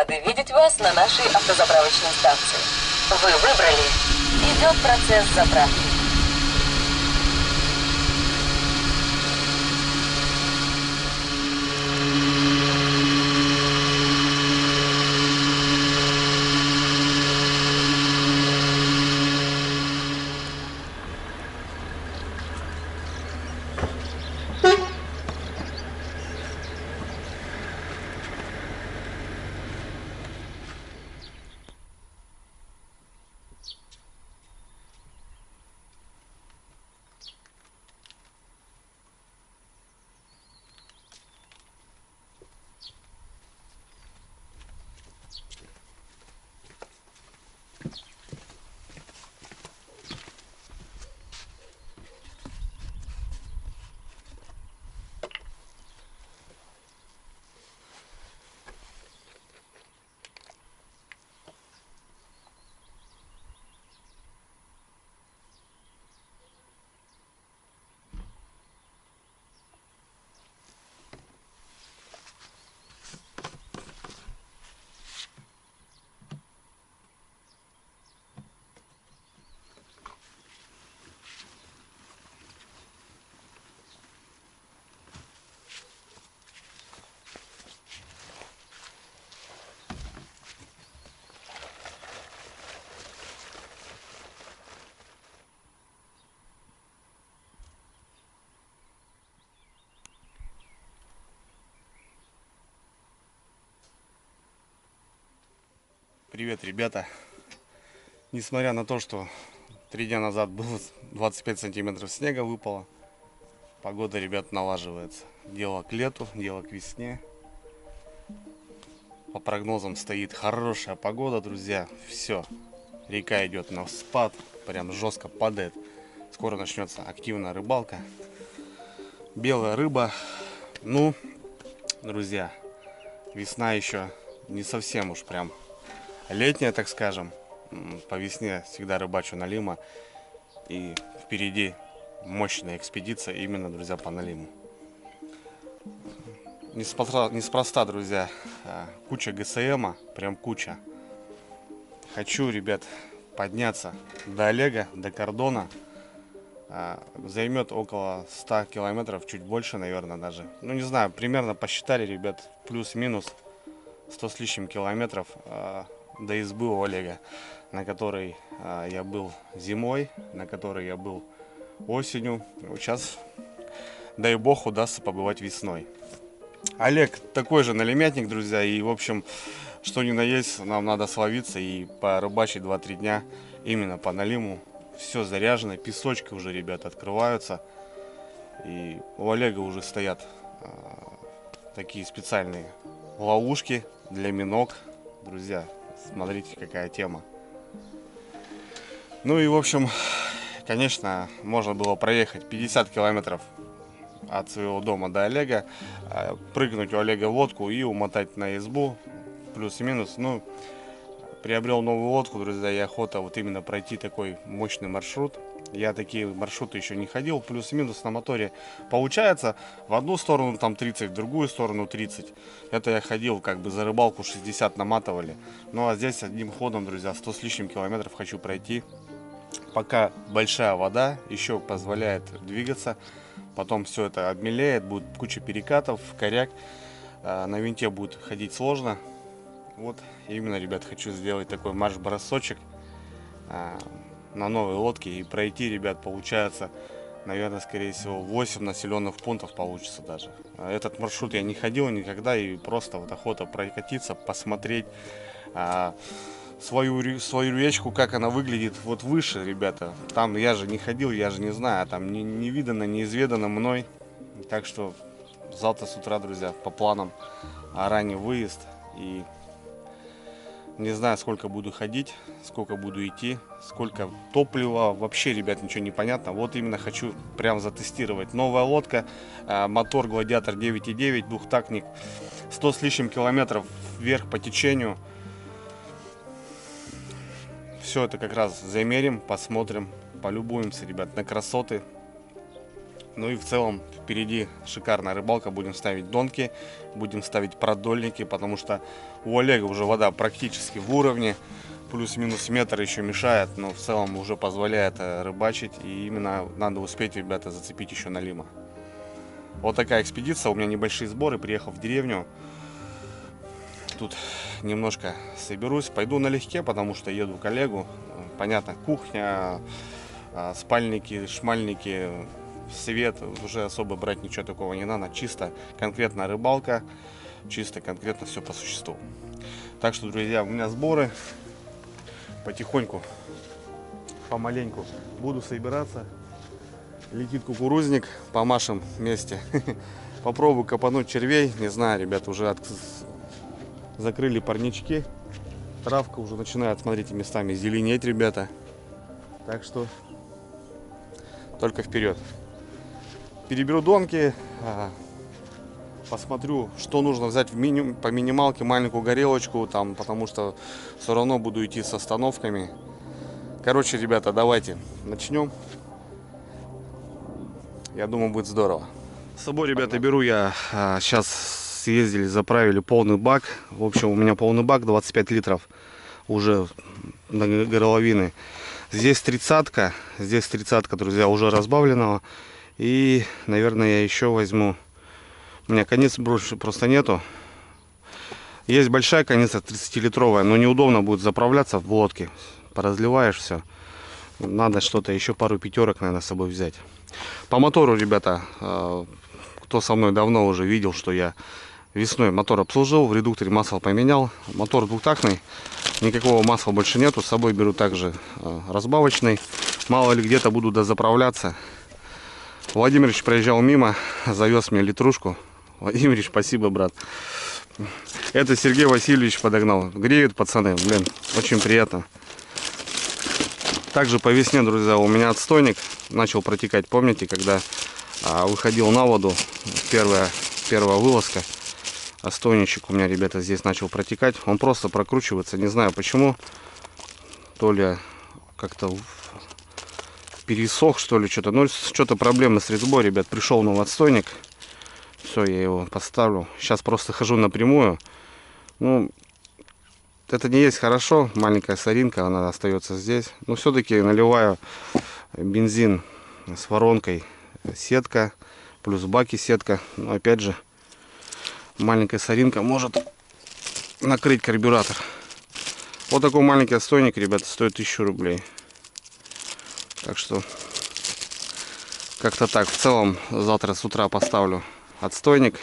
рады видеть вас на нашей автозаправочной станции. Вы выбрали. Идет процесс заправки. Привет, ребята! Несмотря на то, что 3 дня назад было 25 сантиметров снега выпало, погода, ребят, налаживается. Дело к лету, дело к весне. По прогнозам стоит хорошая погода, друзья. Все, река идет на спад, прям жестко падает. Скоро начнется активная рыбалка. Белая рыба. Ну, друзья, весна еще не совсем уж прям летняя, так скажем. По весне всегда рыбачу на Лима. И впереди мощная экспедиция именно, друзья, по Налиму. Неспроста, друзья, куча ГСМа, прям куча. Хочу, ребят, подняться до Олега, до кордона. Займет около 100 километров, чуть больше, наверное, даже. Ну, не знаю, примерно посчитали, ребят, плюс-минус 100 с лишним километров до избы у Олега, на которой я был зимой, на которой я был осенью. Вот сейчас, дай бог, удастся побывать весной. Олег такой же налимятник, друзья, и, в общем, что ни на есть, нам надо словиться и порыбачить 2-3 дня именно по Налиму. Все заряжено, песочки уже, ребята, открываются. И у Олега уже стоят такие специальные ловушки для миног. Друзья, смотрите, какая тема. Ну и, в общем, конечно, можно было проехать 50 километров от своего дома до Олега, прыгнуть у Олега в лодку и умотать на избу, плюс-минус. Ну, приобрел новую лодку, друзья, и охота вот именно пройти такой мощный маршрут. Я такие маршруты еще не ходил, плюс-минус на моторе получается в одну сторону там 30, в другую сторону 30. Это я ходил как бы за рыбалку 60 наматывали. Ну а здесь одним ходом, друзья, 100 с лишним километров хочу пройти. Пока большая вода еще позволяет двигаться. Потом все это обмелеет, будет куча перекатов, коряк. На винте будет ходить сложно. Вот именно, ребят, хочу сделать такой марш-бросочек на новой лодке и пройти, ребят, получается, наверное, скорее всего, 8 населенных пунктов получится даже. Этот маршрут я не ходил никогда, и просто вот охота прокатиться, посмотреть свою речку, как она выглядит вот выше, ребята. Там я же не ходил, я же не знаю, там не видано, неизведано мной. Так что завтра с утра, друзья, по планам ранний выезд. И не знаю, сколько буду ходить, сколько буду идти, сколько топлива. Вообще, ребят, ничего не понятно. Вот именно хочу прям затестировать. Новая лодка, мотор Гладиатор 9.9, двухтактник, 100 с лишним километров вверх по течению. Все это как раз замерим, посмотрим, полюбуемся, ребят, на красоты. Ну и в целом впереди шикарная рыбалка. Будем ставить донки, будем ставить продольники, потому что у Олега уже вода практически в уровне. Плюс-минус метр еще мешает, но в целом уже позволяет рыбачить. И именно надо успеть, ребята, зацепить еще налима. Вот такая экспедиция. У меня небольшие сборы. Приехал в деревню. Тут немножко соберусь. Пойду налегке, потому что еду к Олегу. Понятно, кухня, спальники, шмальники, свет. Уже особо брать ничего такого не надо. Чисто конкретно рыбалка. Чисто конкретно все по существу. Так что, друзья, у меня сборы. Потихоньку, помаленьку буду собираться. Летит кукурузник, помашем вместе. Попробую копануть червей. Не знаю, ребята, уже закрыли парнички. Травка уже начинает, смотрите, местами зеленеть, ребята. Так что только вперед. Переберу донки. Посмотрю, что нужно взять по минималке, маленькую горелочку, там, потому что все равно буду идти с остановками. Короче, ребята, давайте начнем. Я думаю, будет здорово. С собой, ребята, беру я. Сейчас съездили, заправили полный бак. В общем, у меня полный бак, 25 литров уже на горловины. Здесь 30-ка, друзья, уже разбавленного. И, наверное, я еще возьму. У меня конец больше просто нету. Есть большая конница 30-литровая, но неудобно будет заправляться в лодке. Поразливаешь все. Надо что-то, еще пару пятерок, наверное, с собой взять. По мотору, ребята, кто со мной давно уже видел, что я весной мотор обслужил, в редукторе масло поменял. Мотор двухтактный, никакого масла больше нету. С собой беру также разбавочный. Мало ли где-то буду дозаправляться. Владимирович проезжал мимо, завез мне литрушку. Владимирович, спасибо, брат. Это Сергей Васильевич подогнал. Греют, пацаны, блин, очень приятно. Также по весне, друзья, у меня отстойник начал протекать. Помните, когда выходил на воду, первая вылазка, отстойничек у меня, ребята, здесь начал протекать. Он просто прокручивается, не знаю почему. То ли как-то пересох, что ли, что-то. Ну, что-то проблемы с резьбой, ребят. Пришел новый отстойник. Все, я его поставлю. Сейчас просто хожу напрямую. Ну, это не есть хорошо. Маленькая соринка, она остается здесь. Но все-таки наливаю бензин с воронкой. Сетка. Плюс в баке сетка. Но опять же, маленькая соринка может накрыть карбюратор. Вот такой маленький отстойник, ребята, стоит 1000 рублей. Так что как-то так. В целом завтра с утра поставлю отстойник.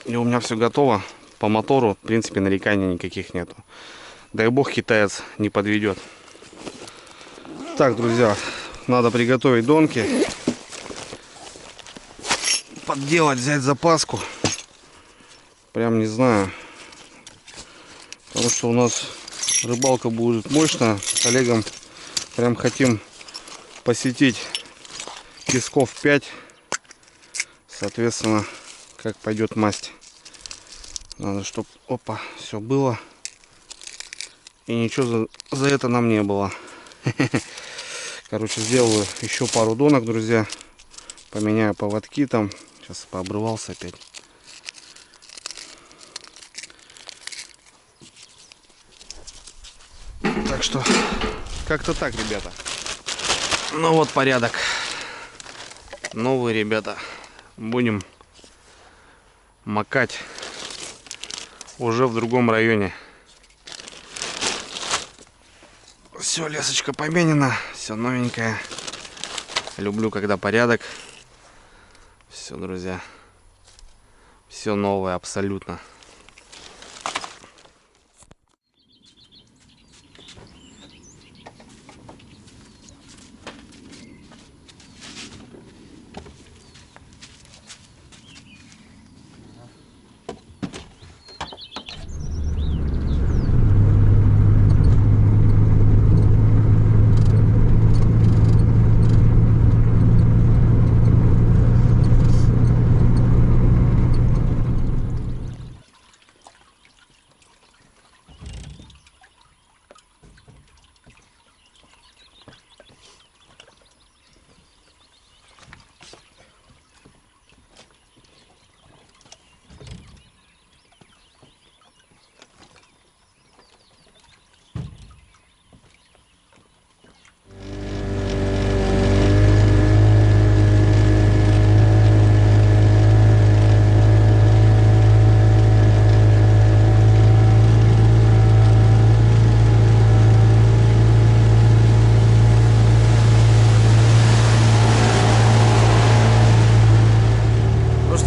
И у меня все готово. По мотору, в принципе, нареканий никаких нету. Дай бог, китаец не подведет. Так, друзья, надо приготовить донки. Подделать, взять запаску. Прям не знаю. Потому что у нас рыбалка будет мощная. С Олегом прям хотим посетить Песков 5. Соответственно, как пойдет масть. Надо, чтобы, опа, все было. И ничего за это нам не было. Короче, сделаю еще пару донок, друзья. Поменяю поводки там. Сейчас пообрывался опять. Так что, как-то так, ребята. Ну вот порядок. Новые, ребята. Будем макать уже в другом районе. Все, лесочка поменена, все новенькое. Люблю, когда порядок. Все, друзья, все новое абсолютно.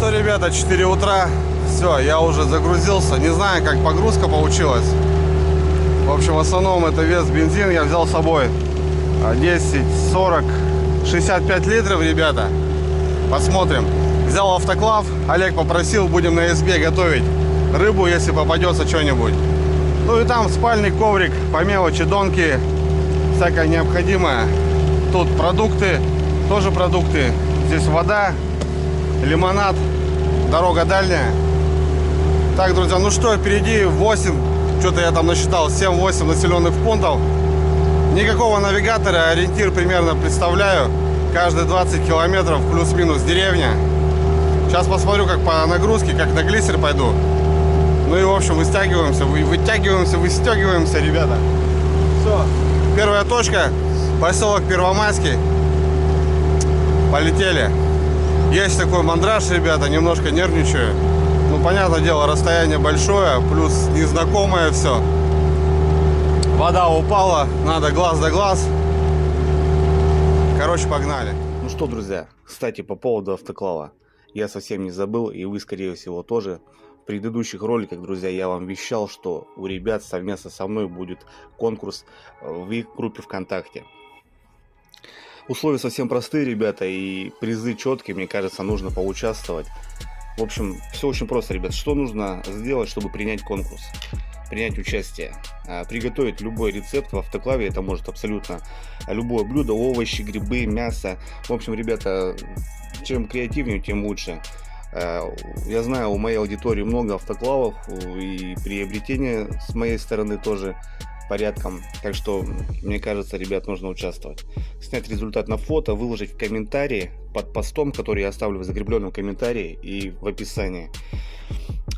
что, ребята, 4 утра. Все, я уже загрузился. Не знаю, как погрузка получилась. В общем, в основном это вес бензин я взял с собой. 10, 40, 65 литров, ребята. Посмотрим. Взял автоклав. Олег попросил, будем на СБ готовить рыбу, если попадется что-нибудь. Ну и там спальный коврик, по мелочи, донки, всякое необходимое. Тут продукты, тоже продукты. Здесь вода, лимонад, дорога дальняя. Так, друзья, ну что, впереди 8, что-то я там насчитал, 7-8 населенных пунктов. Никакого навигатора, ориентир примерно представляю. Каждые 20 километров плюс-минус деревня. Сейчас посмотрю, как по нагрузке, как на глиссер пойду. Ну и, в общем, выстегиваемся, ребята. Все, первая точка, поселок Первомайский. Полетели. Есть такой мандраж, ребята, немножко нервничаю. Ну, понятное дело, расстояние большое, плюс незнакомое все. Вода упала, надо глаз да глаз. Короче, погнали. Ну что, друзья, кстати, по поводу автоклава. Я совсем не забыл, и вы, скорее всего, тоже. В предыдущих роликах, друзья, я вам вещал, что у ребят совместно со мной будет конкурс в их группе ВКонтакте. Условия совсем простые, ребята, и призы четкие, мне кажется, нужно поучаствовать. В общем, все очень просто, ребят. Что нужно сделать, чтобы принять конкурс? Принять участие. Приготовить любой рецепт в автоклаве. Это может абсолютно любое блюдо, овощи, грибы, мясо. В общем, ребята, чем креативнее, тем лучше. Я знаю, у моей аудитории много автоклавов, и приобретение с моей стороны тоже порядком. Так что, мне кажется, ребят, нужно участвовать. Снять результат на фото, выложить в комментарии под постом, который я оставлю в закрепленном комментарии и в описании.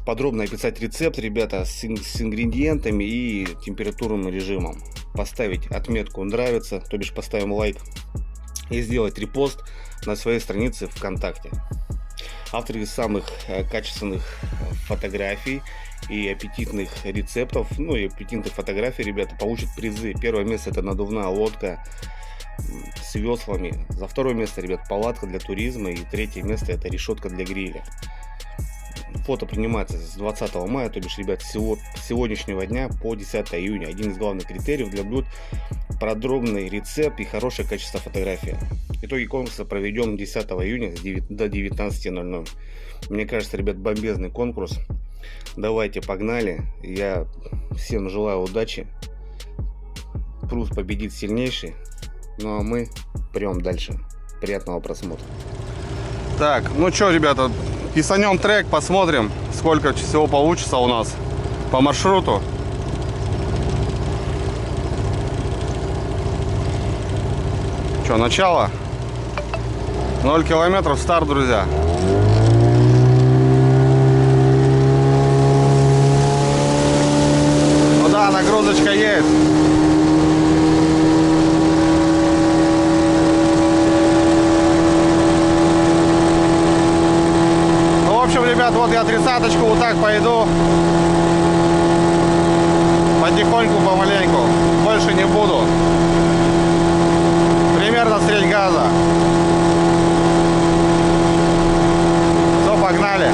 Подробно описать рецепт, ребята, с ингредиентами и температурным режимом. Поставить отметку «Нравится», то бишь поставим лайк. И сделать репост на своей странице ВКонтакте. Авторы самых качественных фотографий и аппетитных рецептов, ну и аппетитных фотографий, ребята, получат призы. Первое место — это надувная лодка с веслами. За второе место, ребят, палатка для туризма. И третье место — это решетка для гриля. Фото принимается с 20 мая, то бишь, ребят, с сегодняшнего дня по 10 июня. Один из главных критериев для блюд — подробный рецепт и хорошее качество фотографии. Итоги конкурса проведем 10 июня до 19:00. Мне кажется, ребят, бомбезный конкурс. Давайте, погнали. Я всем желаю удачи. Пруд победит сильнейший. Ну а мы прям дальше. Приятного просмотра. Так, ну что, ребята, писанем трек, посмотрим, сколько всего получится у нас по маршруту. Что, начало? 0 километров, старт, друзья. Ну да, нагрузочка есть. Ну, в общем, ребят, вот я 30-очку вот так пойду. Потихоньку, помаленьку. Больше не буду. Примерно с треть газа. Все, погнали.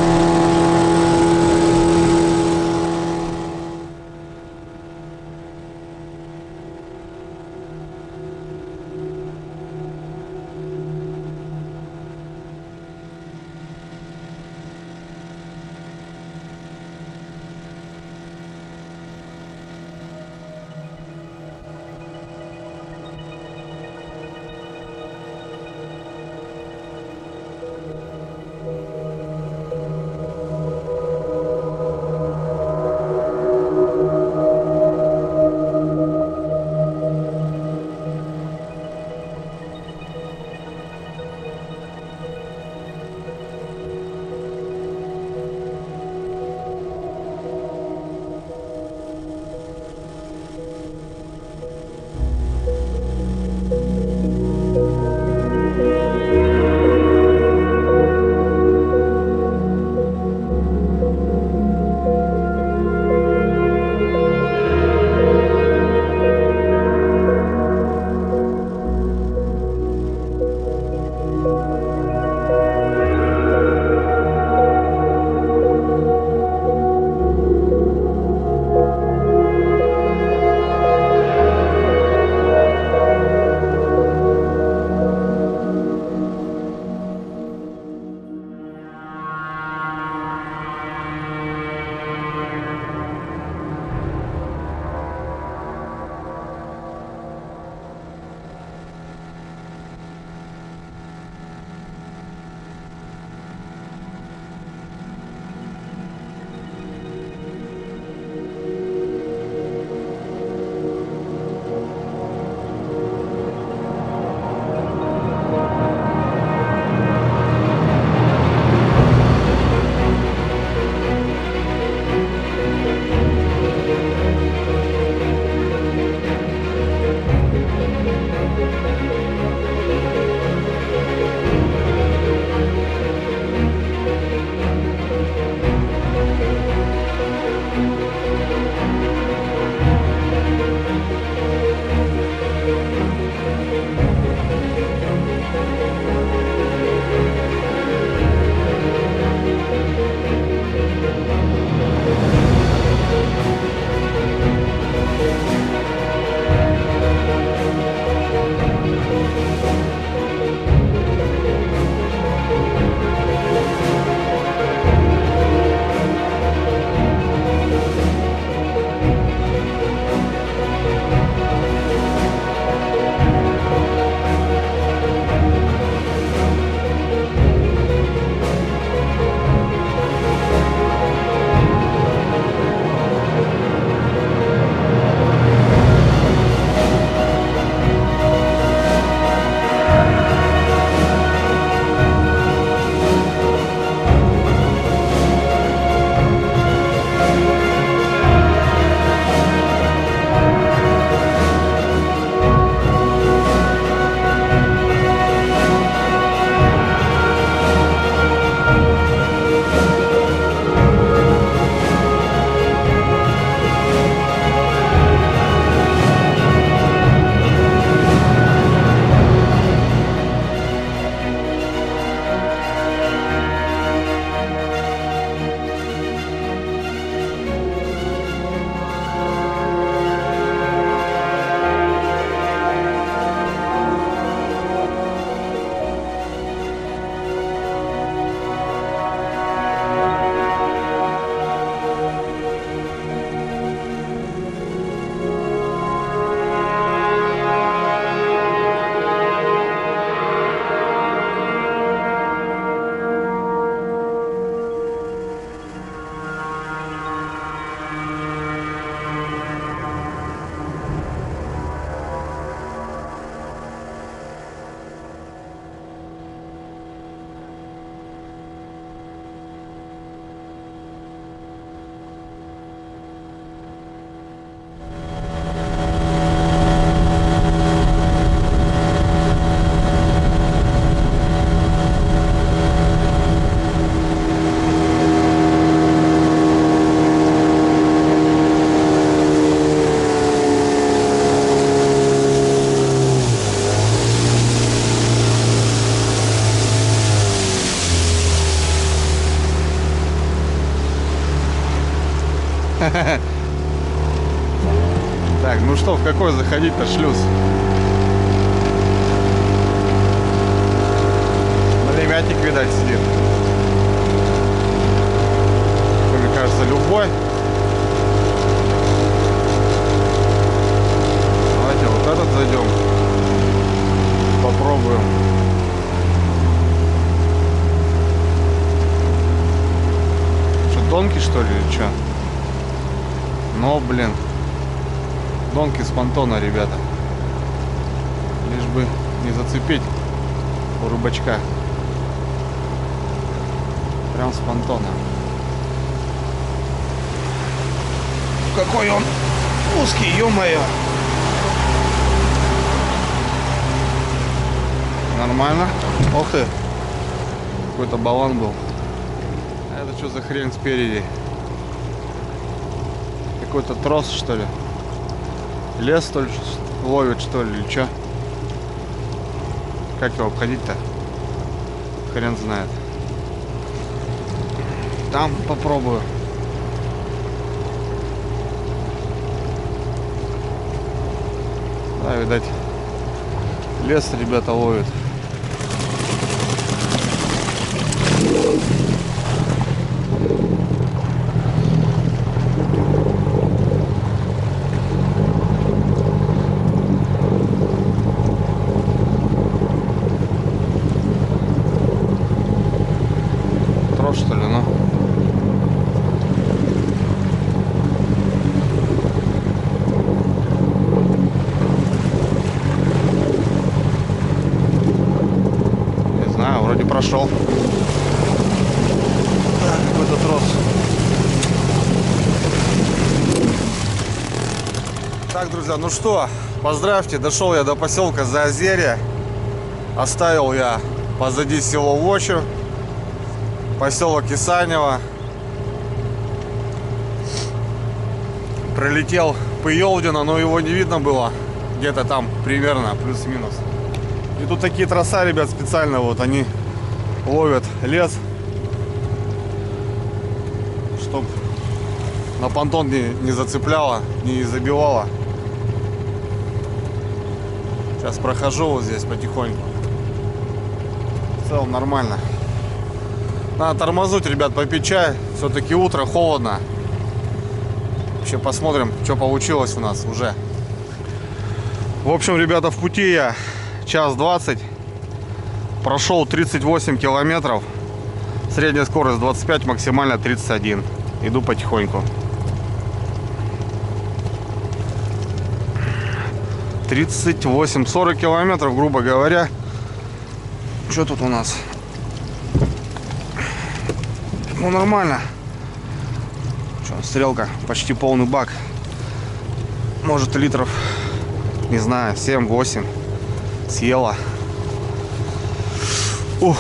Так, ну что, в какой заходить-то шлюз? Налимятник, видать, сидит. Мне кажется, любой. Давайте вот этот зайдем. Попробуем. Что, донки, что ли, или что? Но, блин. Донки с понтона, ребята. Лишь бы не зацепить у рыбачка. Прям с понтона. Какой он узкий, ё-моё. Нормально. Ох ты. Какой-то баллон был. А это что за хрень спереди? Какой-то трос, что ли? Лес, что ли, ловит, что ли, или что? Как его обходить-то? Хрен знает. Там попробую. Да, видать, лес ребята ловят. Трос, что ли, ну? Вроде прошел. Да, какой-то трос. Так, друзья, ну что, поздравьте, дошел я до поселка Заозерье. Оставил я позади село Вочу, поселок Исанево. Пролетел Пыелдино, но его не видно было. Где-то там примерно, плюс-минус. И тут такие троса, ребят, специально вот они ловят лес, чтоб на понтон не зацепляло, не забивало. Сейчас прохожу вот здесь потихоньку. В целом нормально. Надо тормознуть, ребят, попить чай. Все-таки утро, холодно. Вообще посмотрим, что получилось у нас уже. В общем, ребята, в пути я час 20. Прошел 38 километров. Средняя скорость 25, максимально 31. Иду потихоньку. 38-40 километров, грубо говоря. Что тут у нас? Ну, нормально. Что, стрелка, почти полный бак. Может, литров, не знаю, 7-8 съела. Ух.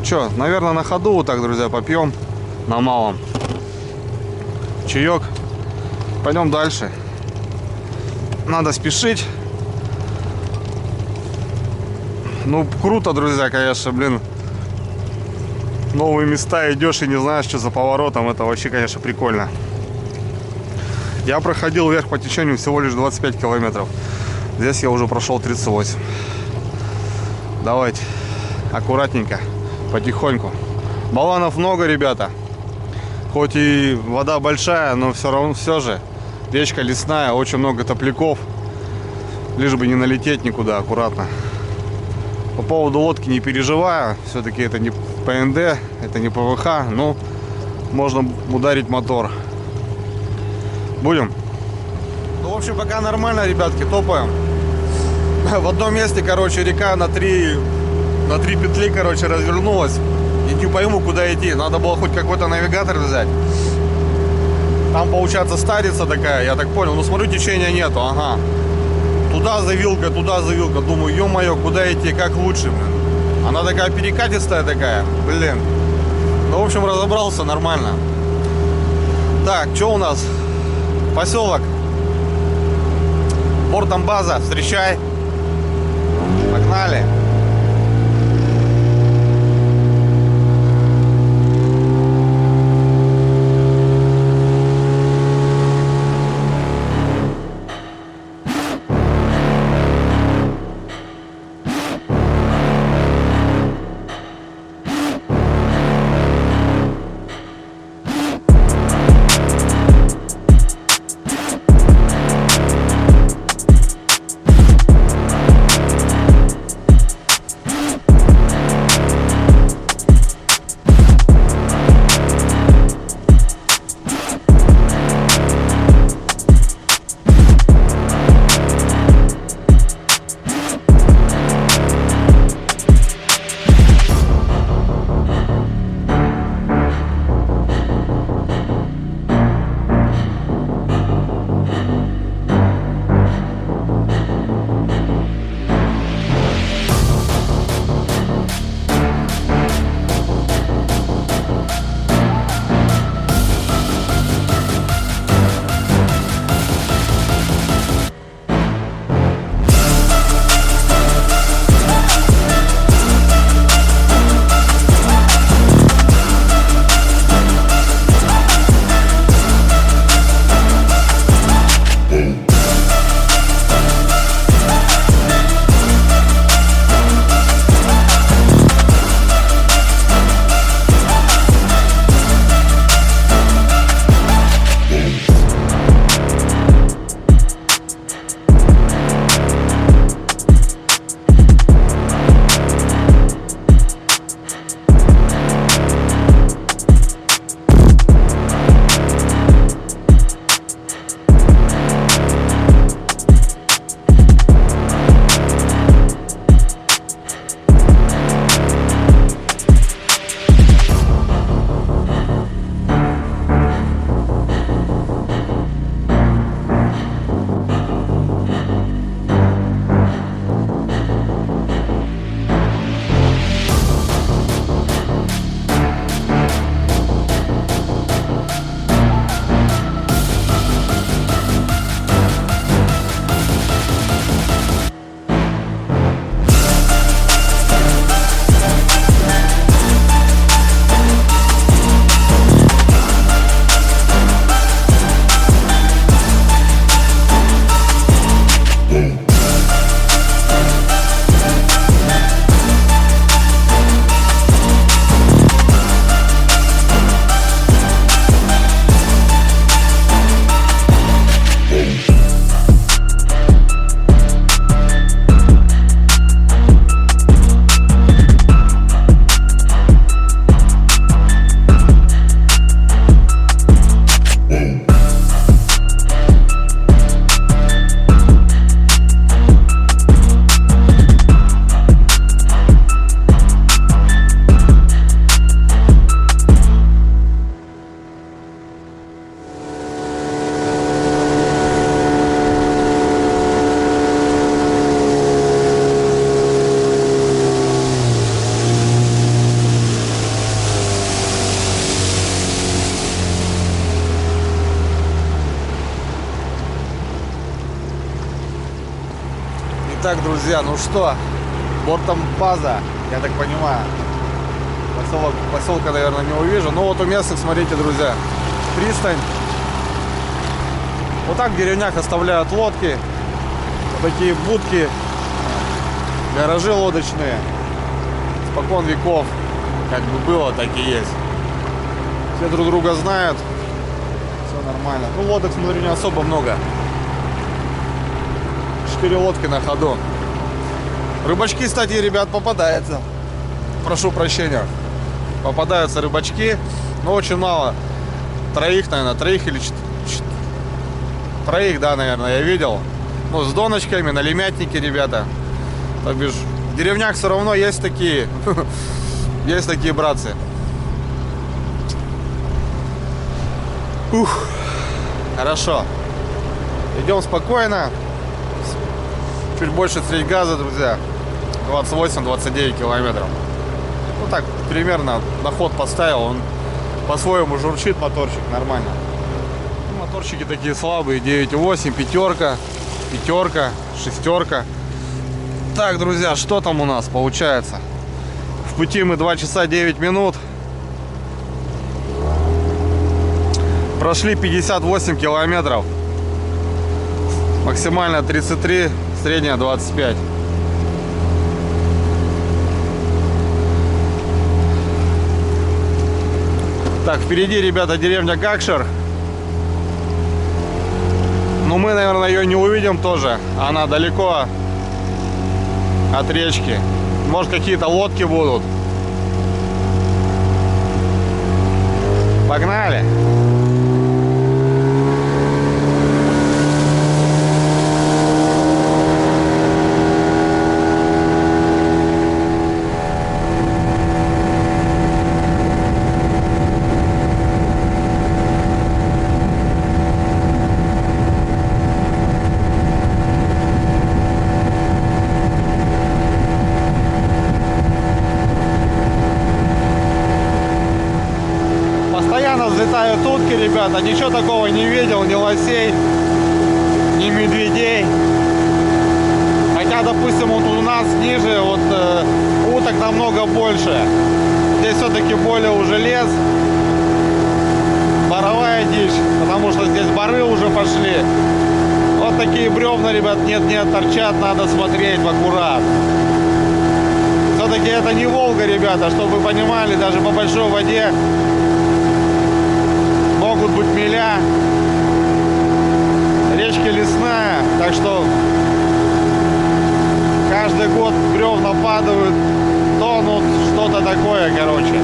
Че, наверное, на ходу вот так, друзья, попьем на малом чаек. Пойдем дальше. Надо спешить. Ну, круто, друзья, конечно, блин. Новые места идешь и не знаешь, что за поворотом. Это вообще, конечно, прикольно. Я проходил вверх по течению всего лишь 25 километров. Здесь я уже прошел 38. Давайте. Аккуратненько, потихоньку. Баллонов много, ребята. Хоть и вода большая, но все равно все же. Речка лесная, очень много топляков. Лишь бы не налететь никуда, аккуратно. По поводу лодки не переживаю. Все-таки это не ПНД, это не ПВХ. Но можно ударить мотор. Будем? Ну, в общем, пока нормально, ребятки, топаем. В одном месте, короче, река на три петли, короче, развернулась. И не пойму, куда идти. Надо было хоть какой-то навигатор взять. Там, получается, старица такая, я так понял. Ну, смотрю, течения нету, ага. Туда завилка, туда завилка. Думаю, ё-моё, куда идти, как лучше, блин. Она такая перекатистая такая, блин. Ну, в общем, разобрался нормально. Так, что у нас? Поселок. Бортом база, встречай. Погнали. Так, друзья, ну что, вот там база, я так понимаю. Поселка, наверное, не увижу. Но вот у местных, смотрите, друзья, пристань. Вот так в деревнях оставляют лодки. Вот такие будки, гаражи лодочные. Спокон веков, как бы было, так и есть. Все друг друга знают. Все нормально. Ну, лодок, смотрю, не особо много. 4 лодки на ходу. Рыбачки, кстати, ребят, попадаются. Прошу прощения. Попадаются рыбачки, но очень мало. Троих, наверное, троих, да, наверное, я видел. Ну, с доночками, на лемятнике, ребята. То бишь, в деревнях все равно есть такие. Есть такие братцы. Ух, хорошо. Идем спокойно. Чуть больше треть газа, друзья. 28-29 километров. Ну так, примерно на ход поставил. Он по-своему журчит, моторчик, нормально. Ну, моторчики такие слабые. 9,8, пятерка, шестерка. Так, друзья, что там у нас получается? В пути мы 2 часа 9 минут. Прошли 58 километров. Максимально 33, средняя 25. Так, впереди, ребята, деревня Гакшир. Но мы, наверное, ее не увидим тоже. Она далеко от речки. Может, какие-то лодки будут. Погнали! Взлетают утки, ребята, ничего такого не видел, ни лосей, ни медведей. Хотя, допустим, вот у нас ниже вот уток намного больше. Здесь все-таки более уже лес, боровая дичь, потому что здесь боры уже пошли. Вот такие бревна, ребят, нет-нет, торчат, надо смотреть в аккурат. Все-таки это не Волга, ребята, чтобы вы понимали, даже по большой воде могут быть миля. Речка лесная, так что каждый год бревна падают, тонут, что-то такое, короче.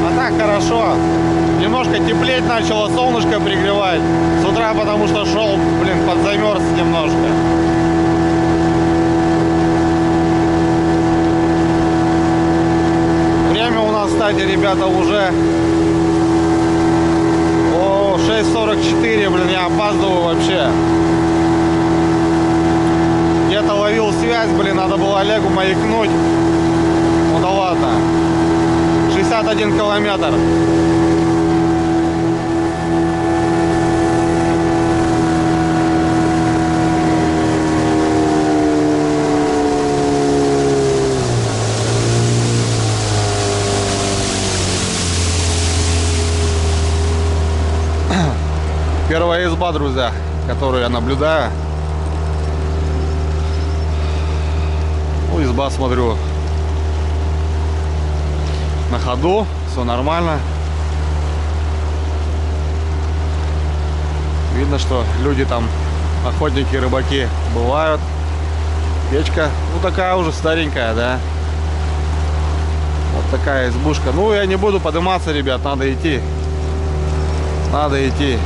А так хорошо. Немножко теплеть начало, солнышко пригревать. С утра, потому что шел, подзамерз немножко. Кстати, ребята, уже 6:44, я опаздываю вообще. Где-то ловил связь, надо было Олегу маякнуть. Ну да ладно. 61 километр. Первая изба, друзья, которую я наблюдаю. Ну, изба, смотрю, на ходу, все нормально. Видно, что люди там, охотники, рыбаки, бывают. Печка, ну, такая уже старенькая, да. Вот такая избушка. Ну, я не буду подниматься, ребят, надо идти. Надо идти.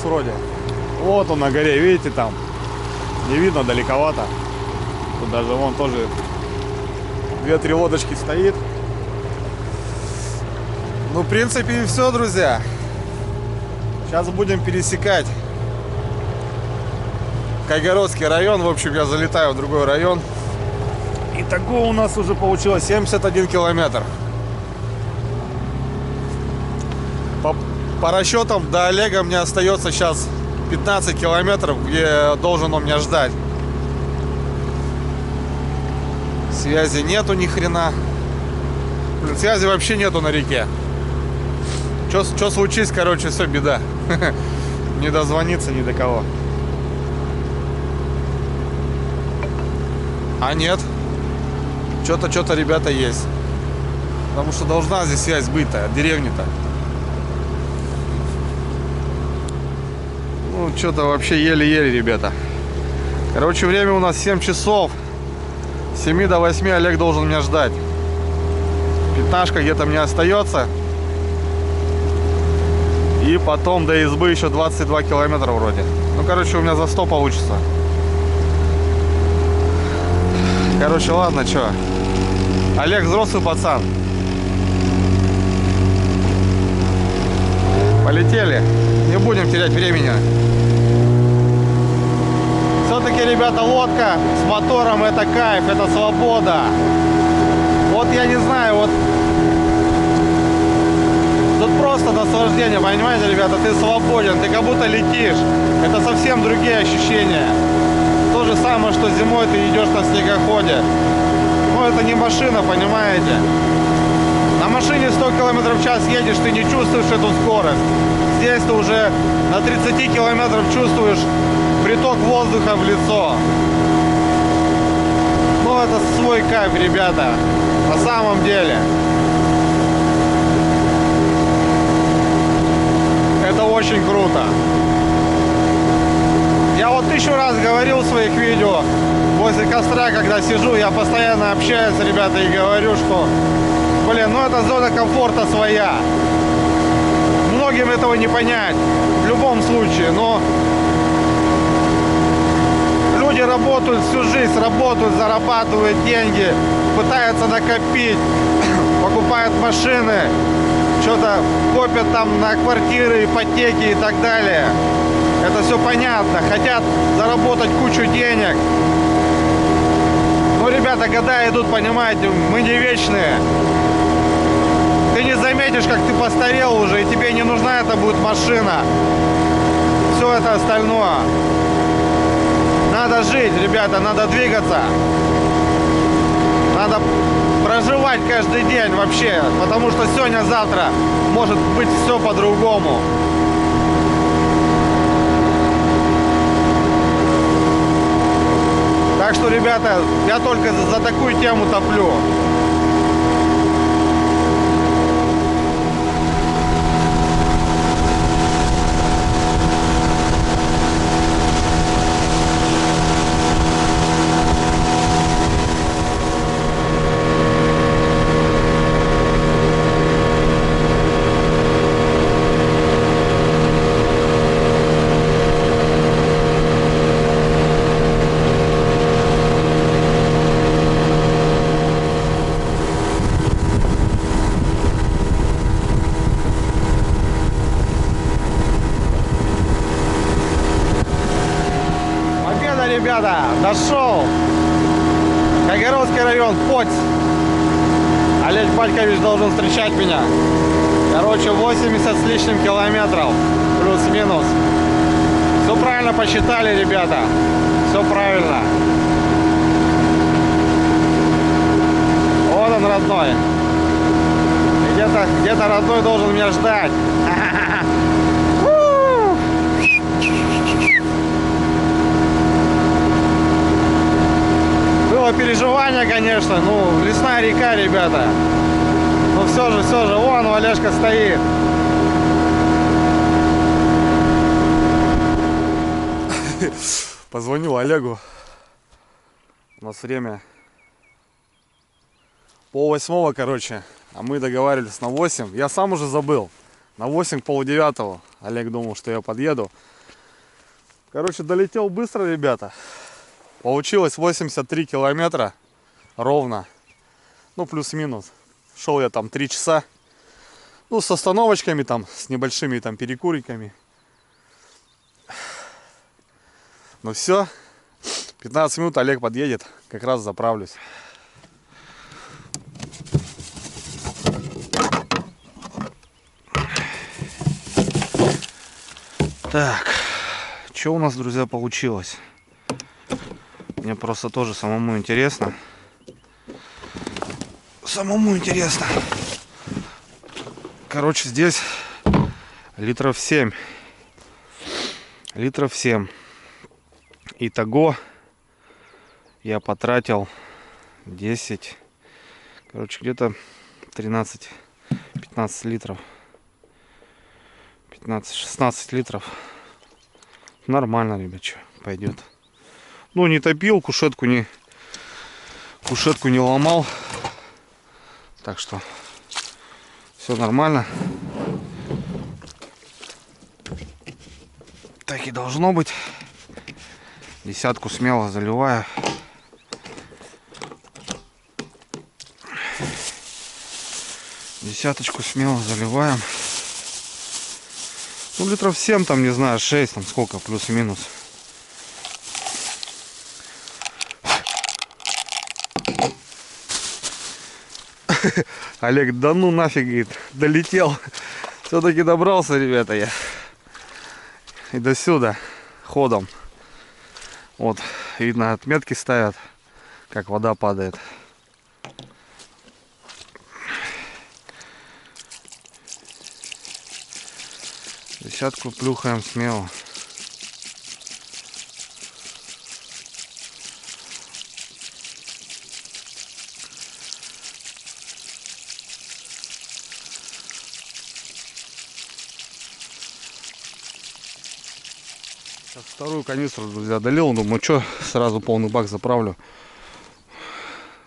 вроде. Вот он на горе, видите там? Не видно, далековато. Тут даже вон тоже 2-3 лодочки стоит. Ну, в принципе, и все, друзья. Сейчас будем пересекать Кайгородский район. В общем, я залетаю в другой район. Итого у нас уже получилось 71 километр. По расчетам до Олега мне остается сейчас 15 километров, где должен он меня ждать. Связи нету ни хрена. Блин, связи вообще нету на реке. Что случись, короче, все, беда. Не дозвониться ни до кого. А нет. Что-то, ребята, есть. Потому что должна здесь связь быть-то, от деревни-то. Ну, что-то вообще еле-еле, ребята. Короче, время у нас 7 часов. С 7 до 8 Олег должен меня ждать. Пятнашка где-то мне остается. И потом до избы еще 22 километра вроде. Ну, короче, у меня за 100 получится. Короче, ладно, что. Олег взрослый пацан. Полетели. Не будем терять времени. Все-таки, ребята, лодка с мотором — это кайф, это свобода. Вот я не знаю, вот тут просто наслаждение, понимаете, ребята, ты свободен, ты как будто летишь. Это совсем другие ощущения. То же самое, что зимой ты идешь на снегоходе. Но это не машина, понимаете. На машине 100 км в час едешь, ты не чувствуешь эту скорость. Здесь ты уже на 30 км чувствуешь приток воздуха в лицо. Ну, это свой кайф, ребята. На самом деле. Это очень круто. Я вот 1000 раз говорил в своих видео, возле костра, когда сижу, я постоянно общаюсь с ребятами и говорю, что, блин, ну это зона комфорта своя. Многим этого не понять, в любом случае, но люди работают всю жизнь, работают, зарабатывают деньги, пытаются накопить, покупают машины, что-то копят там на квартиры, ипотеки и так далее. Это все понятно, хотят заработать кучу денег. Ну, ребята, года идут, понимаете, мы не вечные. Ты не заметишь, как ты постарел уже, и тебе не нужна эта будет машина. Все это остальное. Надо жить, ребята, надо двигаться. Надо проживать каждый день вообще, потому что сегодня-завтра может быть все по-другому. Так что, ребята, я только за такую тему топлю. Ребята, дошел. Кайгородский район, Поть. Олег Батькович должен встречать меня. Короче, 80 с лишним километров. Плюс-минус. Все правильно посчитали, ребята. Все правильно. Вот он, родной. Где-то родной должен меня ждать. Было переживание, конечно, ну, лесная река, ребята. Но все же, вон Олежка стоит. Позвонил Олегу. У нас время 7:30, короче. А мы договаривались на 8. Я сам уже забыл. На 8, 8:30. Олег думал, что я подъеду. Короче, долетел быстро, ребята. Получилось 83 километра ровно. Ну, плюс-минус. Шел я там 3 часа. Ну, с остановочками там, с небольшими там перекуриками. Ну все. 15 минут Олег подъедет. Как раз заправлюсь. Так. Что у нас, друзья, получилось? Мне просто тоже самому интересно. Самому интересно. Короче, здесь литров 7. Литров 7. Итого я потратил 10. Короче, где-то 13-15 литров. 15-16 литров. Нормально, ребят, что пойдет. Ну, не топил, кушетку не ломал. Так что все нормально. Так и должно быть. Десятку смело заливаю. Десяточку смело заливаем. Ну, литров 7, там, не знаю, 6, там сколько, плюс-минус. Олег, да ну нафиг, говорит, долетел. Все-таки добрался, ребята, я. И до сюда, ходом. Вот, видно, отметки ставят, как вода падает. Десятку плюхаем смело. Сейчас вторую канистру, друзья, долил. Думаю, что, сразу полный бак заправлю.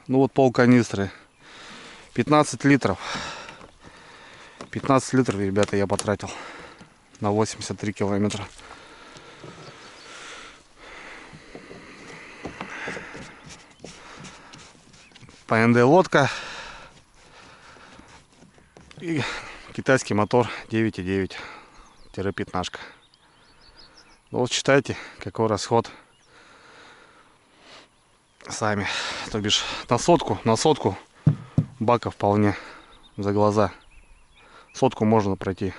Ну вот пол канистры. 15 литров. 15 литров, ребята, я потратил на 83 километра. ПНД лодка и китайский мотор 9.9-15. Ну вот считайте, какой расход сами. То бишь на сотку бака вполне за глаза. Сотку можно пройти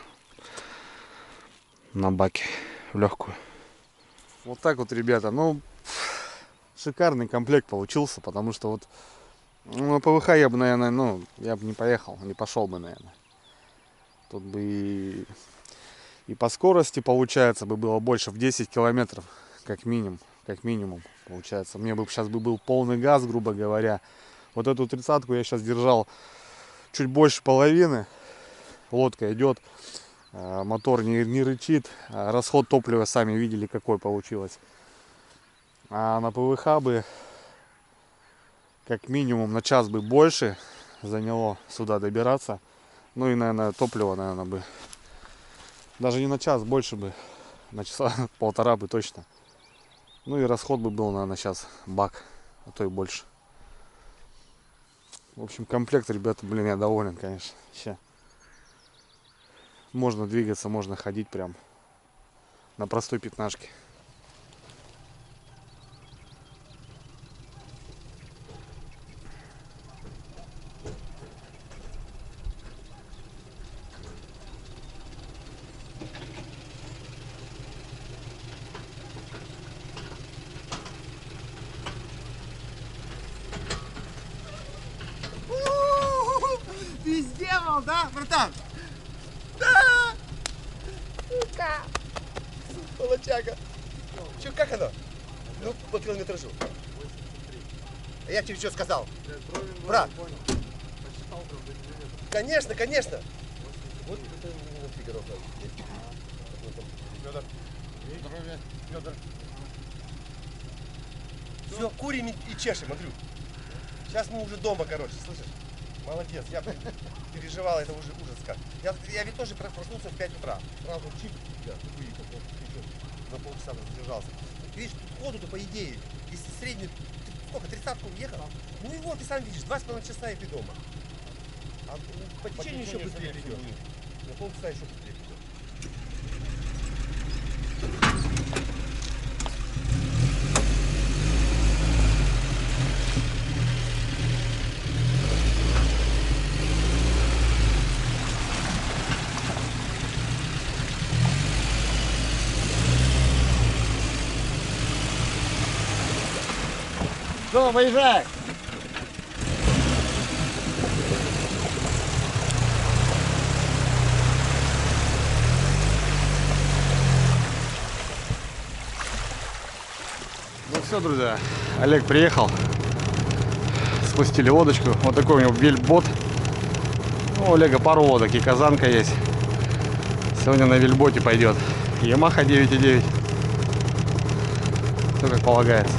на баке в легкую. Вот так вот, ребята. Ну, шикарный комплект получился, потому что вот на ПВХ я бы, наверное, ну, я бы не поехал, не пошел бы, наверное. Тут бы и по скорости, получается, бы было больше, в 10 километров, как минимум, получается. Мне бы сейчас был полный газ, грубо говоря. Вот эту 30-ку я сейчас держал чуть больше половины. Лодка идет, мотор не рычит, расход топлива сами видели, какой получилось. А на ПВХ бы как минимум на час бы больше заняло сюда добираться. Ну и, наверное, топливо, наверное, бы даже не на час, больше бы, на часа полтора бы точно. Ну и расход бы был, наверное, сейчас бак, а то и больше. В общем, комплект, ребята, блин, я доволен, конечно. Ща. Можно двигаться, можно ходить прям на простой пятнашке. Ты сделал, да, братан? Да! Сука! Молодчага. Че, как оно? Ну, по километражу. А я тебе что сказал? Брат. Конечно, конечно. Вот это Фигаро. Федор. Здоровья, Федор. Все, курим и чешем, Андрю. Сейчас мы уже дома, короче, слышишь? Молодец, я переживал, это уже ужас как. Я ведь тоже проснулся в 5 утра. Сразу чип, на полчаса задержался. Ты видишь, тут ходу-то по идее, если среднюю, сколько, 30-ку уехал? Ну и вот, ты сам видишь, 2,5 часа и ты дома. А по течению еще быстрее придешь. На полчаса еще быстрее придешь. Что, выезжай! Ну все, друзья, Олег приехал. Спустили лодочку. Вот такой у него вельбот. Ну, у Олега пару лодок и казанка есть. Сегодня на вельботе пойдет. Ямаха 9.9. Все как полагается.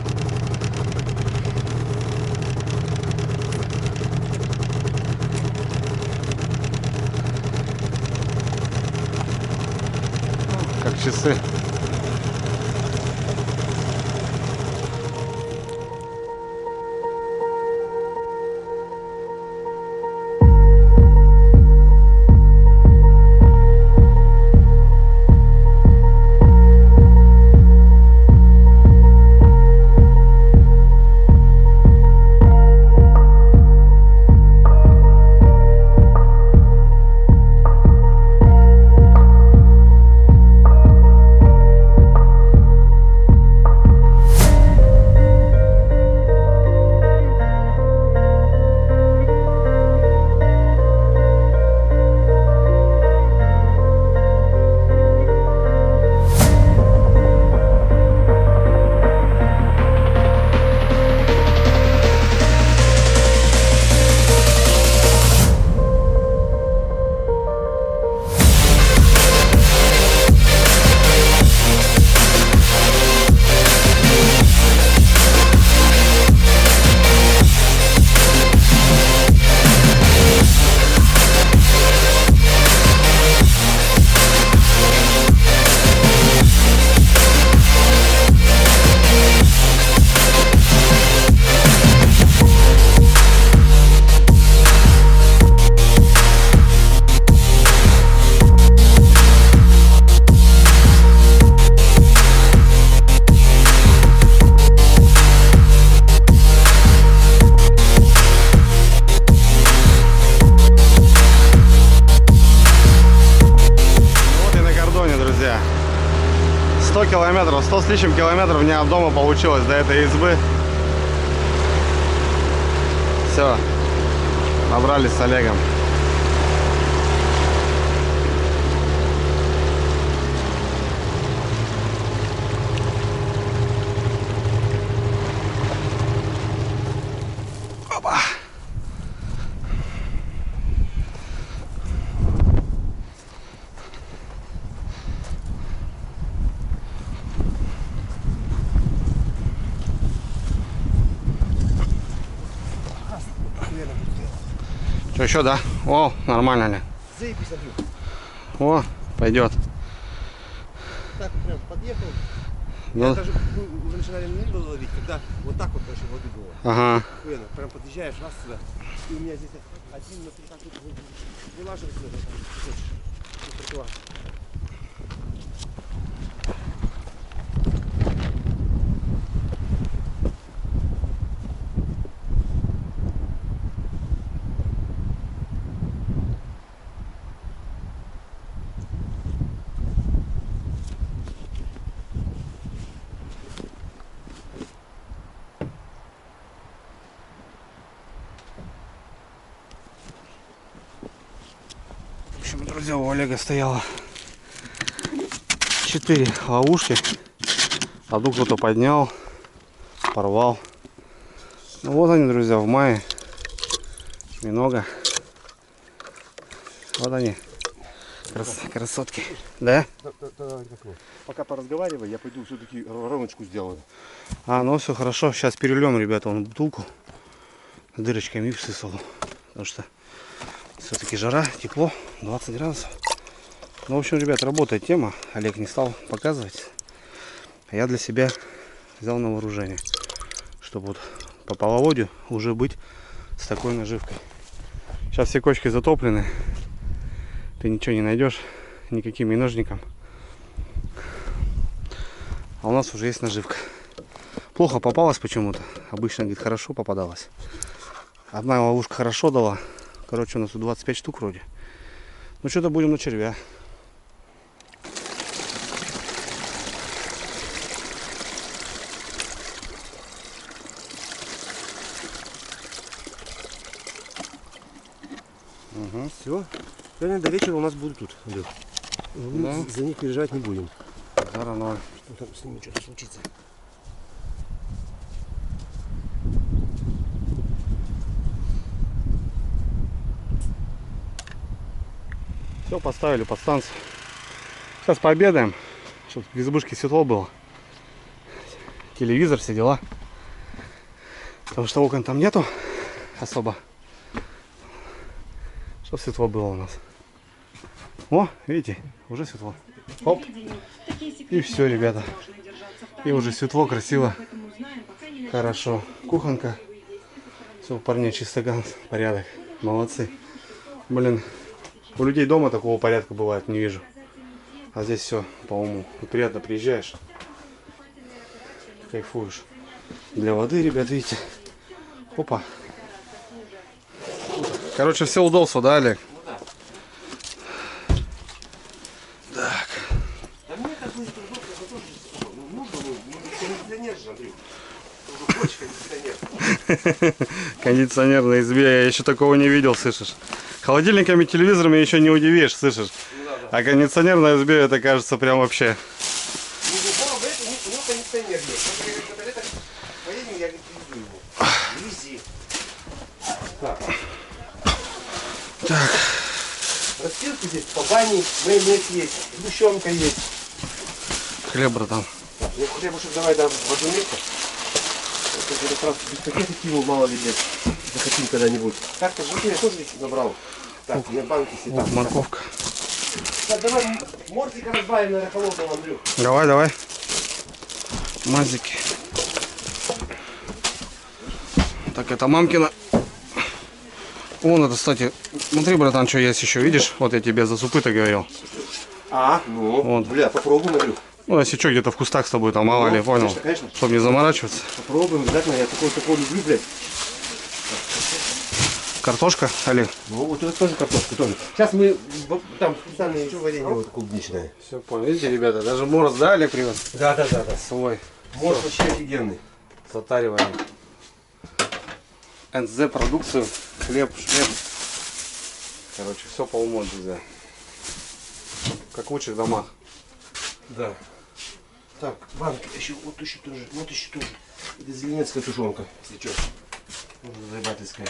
Как часы. Друзья, 100 километров, 100 с лишним километров мне от дома получилось до этой избы. Все, набрались с Олегом. Опа. Что еще, да? О, нормально ли? Заебись, Андрюх. О, пойдет. Так вот прям подъехал. Ну, Я даже мы уже начинали рыбу ловить, когда вот так вот больше воды было. ага. Охуенно. Прям подъезжаешь раз сюда. И у меня здесь один на 3 так вот вылаживает сюда. Там, хочешь, тротуар. В общем, друзья, у Олега стояло 4 ловушки. Одну кто-то поднял, порвал. Ну вот они, друзья, в мае. Много. Вот они. Красотки. Да? Пока поразговаривай, я пойду все-таки рамочку сделаю. А, ну все хорошо. Сейчас перельем, ребята, вон бутылку с дырочками и всысалу. Потому что все-таки жара, тепло, 20 градусов. Ну, в общем, ребят, работает тема. Олег не стал показывать. А я для себя взял на вооружение, чтобы вот по половодью уже быть с такой наживкой. Сейчас все кочки затоплены, ты ничего не найдешь никаким ножником. А у нас уже есть наживка. Плохо попалась почему-то. Обычно, говорит, хорошо попадалась. Одна ловушка хорошо дала. Короче, у нас тут 25 штук вроде. Ну что-то будем на червя. Угу. Все. Сегодня до вечера у нас будут тут, Андрюх. Да? За них переживать не будем. Зарано. Там с ними что-то случится. Все, поставили под станцию. Сейчас пообедаем, чтобы в избушке светло было. Телевизор, все дела. Потому что окон там нету особо. Чтобы светло было у нас. О, видите, уже светло. Оп. И все, ребята. И уже светло, красиво. Хорошо. Кухонка. Все, у парней чистоган, порядок. Молодцы. Блин, у людей дома такого порядка бывает, не вижу. А здесь все по уму. И приятно приезжаешь. Кайфуешь. Для воды, ребят, видите. Опа. Короче, все удобства, да, Олег? Так. Да мне так будет удобно, это тоже нужно, кондиционер же, Андрюх. Уже хочешь кондиционер. Кондиционер на избе, я еще такого не видел, слышишь? Холодильниками, телевизорами еще не удивишь, слышишь? А кондиционер на избе, это кажется прям вообще. У него кондиционер есть. Поедем, я везу его. Вези. Так. Распилки здесь по бане, майонез есть, сгущенка есть. Хлеб, братан. Ну, хлебушек давай дам в одно место. Вот я сразу без пакета кинул, мало ли, блядь, захотим когда-нибудь. Так-то же я тоже набрал. Так, у меня банки все там. Морковка. Так, давай мортика разбавим, наверное, холодного, Андрюх. Давай, давай. Мазики. Так, это мамкина. Вон это, кстати, смотри, братан, что есть еще, видишь? Вот я тебе за супы-то говорил. Ну, Вот. бля, попробуем, Андрюх. Ну, если что, где-то в кустах с тобой, там, мало ли, понял? Конечно, конечно. Чтобы не заморачиваться. Попробуем, обязательно, я такого люблю, блядь. Картошка, Олег? Ну, вот это тоже картошка, тоже. Сейчас мы там специальное еще варенье вот клубничное. Все понял. Видите, ребята, даже морс, да, Олег привез? Да. Свой. Морс вообще офигенный. Затариваем. НЗ продукцию, хлеб, шмеп. Короче, все по уму, друзья. Как в лучших домах. Да. Так, банки еще, вот еще тоже. Это зеленецкая тушенка, если что. Может, заебательская.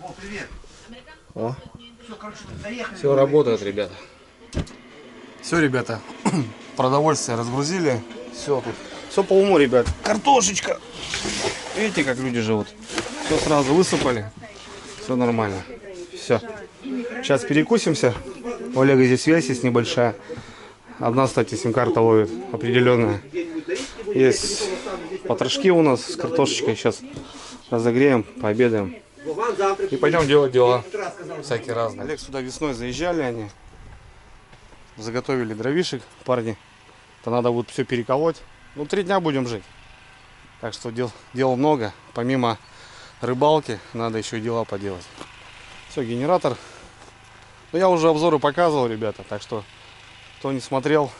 О, привет. О. Все, короче, заехали. Все работает, ребята. Все, ребята, продовольствие разгрузили. Все тут. Все по уму, ребят. Картошечка. Видите, как люди живут. Все сразу высыпали. Все нормально. Все. Сейчас перекусимся. У Олега здесь связь есть небольшая. Одна, кстати, сим-карта ловит определенная. Есть потрошки у нас с картошечкой. Сейчас разогреем, пообедаем. И пойдем делать дела. Всякие разные. Олег сюда весной заезжали они. Заготовили дровишек, парни. То надо будет все переколоть. Ну, 3 дня будем жить. Так что дел много. Помимо рыбалки, надо еще и дела поделать. Все, генератор. Ну, я уже обзоры показывал, ребята. Так что, кто не смотрел,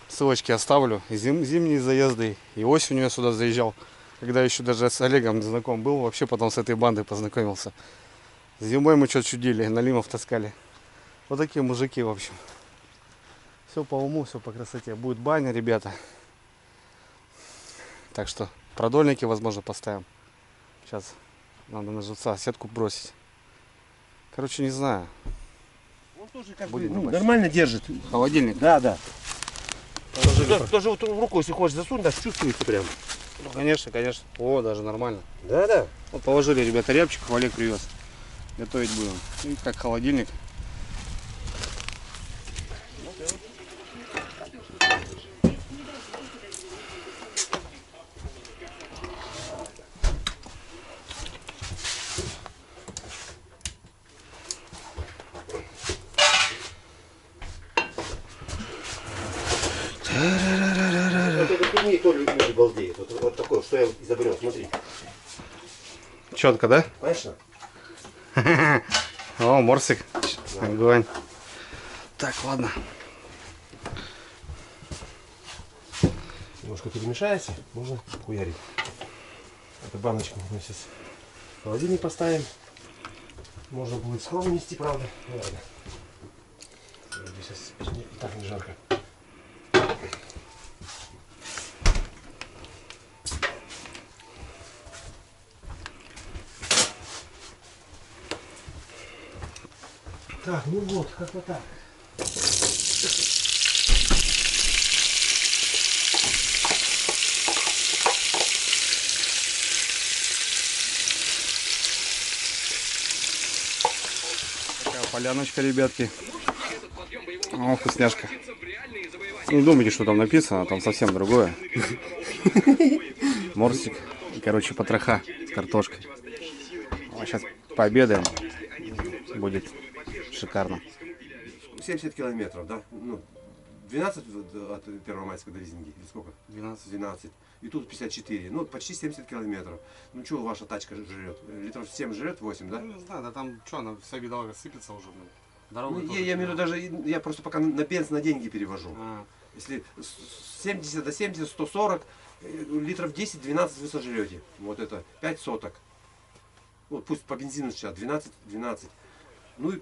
ссылочки оставлю. И зимние заезды, и осенью я сюда заезжал. Когда еще даже с Олегом знаком был. Вообще потом с этой бандой познакомился. Зимой мы что-то чудили, налимов таскали. Вот такие мужики, в общем. Все по уму, все по красоте. Будет баня, ребята. Так что продольники, возможно, поставим. Сейчас надо на живца сетку бросить. Короче, не знаю. Он тоже как бы, Будет ну, нормально. нормально держит. Холодильник. Да. Даже вот руку, если хочешь засунуть, так чувствуется прям. Ну, конечно, конечно. О, даже нормально. Да. Вот положили, ребята, рябчик, Олег привез. Готовить будем. И как холодильник. Это не то люди балдеют. Вот такое, что я изобрел, смотри. Четко, да? Конечно. О, морсик. Огонь. Так, ладно. Немножко перемешается, можно хуярить. Эту баночку мы сейчас в холодильник поставим. Можно будет скромно нести, правда. Ну, ладно. Сейчас и так не жарко. Так, ну вот, как-то так. Такая поляночка, ребятки. О, вкусняшка. Не думайте, что там написано, там совсем другое. Морсик и, короче, потроха с картошкой. Сейчас пообедаем. Будет шикарно. 70 километров, да? Ну, 12 от Первомайска до Резинги. Или сколько? 12. И тут 54. Ну, почти 70 километров. Ну, что ваша тачка жрет? Литров 7 жрет, 8, да? Ну, не знаю, да там что, она вся бедолага сыпется уже. Дорога Ну, тоже я имею в виду, даже я просто пока на бенз на деньги перевожу. А, Если с 70 до 70, 140, литров 10-12 вы сожрете. Вот это 5 соток. Вот пусть по бензину сейчас 12. Ну и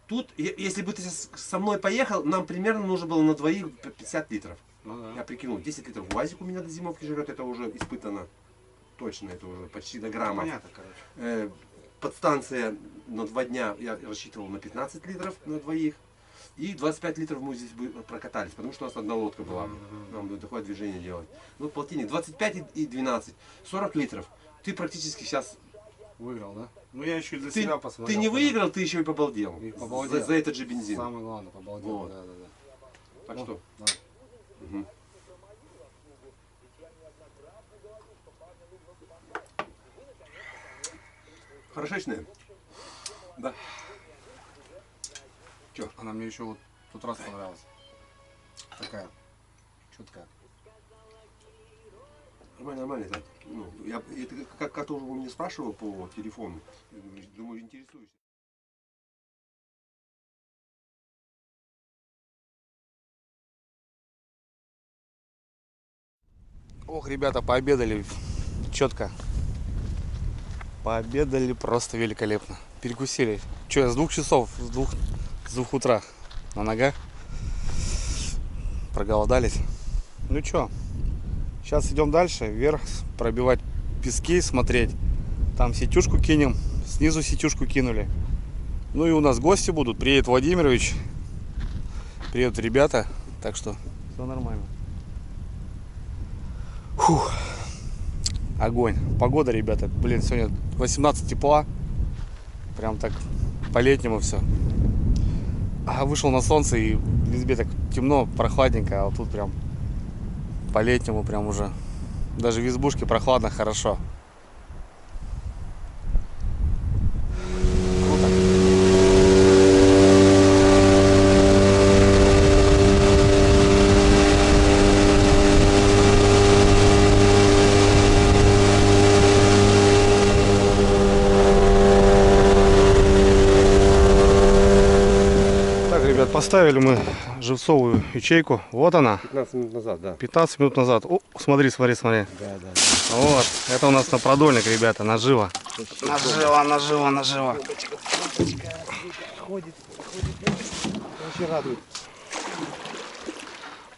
тут, если бы ты со мной поехал, нам примерно нужно было на двоих 50 литров. ну да. Я прикинул, 10 литров УАЗик у меня до зимовки жрет, это уже испытано. Точно, это уже почти до грамма. Понятно, короче. Подстанция на 2 дня я рассчитывал на 15 литров на двоих. И 25 литров мы здесь бы прокатались, потому что у нас одна лодка была. Нам такое движение делать. Ну, полтинник, 25 и 12, 40 литров. Ты практически сейчас... Выиграл, да? Ну я еще и для Ты, себя посмотрел. ты не выиграл, ты еще и побалдел. И побалдел. За этот же бензин. Самое главное, побалдел. Вот. Да. Так Ну, что... да. Мгм. Хорошечная? Да. Че? Она мне еще вот тот раз понравилась. Такая четкая. Нормально, да. Ну, это как-то уже меня спрашивал по телефону. Думаю, интересуешься. Ох, ребята, пообедали четко. Пообедали просто великолепно. Перекусили. Че, я с 2 часов, с двух утра на ногах. Проголодались. Ну что, сейчас идем дальше, вверх, пробивать пески, смотреть. Там сетюшку кинем, снизу сетюшку кинули. Ну и у нас гости будут, приедет Владимирович, приедут ребята, так что все нормально. Фух. Огонь. Погода, ребята, блин, сегодня 18 тепла. Прям так по-летнему все. А вышел на солнце и в избе так темно, прохладненько, а вот тут прям по-летнему прям уже. Даже в избушке прохладно, хорошо. Поставили мы живцовую ячейку. Вот она. 15 минут назад, да. 15 минут назад. О, смотри. Да. Вот. Это у нас на продольник, ребята. Наживо. Наживо. Ходит. Вообще радует.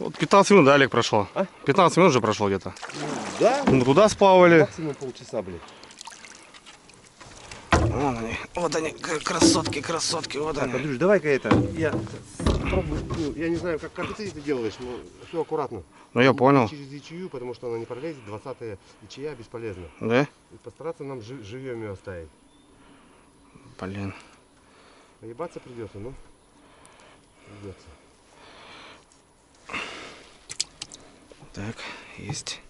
Вот 15 минут, да, Олег, прошло? А? 15 минут уже прошло где-то. Да? Мы туда сплавали. Максимум полчаса, блин. Вот они, красотки, вот Так, они. Андрюш, давай-ка это. Я Попробуй, ну, я не знаю, как ты это делаешь, но все аккуратно. Ну я понял. Через ячею, потому что она не пролезет, 20-я ячея бесполезна. Да? И постараться нам живьем ее оставить. Блин. Поебаться придется, но придется. Так, есть.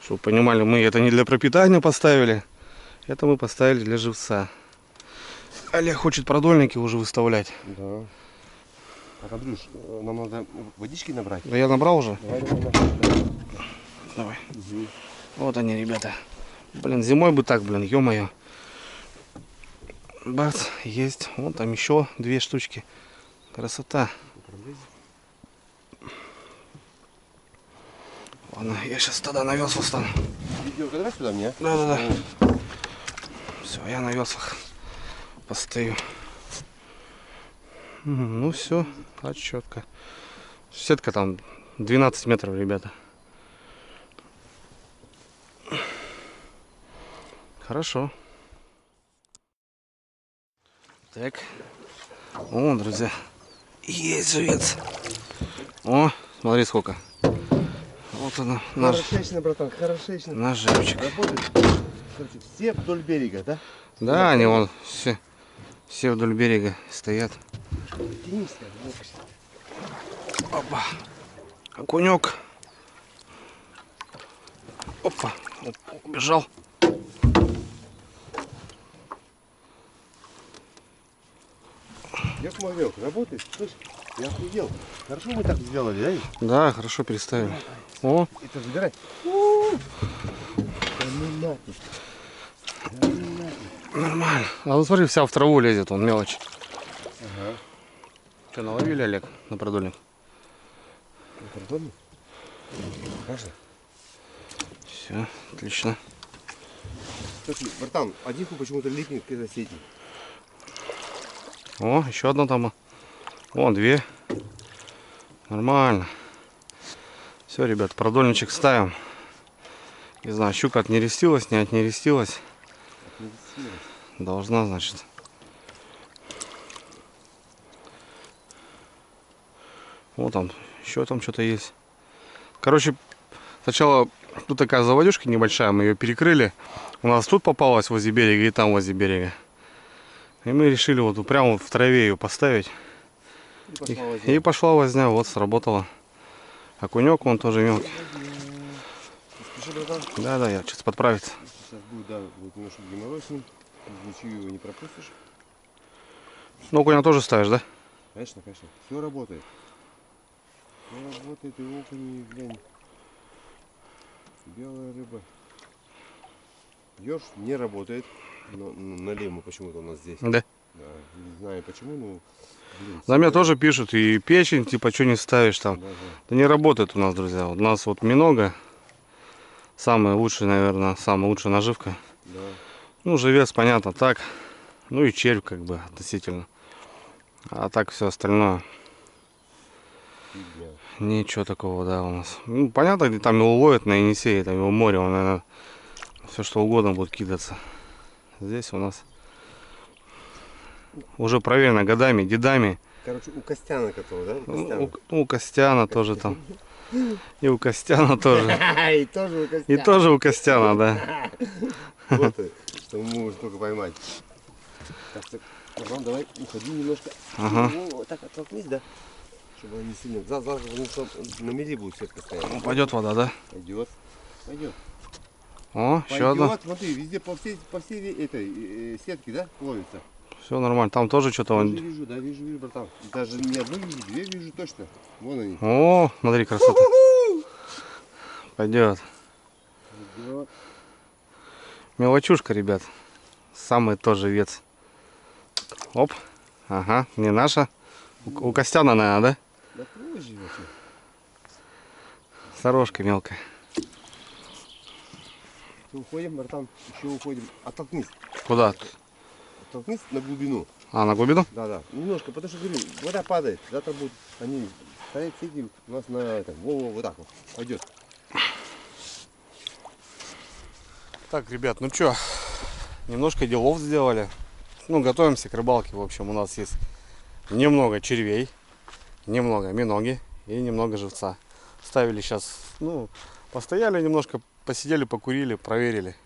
Чтобы понимали, мы это не для пропитания поставили. Это мы поставили для живца. Олег хочет продольники уже выставлять. Да. Так, Андрюш, нам надо водички набрать. Да я набрал уже. Давай. Давай. Угу. Вот они, ребята. Блин, зимой бы так, блин, ё-моё. Бац, есть. Вон там еще 2 штучки. Красота. Ладно, я сейчас тогда на веслах стану. Видео, давай сюда мне. Да. Все, я на веслах постою. Ну все, четко. Сетка там 12 метров, ребята. Хорошо. Так. О, друзья. Есть живец. О, смотри сколько. Вот она, наш Хорошечно, братан, хорошечно. наживчик. Работает. Короче, все вдоль берега, да? Да, они вон все вдоль берега стоят. Тянись, Опа. Окунек. Опа. Убежал. Я смотрел, работает, слышь, я охуел. Хорошо мы так сделали, да? Да, хорошо переставили. О, Это забирай. нормально. А ну смотри, вся в траву лезет, он мелочь. Ага. Что, наловили, Олег, на продольник? Пардон? Можно? Все, отлично. Слушай, братан, один почему-то липнет к этой сети. О, еще одна там. Вон, 2. Нормально. Все, ребят, продольничек ставим. Не знаю, щука отнерестилась, не отнерестилась. Должна, значит. Вот там, еще там что-то есть. Короче, сначала тут такая заводюшка небольшая, мы ее перекрыли. У нас тут попалась возле берега и там возле берега. И мы решили вот прямо вот в траве ее поставить. И пошла возня, вот сработала. Окунек он тоже мелкий. Да, я сейчас подправиться. Сейчас будет, да, будет немножко геморрой с ним. Ничего его не пропустишь. Ну, окуня тоже ставишь, да? Конечно. Все работает. Все работает, и окунь, глянь. Белая рыба. Ёрш не работает. Но на лему почему-то у нас здесь. Да. Да, не знаю почему, но... Блин, На меня тоже пишут, и печень, типа, что не ставишь там. Да. Да не работает у нас, друзья. У нас вот минога. Самая лучшая, наверное, самая лучшая наживка. Да. Ну, живец, понятно, так. Ну и червь, как бы, относительно. А так все остальное. Фигня. Ничего такого, да, у нас. Ну, понятно, где там его ловят на Енисее, там его море, он, наверное, все что угодно будет кидаться. Здесь у нас уже проверено годами, дедами. Короче, у Костяна который, да? У Костяна. У Костяна тоже там. И у Костяна тоже. И тоже у Костяна. И тоже у Костяна, да. Вот, что мы можем только поймать. Так, Роман, давай уходи немножко. Ага. Вот так оттолкнись, да? Чтобы он не сильно... На мели будет сетка стоять. Пойдет вода, да? Пойдет. О, еще одна. Пойдет, смотри, везде по всей этой сетке, да, ловится. Все нормально. Там тоже что-то Вижу, он. вижу, да, вижу, братан. Даже не одну вижу, 2 вижу точно. Вон они. О, смотри, красота. Пойдет. Пойдет. Мелочушка, ребят. Самый тоже вец. Оп. Ага, не наша. У Костяна, наверное, да? Да позже вообще. Сорожка мелкая. Еще уходим, братан, еще уходим. Оттолкнись. Куда? Оттолкнись на глубину. А, на глубину? Да. Немножко, потому что, говорю, вода падает. Завтра будут они стоять сети у нас на этом. Вот так вот. Пойдет. Так, ребят, ну что, немножко делов сделали. ну, готовимся к рыбалке. В общем, у нас есть немного червей, немного миноги и немного живца. Ставили сейчас, ну, постояли немножко, посидели, покурили, проверили.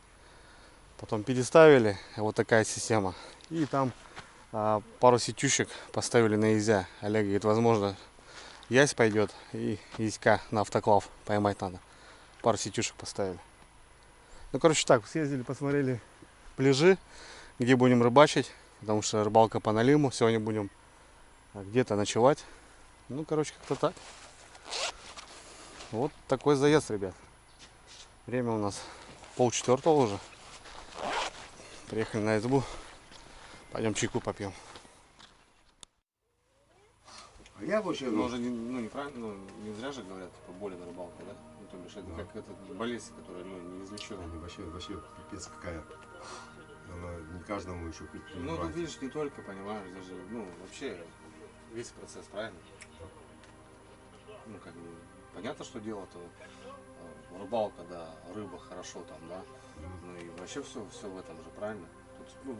Потом переставили. Вот такая система. И там пару сетюшек поставили на езя. Олег говорит, возможно, ясь пойдет и яська на автоклав поймать надо. Пару сетюшек поставили. Ну, короче, так, съездили, посмотрели пляжи, где будем рыбачить, потому что рыбалка по налиму. Сегодня будем где-то ночевать. Ну, короче, как-то так. Вот такой заезд, ребят. Время у нас 3:30 уже. Приехали на избу. Пойдем чайку попьем. А я вообще, Ну, уже неправильно, не зря же говорят, типа, боли на рыбалке, да? Ну, то бишь, это как болезнь, которая, неизлечима. вообще пипец какая. Она не каждому еще пить не Ну, тут брать. видишь, не только, понимаешь, даже, вообще, весь процесс, правильно? Ну, как бы, понятно, что дело-то, рыбалка, да, рыба хорошо там, да? Ну, и вообще все в этом же, правильно? Тут,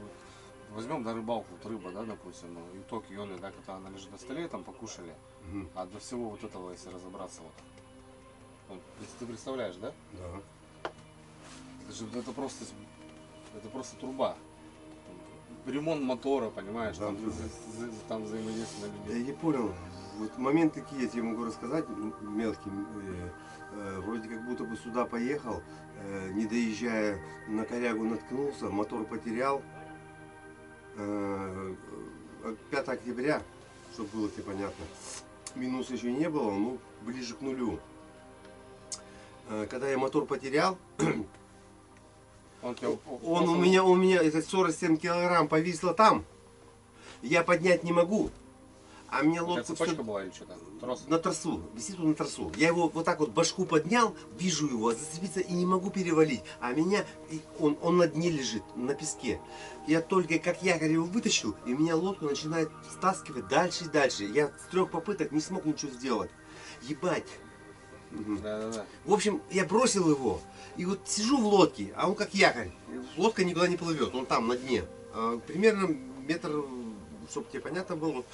возьмем, да, рыбалку, вот рыба, да, допустим, итог ее, да, когда она лежит на столе, там покушали, а до всего вот этого, если разобраться, вот, если ты представляешь, да? Да. Это просто труба. Ремонт мотора, понимаешь, Да, там взаимодействие на Я людей. не понял. Вот момент такие, я тебе могу рассказать, мелкий. Вроде как будто бы сюда поехал, не доезжая, на корягу наткнулся, мотор потерял. 5 октября, чтобы было тебе понятно. Минус еще не было, ну, ближе к нулю. Когда я мотор потерял, он у меня этот 47 килограмм повисло там. Я поднять не могу. А мне лодку Цепочка была или что-то? Трос? на тросу, висит он на тросу. Я его вот так вот башку поднял, вижу его, зацепиться и не могу перевалить. А меня, он на дне лежит, на песке. Я только как якорь его вытащил, и меня лодку начинает стаскивать дальше и дальше. Я с 3 попыток не смог ничего сделать. Ебать. Да. В общем, я бросил его, и вот сижу в лодке, а он как якорь. Лодка никуда не плывет, он там на дне. Примерно метр, чтобы тебе понятно было.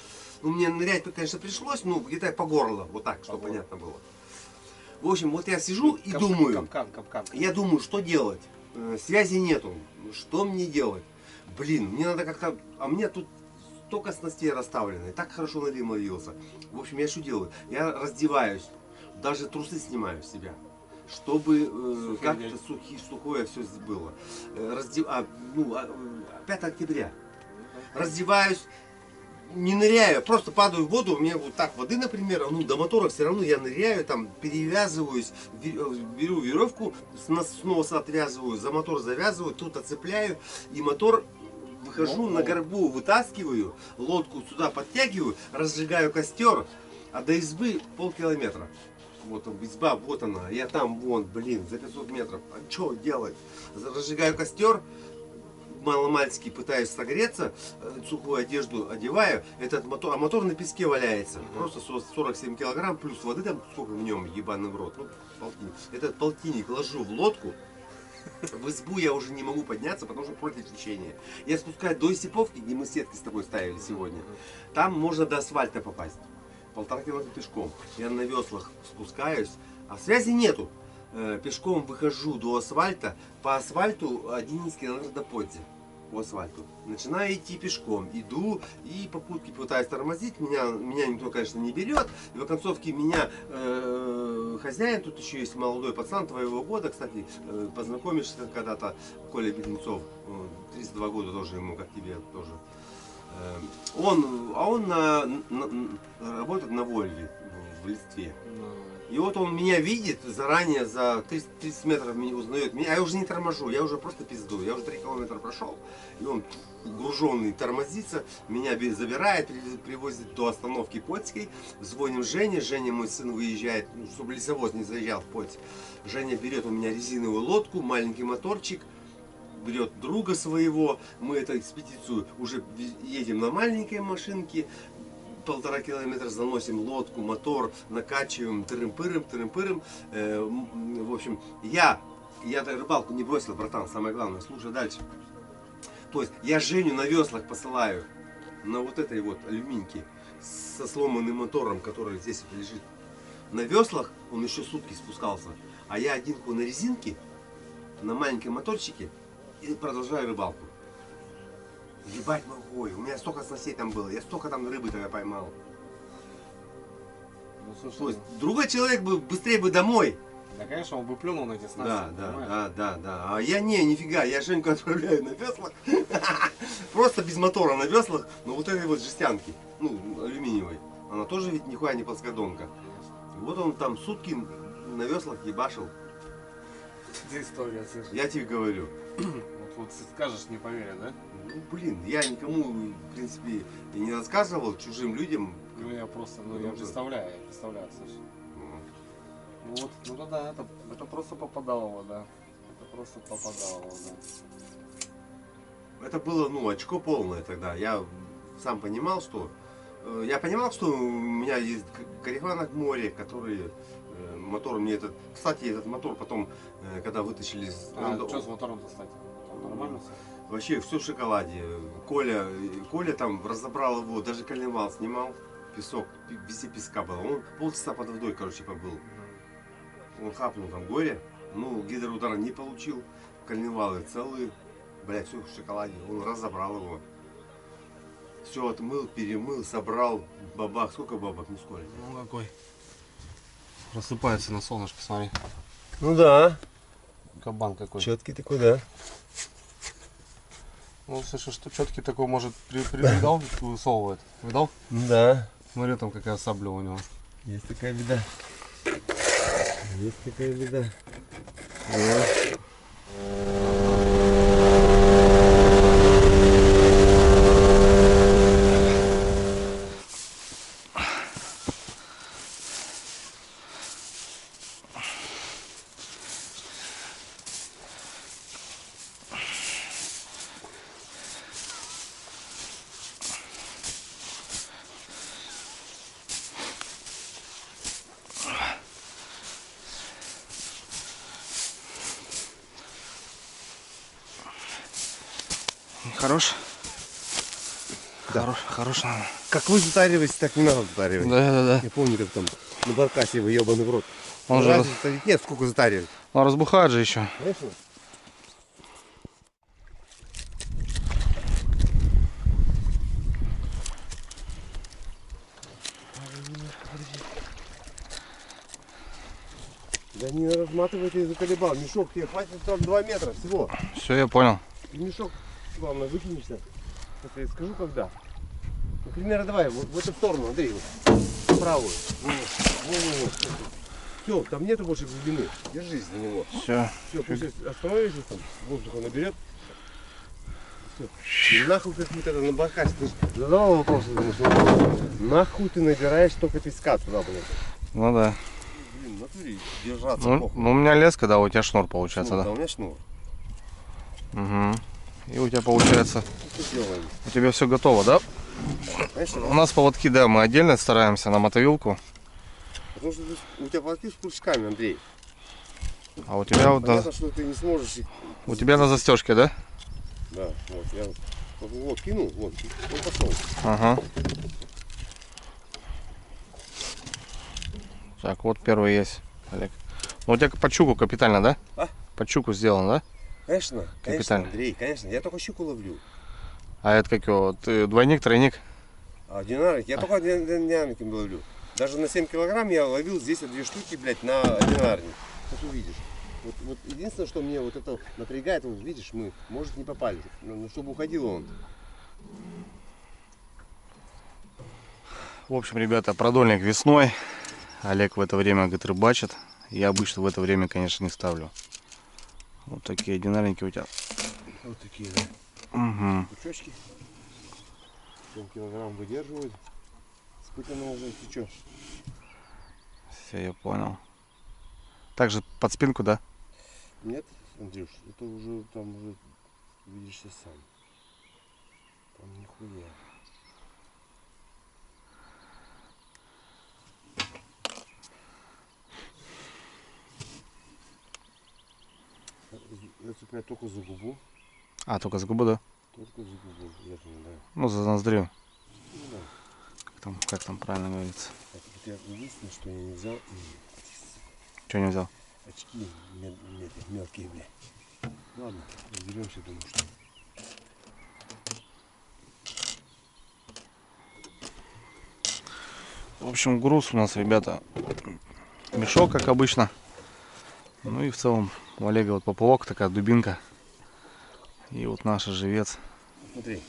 Ну, мне нырять, конечно, пришлось, ну, где-то по горло, вот так, чтобы понятно было. В общем, вот я сижу и думаю, Капкан. я думаю, что делать? Связи нету, что мне делать? Блин, мне надо как-то, а мне тут столько снастей расставлено, и так хорошо налим ловился. В общем, я что делаю? Я раздеваюсь, даже трусы снимаю с себя, чтобы как-то сухое все было. 5 октября. Раздеваюсь, не ныряю, просто падаю в воду, у меня вот так воды, например, ну до мотора все равно я ныряю, там перевязываюсь, беру веревку, снова отвязываю, за мотор завязываю, тут отцепляю, и мотор выхожу на горбу, вытаскиваю, лодку сюда подтягиваю, разжигаю костер, а до избы полкилометра. Вот изба, вот она, я там, вон, блин, за 500 метров, а что делать? Разжигаю костер, маломальски пытаюсь согреться, сухую одежду одеваю, этот мотор, а мотор на песке валяется, просто 47 килограмм, плюс воды там, сколько в нем, ебаный в рот, ну, полтинник. Этот полтинник ложу в лодку, в избу я уже не могу подняться, потому что против течения. Я спускаюсь до Исиповки, где мы сетки с тобой ставили сегодня, там можно до асфальта попасть, 1,5 километра пешком, я на веслах спускаюсь, а связи нету. Пешком выхожу до асфальта, по асфальту 11 километров до Подзи, по асфальту. Начинаю идти пешком, иду и попутки пытаюсь тормозить, меня никто, конечно, не берет. И в оконцовке меня хозяин, тут еще есть молодой пацан твоего года, кстати, познакомишься когда-то, Коля Беглецов, 32 года тоже ему, как тебе тоже. Он работает на Вольве в Листве. И вот он меня видит заранее, за 30 метров меня узнает меня, а я уже не торможу, я уже просто пизду, я уже 3 километра прошел, и он груженный тормозится, меня забирает, привозит до остановки Подской, звоним Жене, Женя, мой сын, выезжает, чтобы лесовоз не заезжал в Подь. Женя берет у меня резиновую лодку, маленький моторчик, берет друга своего, мы эту экспедицию уже едем на маленькой машинке, 1,5 километра заносим лодку, мотор, накачиваем, тырым-пырым. В общем, я рыбалку не бросил, братан, самое главное, слушай дальше. То есть я Женю на веслах посылаю на вот этой вот алюминьке со сломанным мотором, который здесь вот лежит. На веслах он еще сутки спускался, а я один на резинке, на маленьком моторчике и продолжаю рыбалку. Ебать могу, у меня столько снастей там было, я столько там рыбы тогда поймал. Ну, слушай, То есть другой человек бы быстрее бы домой. да, конечно, он бы плюнул на эти снасти. Да. А я нифига, я Женьку отправляю на веслах. Просто без мотора на веслах, но вот этой вот жестянки, ну, алюминиевой. Она тоже ведь нихуя не плоскодонка. Вот он там сутки на веслах ебашил. Это история, слышишь? Я тебе говорю. Вот скажешь, не поверят, да? Ну, блин, я никому, в принципе, и не рассказывал, чужим людям. Ну я просто, я представляю, слышишь. Ну вот, ну да, это просто попадало в вода. Это просто попадало в вода. Это было, ну, очко полное тогда. Я сам понимал, что... Я понимал, что у меня есть корефана к море, который... Мотор мне этот... Кстати, этот мотор потом, когда вытащили... Что с мотором-то, кстати? Там нормально все? Вообще все в шоколаде. Коля там разобрал его, даже коленвал снимал. Песок, везде песка было. Он полчаса под водой, короче, побыл. Он хапнул там горе. Ну, гидроудара не получил. Коленвалы целые. Блять, все в шоколаде. Он разобрал его. Все отмыл, перемыл, собрал. Бабах. Сколько бабах? Ну сколько? Ну какой? Просыпается на солнышко, смотри. Ну да. Кабан какой. Четкий такой, да. Ну, слушай, что четкий такой, может, видал, высовывает. Видал? Да. Смотри, там какая сабля у него. Есть такая беда. Есть такая беда. Хорош? Да. Хорош, надо. Как вы затариваете, так не надо затаривать. Да. Я помню, как там на баркасе вы ебаный в рот. Он же Разницы ведь нет, сколько затаривать. он разбухает же еще. Конечно. Да не разматывай, ты заколебал. Мешок тебе хватит там 2 метра всего. Все, я понял. И мешок, главное, выкинешься. Это я скажу когда. Например, давай вот в эту сторону, Андрей, вот, в правую. Все, там нету больше глубины. Держись за него. Все. Все, пусть остановишься там, воздуха наберет. Все. И нахуй какую-то на баркасе. Ты задавал вопрос, нахуй ты набираешь только песка туда, блядь. Ну да. Блин, в натуре держаться Ну, похуй. у меня леска, да, у тебя шнур получается, Шнур, да? у меня шнур. Угу. И у тебя получается, Что делаем? у тебя все готово, да? Конечно, У нас поводки, да, мы отдельно стараемся на мотовилку. потому что у тебя поводки с пучками, Андрей. А у тебя вот Понятно, что ты не сможешь их... у тебя на застежке, да? Да, вот, я вот кинул, вот, он пошел. Ага. Так, вот первый есть, Олег. Ну, у тебя по чуку капитально, да? А? По чуку сделано, да? Конечно, конечно, Капитально. Андрей, конечно, я только щуку ловлю. А это как его? Ты двойник, тройник? А динарик, я только динариком ловлю. Даже на 7 килограмм я ловил здесь 2 штуки, блядь, на динарник. Вот увидишь. Вот единственное, что мне вот это напрягает, вот видишь, мы, может, не попали. Ну, чтобы уходил он. В общем, ребята, продольник весной. Олег в это время, говорит, рыбачит. Я обычно в это время, конечно, не ставлю. Вот такие динарники у тебя. Вот такие, да. Угу. Пучочки. 7 килограмм выдерживают. Спытано уже, ты чё? Все, я понял. Также под спинку, да? Нет, Андрюш, это уже там уже видишься сам. Там нихуя. Я цепляю только за губу. А, только с губы, да? Вот такой закуп верхний, да. Ну, за ноздрю. Ну да. Как там правильно говорится. Так, вот я единственное, что я не взял, Что не взял? очки мелкие, бля. Ладно, разберемся, думаю, что. В общем, груз у нас, ребята, мешок, как обычно. Ну и в целом у Олега вот поплавок, такая дубинка. И вот наш живец. Смотри.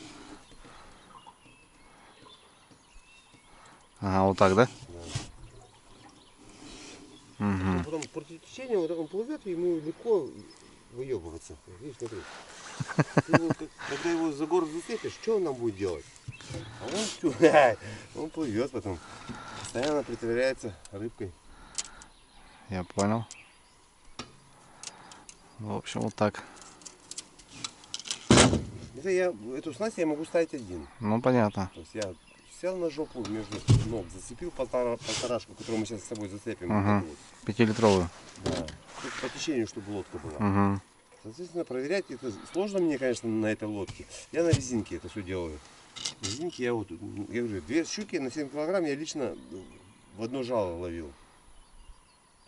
Ага, вот так, да? А потом против течения вот так он плывет, и ему легко выебываться. Видишь, смотри. Ты его, когда его за гору зацепишь, что он нам будет делать? А он что? Он плывет потом. Постоянно притворяется рыбкой. Я понял. В общем, вот так. Это эту снасть я могу ставить один. Ну, понятно. То есть я сел на жопу, между ног зацепил полторашку, которую мы сейчас с собой зацепим. Ага. Вот. 5-литровую. Да. Тут по течению, чтобы лодка была. Угу. Соответственно, проверять это сложно мне, конечно, на этой лодке. Я на резинке это все делаю. На резинке я говорю, 2 щуки на 7 килограмм я лично в одно жало ловил.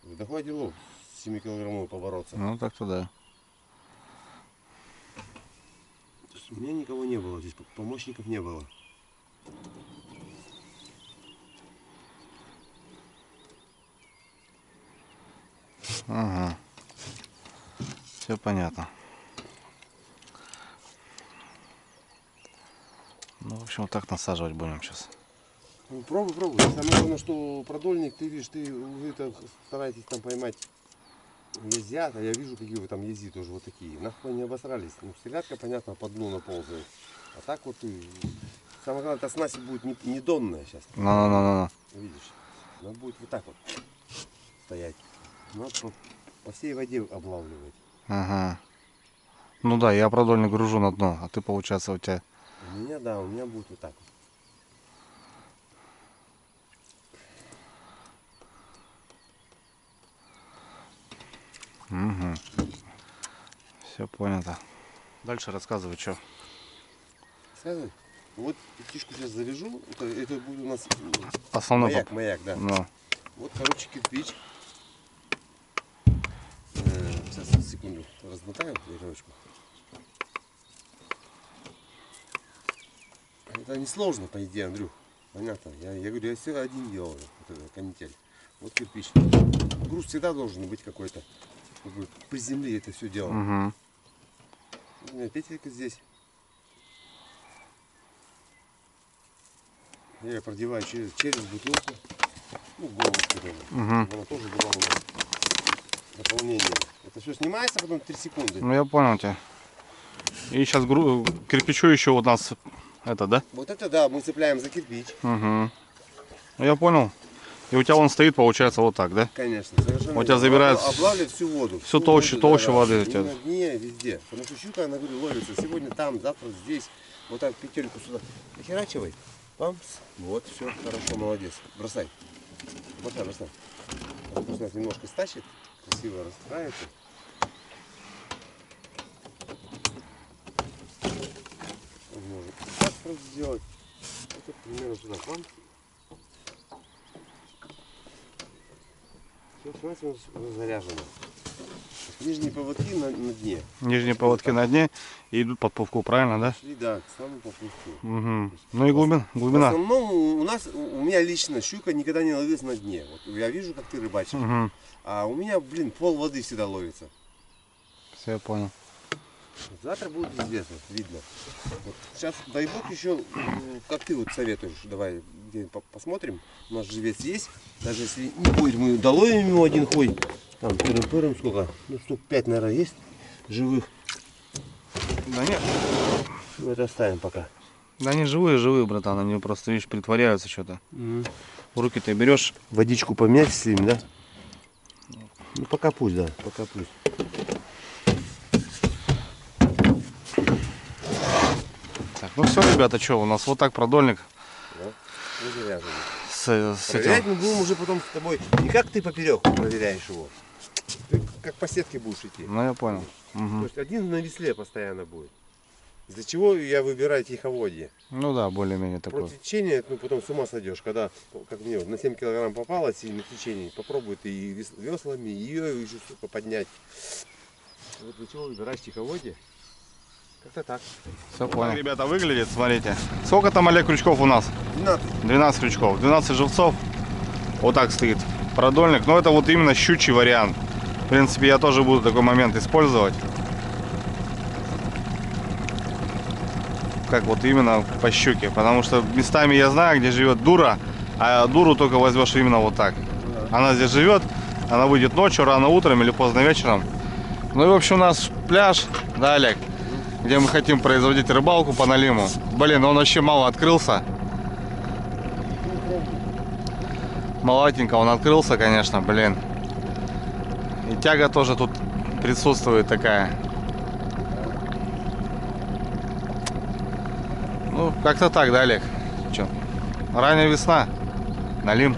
Да хватило с 7 килограммов побороться. Ну, так-то да. То есть у меня никого не было, здесь помощников не было. Ага. Все понятно. Ну, в общем, вот так насаживать будем сейчас. Ну, пробуй. Самое главное, что продольник, ты видишь, вы это стараетесь там поймать езят, а я вижу, какие вы там ези тоже вот такие. Нахуй не обосрались. Ну, стрелятка, понятно, по дну наползает. А так вот и... Самое главное, эта снасть будет не донная сейчас. Ну. Видишь? Она будет вот так вот стоять. Надо по всей воде облавливать. Ага. Ну да, я продольник гружу на дно, а ты, получается, у тебя... У меня, да, у меня будет вот так вот. Угу. Все понято. Дальше рассказывай, что. Сказывай. Вот птичку сейчас завяжу. Это будет у нас Основной маяк, да. Ну. Вот, короче, кирпич. Сейчас, секунду, размотаю веревочку. Это несложно, по идее, Андрюх. Понятно. Я говорю, я все один делаю. Вот это канитель. Вот кирпич. Груз всегда должен быть какой-то, чтобы по земле это все делал. Угу. У меня петелька здесь. Я ее продеваю через бутылку. Ну, головушку тоже. Угу. Она тоже была у нас наполнение. Это все снимается потом 3 секунды. Ну, я понял тебя. И сейчас кирпичу еще у нас это, да? Вот это да, мы цепляем за кирпич. Угу. Ну, я понял. И у тебя он стоит, получается, вот так, да? Конечно, совершенно. У тебя забирает облавливает всю воду. всю толщу воды у тебя. На дне, везде. Потому что щука, она, говорю, ловится сегодня там, завтра здесь. Вот так петельку сюда охерачивай. Памс. Вот, все, хорошо, молодец. Бросай. Бросай. Пусть нас немножко стащит. Красиво расправится. Можно так просто сделать. Это примерно сюда. Памс. Все, снасть у нас заряжена. Нижние поводки на дне. Нижние поводки на дне и идут под плавку, правильно, да? Шли, да, к самому поплавку. Угу. Ну и В глубина. основном у меня лично щука никогда не ловилась на дне. Вот я вижу, как ты рыбачишь. Угу. А у меня, пол воды всегда ловится. Все, я понял. Завтра будет известно, видно. Вот сейчас, дай бог, еще, как ты вот советуешь, давай посмотрим. У нас живец есть. Даже если не будет, мы доловим ему один хой. Там пырым-пырым сколько? Ну, штук 5, наверное, есть живых. Да нет. Мы это оставим пока. Да они живые, братан. Они просто, видишь, притворяются что-то. В руки ты берешь. Водичку поменять с ним, да? Ну, пока пусть, да, пока пусть. Так, ну все, ребята, что, у нас вот так продольник. Да, С проверять этим. мы будем уже потом с тобой. Не как ты поперек проверяешь его. Ты как по сетке будешь идти. Ну я понял. То Угу. есть один на весле постоянно будет. Из-за чего я выбираю тиховодье? Ну да, более-менее такой. Против течения, ну потом с ума сойдешь, когда, как мне, вот, на 7 килограмм попалось и на течении, попробуй ты и веслами, и ее еще, сука, поднять. Вот для чего выбираешь тиховодье? Как-то так. Все понял. Ребята, выглядит, смотрите. Сколько там, Олег, крючков у нас? 12 крючков, 12 живцов. Вот так стоит продольник. Но это вот именно щучий вариант. В принципе, я тоже буду такой момент использовать. Как вот именно по щуке. Потому что местами я знаю, где живет дура. А дуру только возьмешь именно вот так. Она здесь живет. Она выйдет ночью, рано утром или поздно вечером. Ну и в общем у нас пляж. Да, Олег? Где мы хотим производить рыбалку по налиму. Блин, он вообще мало открылся. Малатенько он открылся, конечно, блин. И тяга тоже тут присутствует такая. Ну, как-то так, да, Олег? Че? Ранняя весна. Налим.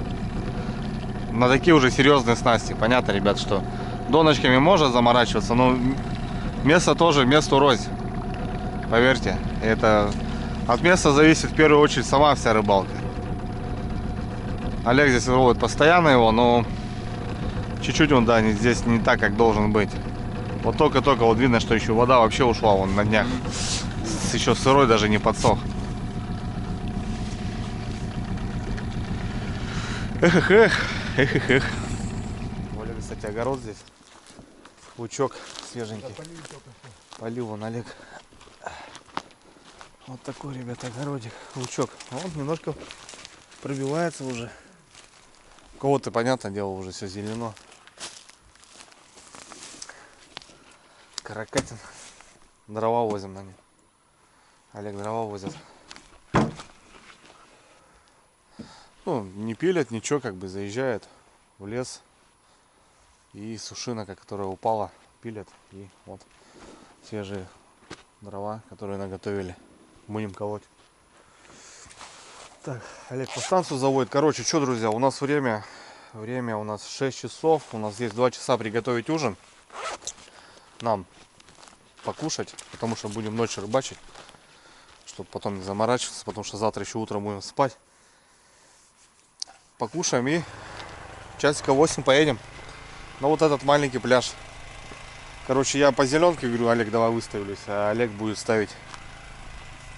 На такие уже серьезные снасти. Понятно, ребят, что доночками можно заморачиваться, но место тоже месту рознь. Поверьте, это от места зависит в первую очередь сама вся рыбалка. Олег здесь ловит постоянно его, но чуть-чуть он, да, здесь не так, как должен быть. Вот только-только вот видно, что еще вода вообще ушла вон на днях. Еще сырой, даже не подсох. Эх. Олег, кстати, огород здесь. Лучок свеженький. Полил вон Олег. Вот такой, ребята, огородик. Лучок. Он немножко пробивается уже. У кого-то, понятное дело, уже все зелено. Каракатин. Дрова возим на нем. Олег дрова возит. Ну, не пилят, ничего, как бы заезжает в лес. И сушинка, которая упала, пилят. И вот свежие дрова, которые наготовили. Будем колоть. Так, Олег по станцию заводит. Короче, что, друзья, у нас время у нас 6 часов. У нас есть 2 часа приготовить ужин. Нам покушать, потому что будем ночью рыбачить. Чтобы потом не заморачиваться, потому что завтра еще утром будем спать. Покушаем и часика 8 поедем на вот этот маленький пляж. Короче, я по зеленке говорю, Олег, давай выставлюсь, а Олег будет ставить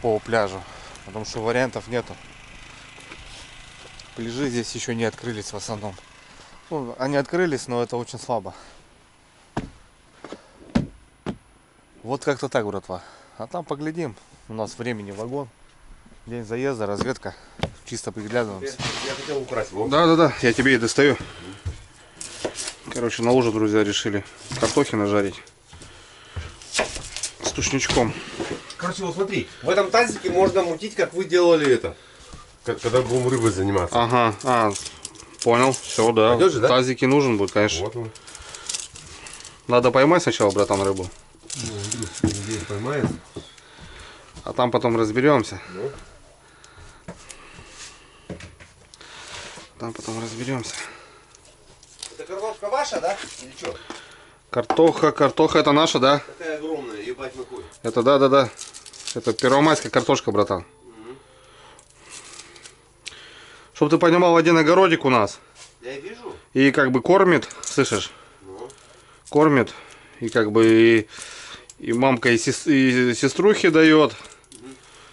по пляжу, потому что вариантов нету. Пляжи здесь еще не открылись в основном. Ну, они открылись, но это очень слабо. Вот как-то так, братва. А там поглядим. У нас времени вагон. День заезда, разведка. Чисто приглядываемся. Я хотел украсть его. Да, я тебе и достаю. Короче, на ужин, друзья, решили картохи нажарить с тушничком. Короче, вот смотри, в этом тазике можно мутить, как вы делали это. Когда будем рыбой заниматься. Ага, понял, все, да. Пойдёшь же, да? Тазики нужен будет, конечно. Вот он. Надо поймать сначала, братан, рыбу. Ну, здесь поймает. А там потом разберемся. Ну. Там потом разберемся. Это картошка ваша, да? Или что? Картоха это наша, да? Такая огромная, ебать мой хуй. Это да. Это первомайская картошка, братан. Чтоб ты понимал, один огородик у нас. Я вижу. И как бы кормит, слышишь? Ну. Кормит. И как бы и мамка, и сеструхи дает.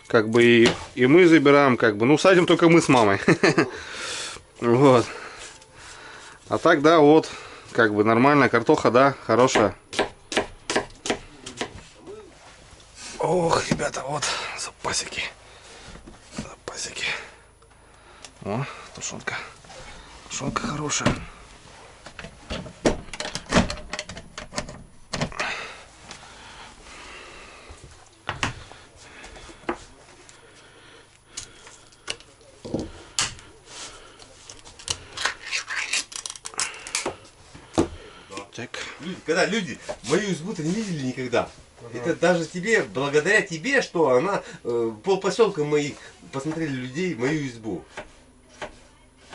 Как бы и мы забираем, как бы. Ну, садим только мы с мамой. Вот. А так, да, вот. Как бы нормальная картоха, да, хорошая. Ох, ребята, вот запасики. О, тушенка. Тушенка хорошая. Так. Когда люди мою избу-то не видели никогда. Это даже тебе, благодаря тебе, что она полпоселка моих посмотрели людей мою избу.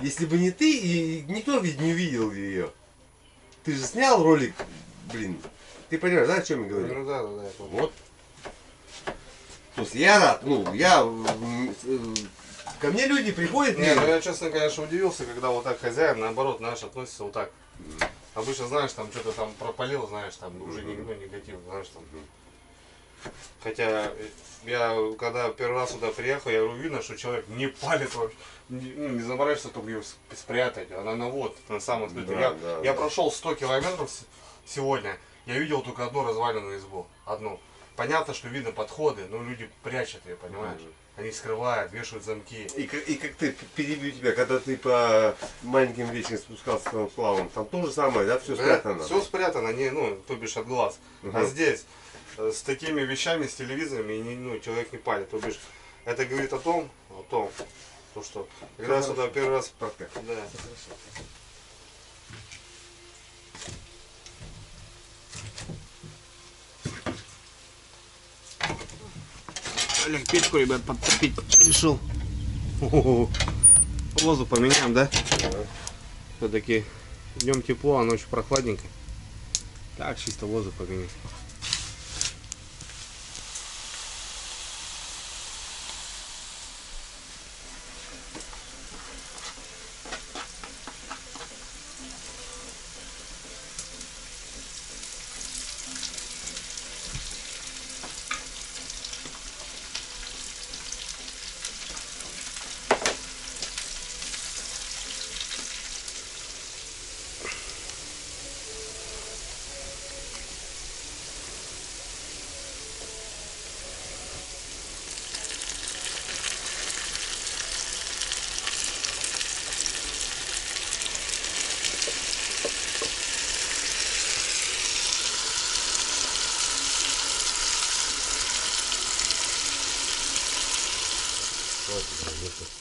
Если бы не ты, и никто ведь не увидел ее. Ты же снял ролик, блин. Ты понимаешь, да, о чем я говорю? Да. Вот. То есть я рад, ко мне люди приходят, Не, ну я, честно, конечно, удивился, когда вот так хозяин, наоборот, знаешь, относится вот так. Обычно, знаешь, там что-то там пропалил, знаешь, там уже негатив, знаешь, там. Хотя я, когда первый раз сюда приехал, я говорю, видно, что человек не палит вообще, не заморачивается, чтобы ее спрятать, она на самом открытом. Я прошел 100 километров сегодня, я видел только одну разваленную избу, одну. Понятно, что видно подходы, но люди прячут ее, понимаешь? Они скрывают, вешают замки. И как ты, перебью тебя, когда ты по маленьким речкам спускался с плавом, там то же самое, да, все спрятано? Все спрятано, то бишь от глаз. А здесь с такими вещами, с телевизорами, человек не палит. То бишь, это говорит о том, то, что когда я сюда первый раз... Да. Олег печку, ребят, подтопить решил. Воздух поменяем, да? Все-таки днем тепло, а ночью прохладненько. Так, чисто воздух поменяем.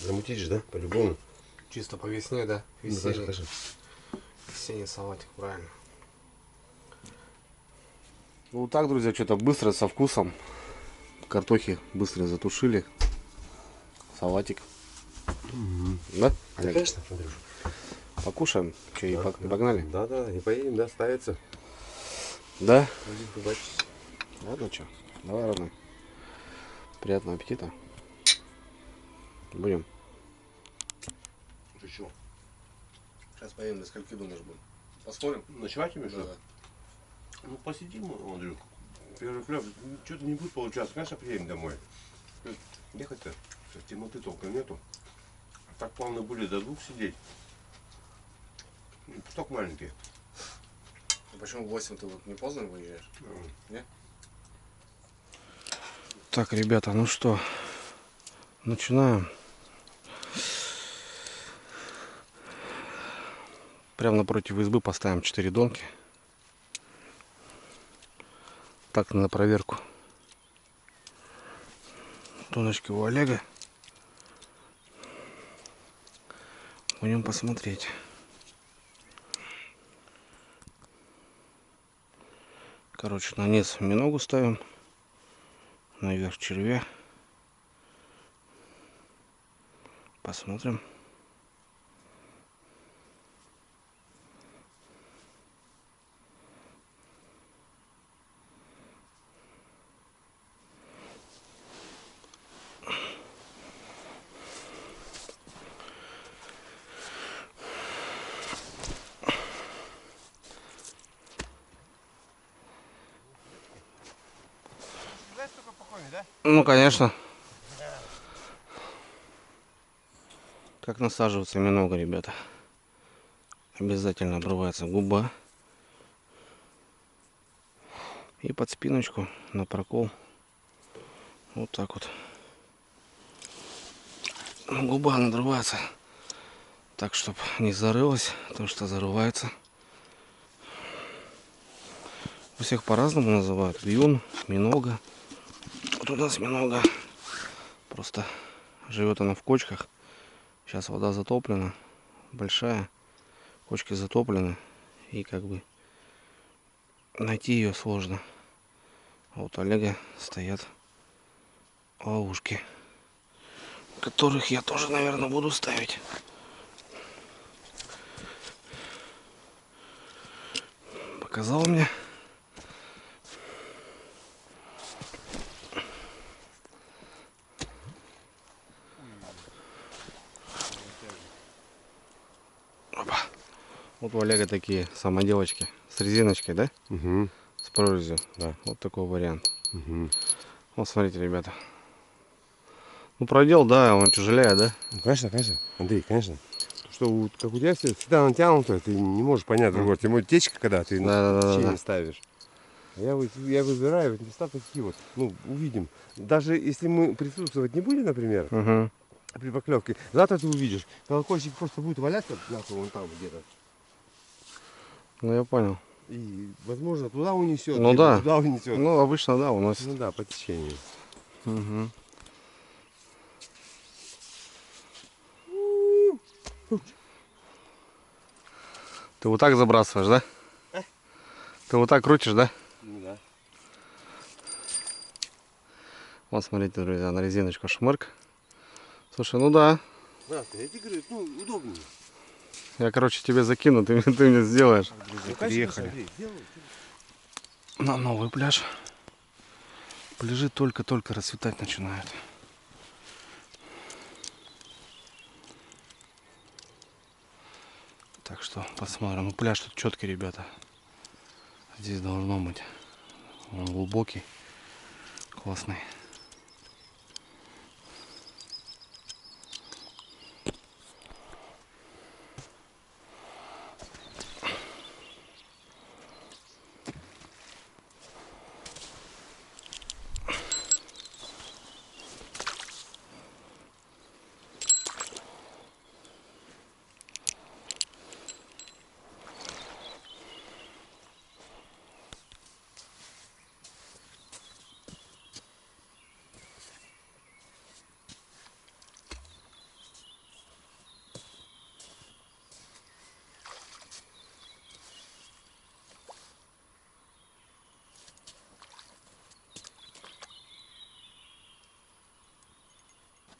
Замутить же, да? По-любому. Чисто по весне, да? Весенний. Весенний салатик, правильно. Ну вот так, друзья, что-то быстро, со вкусом. Картохи быстро затушили. Салатик. Да? Конечно, Андрюш. Покушаем. Че, и погнали? Да, и поедем, да, ставится. Да? Ладно, что? Давай, родной. Приятного аппетита. Будем. Ты что? Сейчас поедем, до скольки думаешь будем? Посмотрим? Ночевать имеешь? Да. Ну посидим, Андрюх. Первый клёв. Что-то не будет получаться. Конечно, приедем домой. Ехать-то в темноты толком нету. Так плавно были до 2 сидеть. Пусток маленький. А почему в 8 ты вот не поздно выезжаешь? Нет? Так, ребята, ну что, начинаем. Прямо напротив избы поставим 4 донки. Так, на проверку. Доночки у Олега. Будем посмотреть. Короче, на низ миногу ставим. Наверх червя. Посмотрим. Ну, конечно. Как насаживаться минога, ребята. Обязательно обрывается губа. И под спиночку на прокол. Вот так вот. Губа надрывается. Так, чтобы не зарылась, потому что зарывается. У всех по-разному называют. Вьюн, минога. Вот у нас минога. Просто живет она в кочках. Сейчас вода затоплена. Большая. Кочки затоплены. И как бы найти ее сложно. А вот у Олега стоят ловушки, которых я тоже, наверное, буду ставить. Показал мне. Вот у Олега такие самоделочки с резиночкой, да? Угу. С прорезью. Да. Вот такой вариант. Угу. Вот смотрите, ребята. Ну продел, да, он тяжелее, да? Ну, конечно, конечно. Андрей, конечно. Что вот, как у тебя всегда натянуто, ты не можешь понять другого. Тем более течка, когда ты Да. течение ставишь. А я выбираю вот места такие вот. Ну, увидим. Даже если мы присутствовать не будем, например, Угу. при поклевке, завтра ты увидишь. Колокольчик просто будет валяться нахуй вон там где-то. Ну я понял. И, возможно, туда унесет, Ну либо да. туда унесет. Ну обычно, да, уносит. Ну да, по течению. Угу. Ты вот так забрасываешь, да? Ты вот так крутишь, да? Ну да. Вот смотрите, друзья, на резиночку шмырк. Слушай, ну да. Да, я тебе говорю, ну, удобнее. Я, короче, тебе закину, ты мне сделаешь. Ну, Приехали. Андрей, делай. На новый пляж. Пляжи только-только расцветать начинают. Так что посмотрим. Ну пляж тут четкий, ребята. Здесь должно быть. Он глубокий, классный.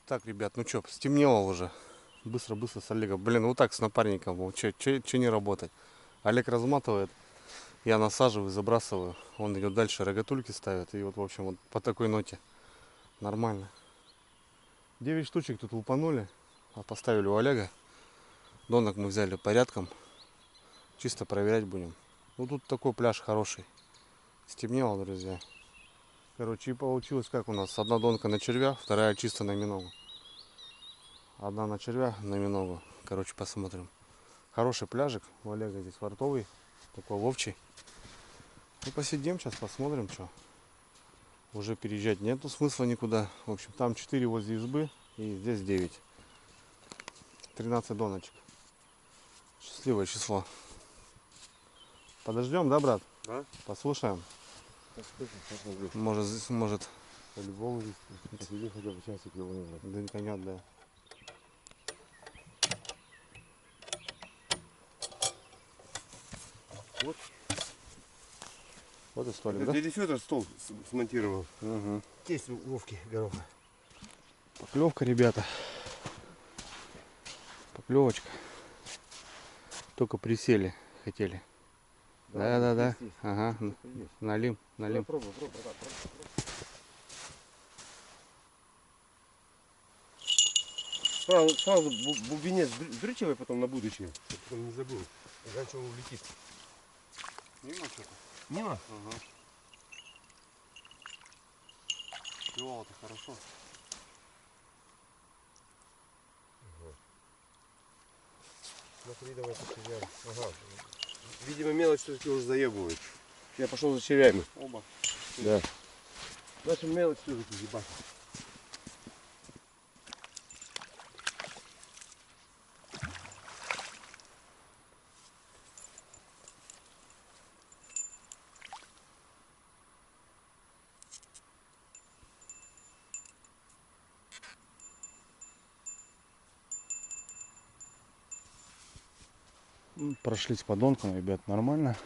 Так, ребят, ну что, стемнело уже. Быстро-быстро с Олегом. Блин, вот так с напарником. Вот че не работать. Олег разматывает, я насаживаю, забрасываю. Он идет дальше, рогатульки ставит. И вот, в общем, вот по такой ноте. Нормально. 9 штучек тут лупанули. А поставили у Олега. Донок мы взяли порядком. Чисто проверять будем. Ну тут такой пляж хороший. Стемнело, друзья. Короче, и получилось как у нас. Одна донка на червя, вторая чисто на миногу. Одна на червя, на миногу. Короче, посмотрим. Хороший пляжик. У Олега здесь фартовый. Такой ловчий. Ну посидим сейчас, посмотрим, что. Уже переезжать нету смысла никуда. В общем, там 4 возле избы. И здесь 9. 13 доночек. Счастливое число. Подождем, да, брат? Да. Послушаем. Может По-любому здесь посидим хотя бы часик его нужно. доньканет, да. Вот. Вот и столик, Это да? дядя Федор стол смонтировал. Угу. Тесть Вовки Гороха. Поклевка, ребята. Поклевочка. Только присели, хотели. Да. Ага. Налим. Пробуй. Сразу бубенец дрычивай потом на будущее. Чтоб потом не забыл. Раньше он улетит. Мимо что-то? Мимо? Ага. Клевало-то хорошо. Смотри, давай по червям. Ага. Видимо, мелочь все-таки уже заебывает. Я пошел за червями. Оба. Да. Наша мелочь все-таки ебать. Прошлись по донкам, ребят, нормально.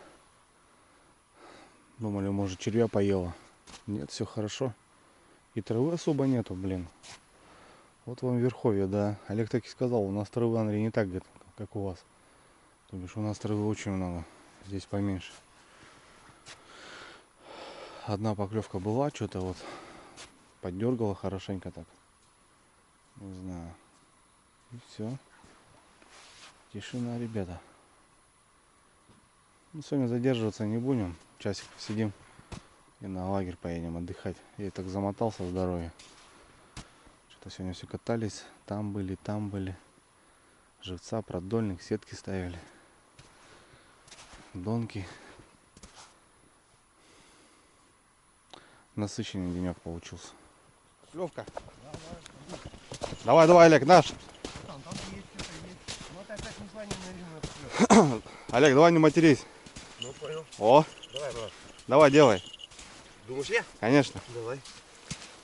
Думали, может, червя поела. Нет, все хорошо. И травы особо нету, блин. Вот вам верховье, да. Олег так и сказал, у нас травы, Андрей, не так где-то, как у вас. То бишь у нас травы очень много. Здесь поменьше. Одна поклевка была, что-то вот поддергала хорошенько так. Не знаю. И все. Тишина, ребята. Ну, сегодня задерживаться не будем. Часик посидим и на лагерь поедем отдыхать. Я и так замотался с дороги. Что-то сегодня все катались. Там были, там были. Живца, продольник, сетки ставили. Донки. Насыщенный денек получился. Левка. Давай, давай, Олег, наш. Олег, давай не матерись. Ну, понял. О, Давай, давай. давай, делай. Думаешь, я? Конечно. Давай.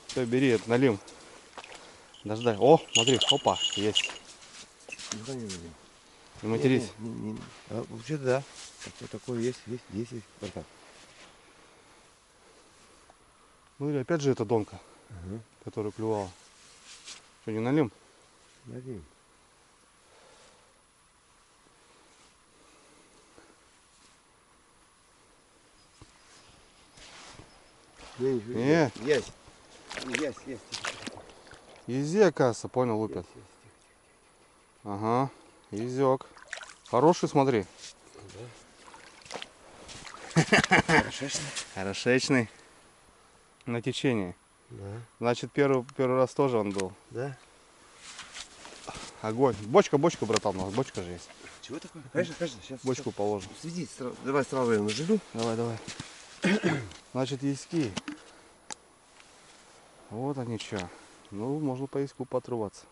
Все, бери, это налим. Дождай. О, смотри, опа, есть. Не матерись. Вообще-то да. Такое есть, есть, братан. Ну или опять же эта донка, которая клювала. Что, не налим? Налим. Не, Есть. ези, оказывается, понял, лупят. Ага, езек. Хороший, смотри. Хорошечный. Хорошечный. На течении. Да. Значит, первый раз тоже он был. Да. Огонь. Бочка, братан, у нас бочка же есть. Чего такое? Конечно, сейчас. Бочку положим. Следи, давай сразу я наживу. Давай. Значит, яськи. Вот они что. Ну, можно по яську потрубаться.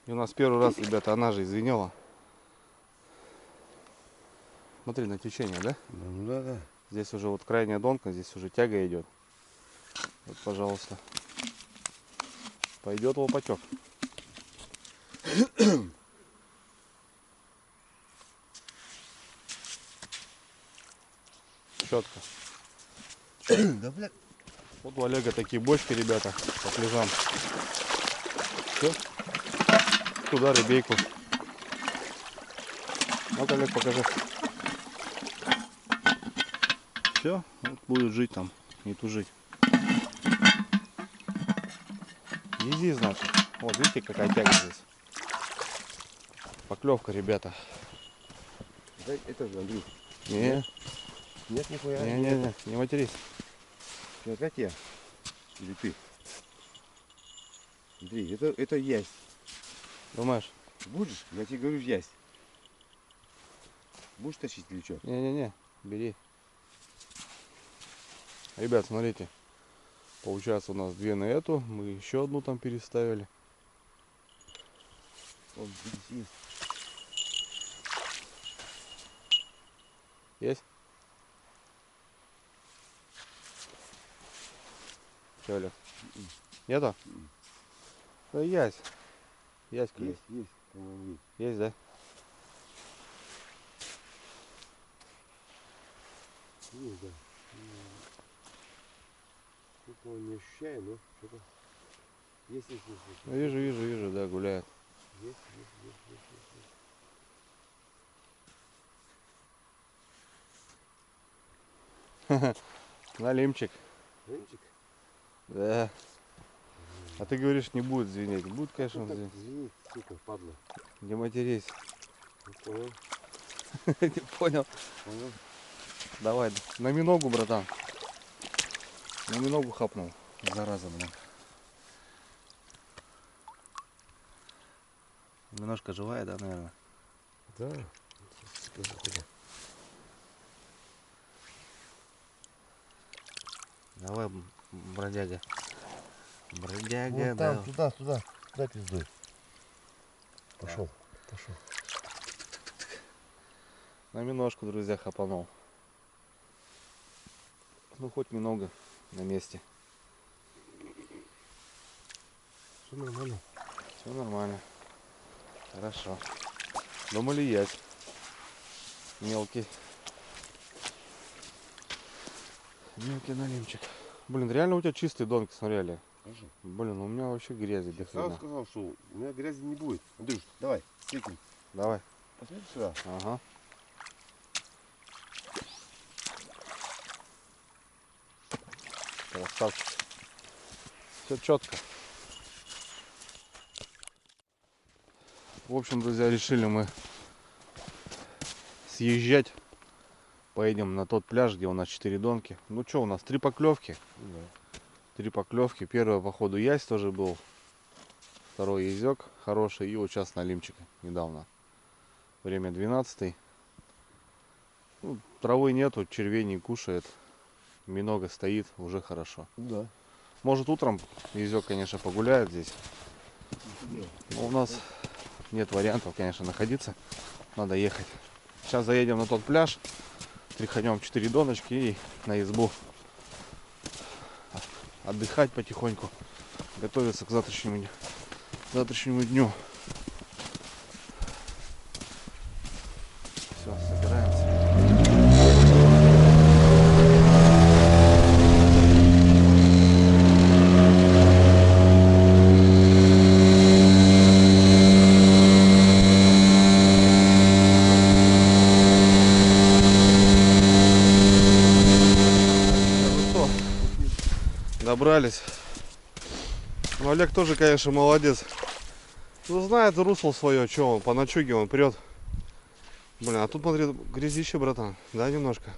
И у нас первый раз, ребята, она же извинила. Смотри, на течение, да? Ну да. Здесь уже вот крайняя донка, здесь уже тяга идет. Вот, пожалуйста. Пойдет лопатек. Четко. Да, блядь. Вот у Олега такие бочки, ребята, по пляжам. Все. Туда рыбейку. Вот, Олег, покажи. Все, вот будет жить там, не тужить. Ези, значит. Вот, видите, какая тяга здесь. Поклевка, ребята. Дай это же, Андрей. Не, Нет, нихуя. не матерись. Что, опять я? Или ты? Андрей, это ясь. Думаешь? Будешь? Я тебе говорю, ясь. Будешь тащить или что? Не, бери. Ребят, смотрите. Получается, у нас две на эту. Мы еще одну там переставили. Он здесь есть. Есть? Че, Олег? Нету? Да есть. Есть клюв. Есть, по-моему, есть. Есть, да? Есть, да. Что-то не ощущаю, но что-то есть. Ну, вижу, да, гуляет. Есть. Налимчик. Ремчик? Да. А ты говоришь, не будет звенеть. Будет, конечно, Ну, так звенеть. звенит, сука, падла. Не матерись. Ну, понял. Не понял. Понял. Давай, на миногу, братан. На миногу хапнул. Зараза, блин. Немножко живая, да, наверное? Да. Давай, бродяга. Бродяга, Вот да. там, туда пиздуй. Пошел. На миножку, друзья, хапанул. Ну, хоть немного на месте. Все нормально. Все нормально. Хорошо. Думали, есть. Мелкий. Мелкий налимчик. Блин, реально у тебя чистые донки, смотрели. Блин, у меня вообще грязи до Сразу хрена. сказал, что у меня грязи не будет. Андрюш, давай, светим. Давай. Посмотри сюда. Ага. Красавчик. Все четко. В общем, друзья, решили мы съезжать. Поедем на тот пляж, где у нас 4 донки. Ну что, у нас 3 поклевки. 3 поклевки. Первый, походу, ясь тоже был. Второй язёк хороший. И вот сейчас налимчик недавно. Время 12. Ну, травы нету, червей не кушает. Минога стоит, уже хорошо. Да. Может, утром язёк, конечно, погуляет здесь. Но у нас нет вариантов, конечно, находиться. Надо ехать. Сейчас заедем на тот пляж. Тряханем 4 доночки и на избу. Отдыхать потихоньку. Готовиться к завтрашнему дню. Все, собираемся. Добрались. Ну, Олег тоже, конечно, молодец. Ну, знает русло свое, что он по ночуге он прет. Блин, а тут, смотри, грязище, братан. Да, немножко?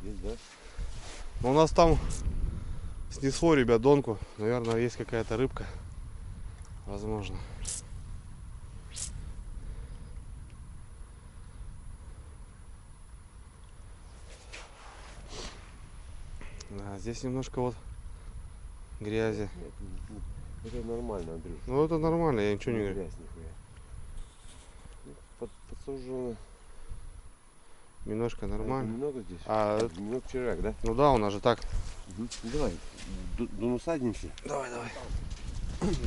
Есть, да? Но у нас там снесло, ребят, донку. Наверное, есть какая-то рыбка. Возможно. Да, здесь немножко вот грязи. Это нормально, Андрюш. Ну, это нормально, я ничего не говорю. Грязь нихуя. Подсужено. Немножко нормально. Немного здесь? А, Немного червяк, да? ну да, у нас же так. Угу. Давай, донусадимся. Давай, давай.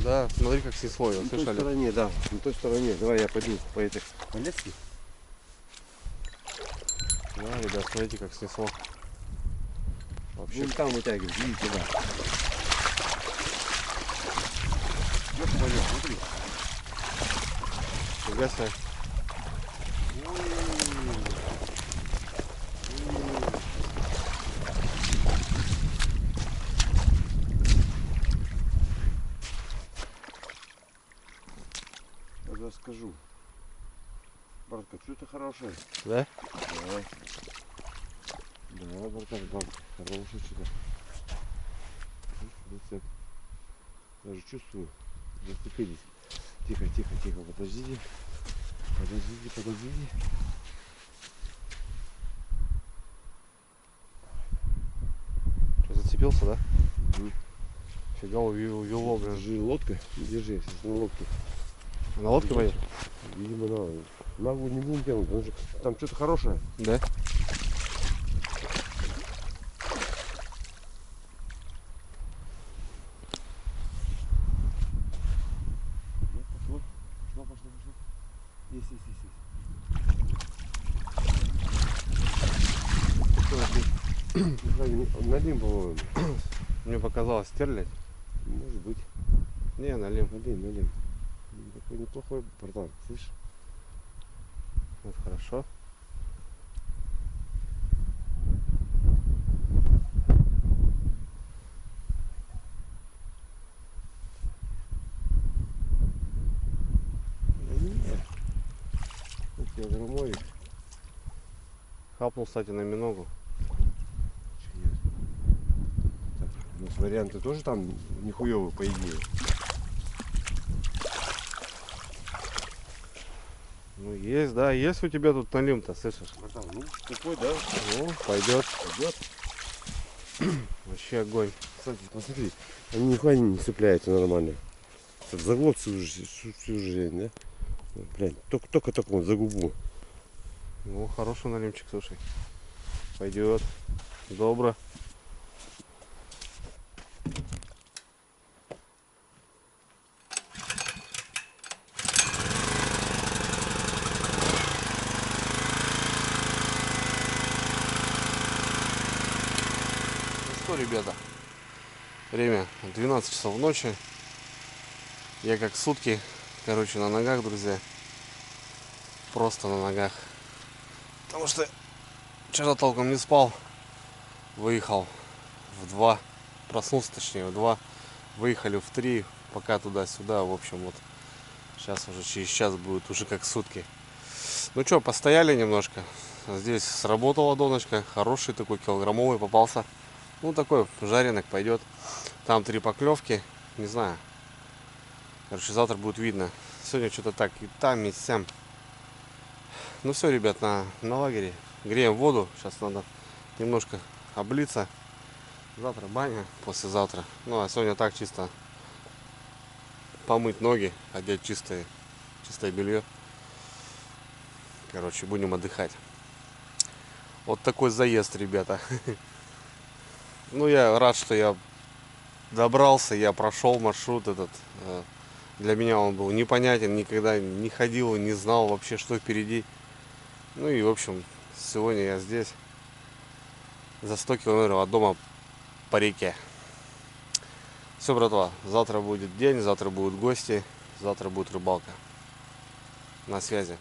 Да, смотри, как снесло его, На той слышали? стороне, да. На той стороне. Давай я пойду по этой полеске. Да, ребят, смотрите, как снесло. Вообще. Вон там вытягивай, видите, да. Вот полез, смотри. Фига себе. Я скажу. Братка, что-то хорошее. Да? Да. Да, братан, хорошее что-то. Рецепт. Даже чувствую. Зацепились. Тихо, тихо, тихо. Подождите. Подождите, подождите. Что, зацепился, да? Угу. Фига увело, блин. Держи лодка. Держи, я сейчас на лодке. На лодке поедешь? Видимо, на воду не будем тянуть, потому что там что-то хорошее. Да. Пошло, пошло. Есть. Налим, по-моему. Мне показалось стерлядь. Может быть. Не, налим. Налим. Такой неплохой, братан, слышь? Вот хорошо. Вот я громовик. Хапнул, кстати, на миногу. Так, у нас варианты тоже там нихуёвые, по идее. Ну есть, да, есть у тебя тут налим-то, слышишь? Братан, ну такой, да? Ну, пойдет. Пойдет. Вообще огонь. Кстати, посмотри, они нихуя не цепляются нормально. Заглот всю жизнь, да? Блядь, только он за губу. Ну, хороший налимчик, слушай. Пойдет. Добро. Ну что, ребята, время 12 часов ночи. Я как сутки, короче, на ногах, друзья. Просто на ногах. Потому что вчера толком не спал. Выехал в 2. Проснулся, точнее, в 2. Выехали в 3. Пока туда-сюда. В общем, вот. Сейчас уже через час будет уже как сутки. Ну что, постояли немножко. здесь сработала доночка. Хороший такой, килограммовый попался. Ну, такой жареный пойдет. Там 3 поклевки. Не знаю. Короче, завтра будет видно. Сегодня что-то так и там, и сям. Ну все, ребят, на лагере. Греем воду. Сейчас надо немножко облиться. Завтра баня, послезавтра. Ну, а сегодня так чисто помыть ноги, одеть чистое белье. Короче, будем отдыхать. Вот такой заезд, ребята. Ну, я рад, что я добрался, я прошел маршрут этот. Для меня он был непонятен, никогда не ходил, не знал вообще, что впереди. Ну и, в общем, сегодня я здесь, за 100 километров от дома по реке. Все, братва, завтра будет день, завтра будут гости, завтра будет рыбалка. На связи.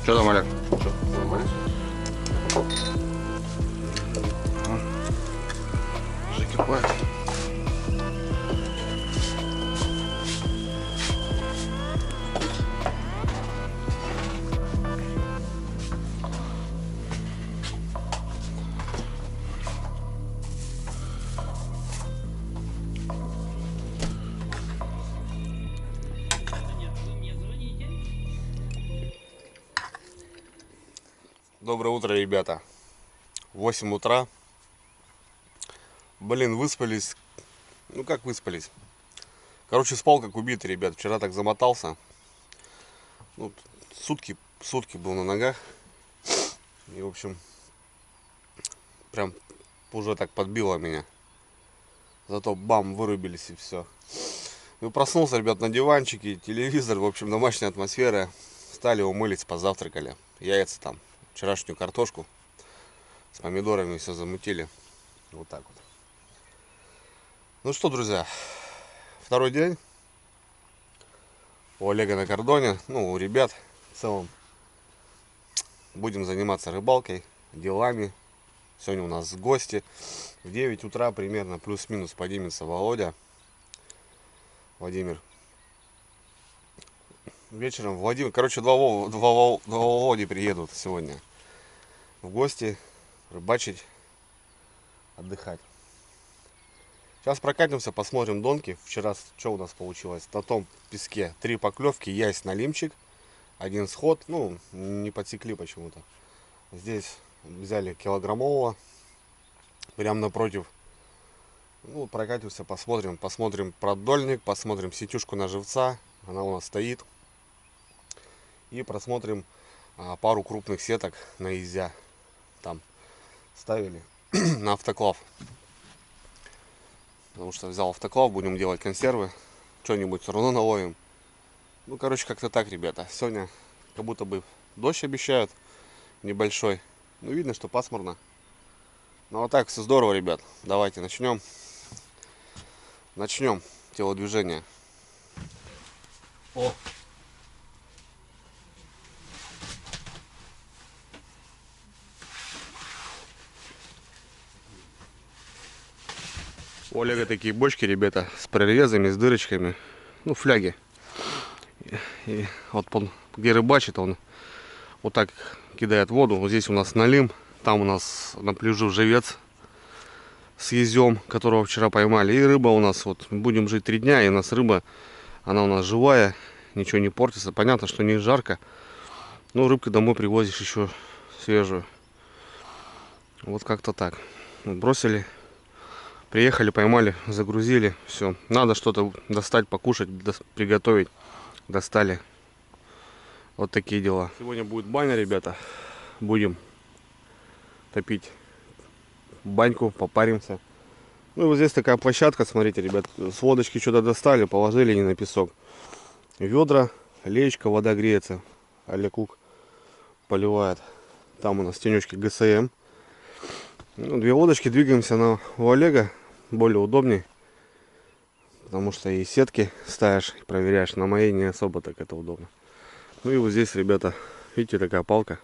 Что там, Олег? Закипает. Доброе утро, ребята. 8 утра. Блин, выспались. Ну как выспались? Короче, спал как убитый, ребят. Вчера так замотался. Ну, сутки был на ногах. И, в общем, прям уже так подбило меня. Зато бам, вырубились и все. Ну, проснулся, ребят, на диванчике, телевизор, в общем, домашняя атмосфера. Встали, умылись, позавтракали. Яйца там. Вчерашнюю картошку с помидорами все замутили. Вот так вот. Ну что, друзья, второй день у Олега на кордоне, ну, у ребят в целом. Будем заниматься рыбалкой, делами. Сегодня у нас гости. В 9 утра примерно, плюс-минус, поднимется Володя. Владимир. Вечером Владимир, короче, два Володи приедут сегодня в гости, рыбачить, отдыхать. Сейчас прокатимся, посмотрим донки. Вчера что у нас получилось? На том песке 3 поклевки, есть налимчик, 1 сход, ну, не подсекли почему-то. Здесь взяли килограммового, прямо напротив. Ну, прокатимся, посмотрим продольник, посмотрим сетюшку на живца, она у нас стоит. И просмотрим пару крупных сеток на изя. Там ставили на автоклав. Потому что взял автоклав, будем делать консервы. Что-нибудь все равно наловим. Ну, короче, как-то так, ребята. Сегодня как будто бы дождь обещают небольшой. Ну, видно, что пасмурно. Ну, вот так все здорово, ребят. Давайте начнем. Начнем телодвижение. О! У Олега такие бочки, ребята, с прорезами, с дырочками. Ну, фляги. И вот он, где рыбачит, он вот так кидает воду. Вот здесь у нас налим. Там у нас на пляжу живец с езем, которого вчера поймали. И рыба у нас, вот, будем жить 3 дня, и у нас рыба, она у нас живая, ничего не портится. Понятно, что не жарко, но рыбку домой привозишь еще свежую. Вот как-то так. Бросили, приехали, поймали, загрузили, все. Надо что-то достать, покушать, приготовить. Достали. Вот такие дела. Сегодня будет баня, ребята. Будем топить баньку, попаримся. Ну и вот здесь такая площадка, смотрите, ребят, с водочки что-то достали, положили не на песок. Ведра, леечка, вода греется. Олег Лук поливает. Там у нас тенечки ГСМ. Ну, 2 лодочки, двигаемся на у Олега, более удобней. Потому что и сетки ставишь, и проверяешь. На моей не особо так это удобно. Ну и вот здесь, ребята, видите, такая палка.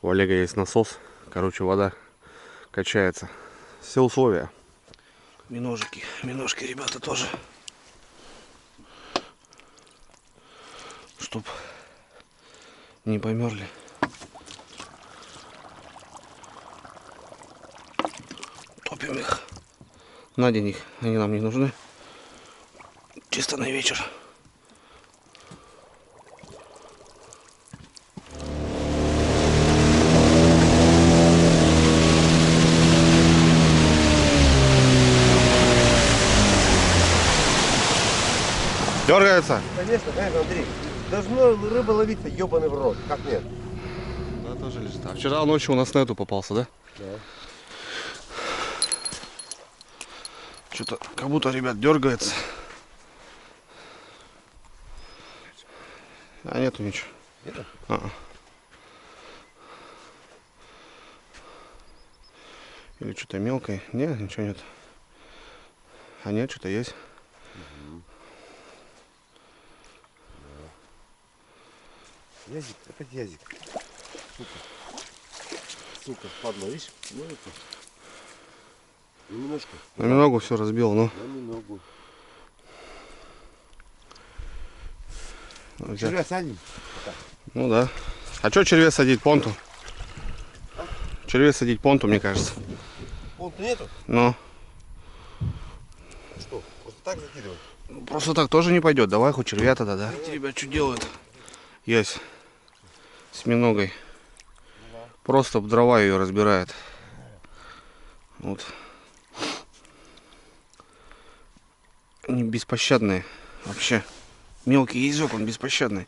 У Олега есть насос. Короче, вода качается. Все условия. Миножики, ребята, тоже. Чтоб не померли. Топим их. На день их, они нам не нужны. Чисто на вечер. Дергается? Конечно, Андрей. Должно рыба ловиться, ебаный в рот. Как нет? Да, тоже лежит. А вчера ночью у нас на эту попался, да? Да. Что-то как будто, ребят, дергается. А нету ничего. Нету? Или что-то мелкое. Нет, ничего нет. А нет, что-то есть. Язик, опять язик. Сука. Сука, падла, видишь? Ну это. Немножко. На миногу все разбил, ну. На миногу. Ну, Червя садим? ну да. А что червей садить? Понту. Червей садить понту, мне кажется. Понту нету? Ну. Что? Просто так закидывать? Просто так тоже не пойдет. Давай хоть червя тогда, да? Эти ребят что делают? Есть. С миногой. Просто в дрова ее разбирает. Вот. Они беспощадные. Вообще. Мелкий язык, он беспощадный.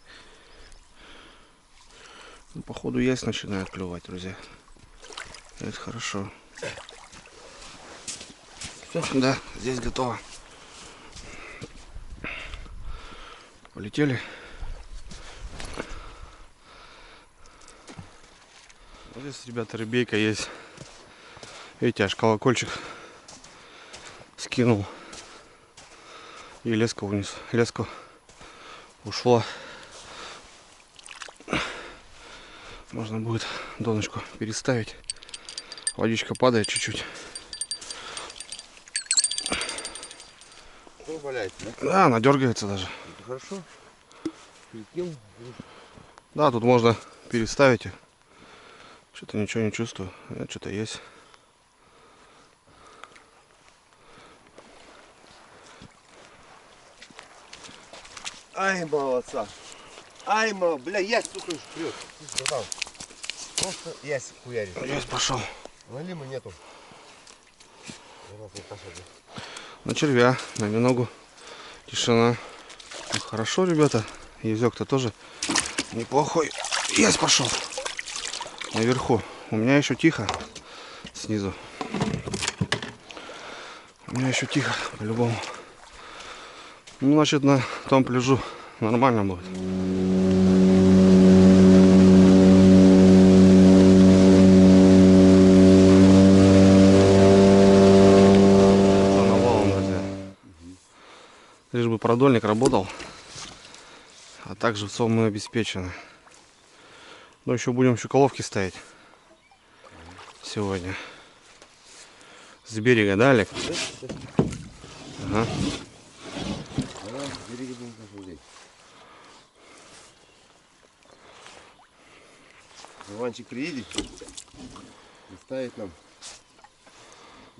Ну, походу ясь начинает клевать, друзья. Это хорошо. Все, да, здесь готово. Полетели. Вот здесь, ребята, рыбейка есть. Видите, аж колокольчик скинул. И леска вниз. Леска ушла. Можно будет донышку переставить. Водичка падает чуть-чуть. Валяется, да? Да, она дергается даже. Это хорошо. Перекинул. Да, тут можно переставить. Что-то ничего не чувствую. Что-то есть. Ай, молодца. Ай, бля, ясь, сука, вперед. Братан. Просто ясь хуярит. Есть пошел. Налима нету. На червя, на миногу. Тишина. Ну, хорошо, ребята. Язык-то тоже неплохой. Есть пошел. Наверху. У меня еще тихо. Снизу. У меня еще тихо, по-любому. Ну, значит, на том пляжу нормально будет. Что навалом, друзья. Лишь бы продольник работал. А также в мы обеспечены. Но еще будем щуколовки ставить. Сегодня. С берега, да, Олег? Ага. Иванчик приедет и ставит нам.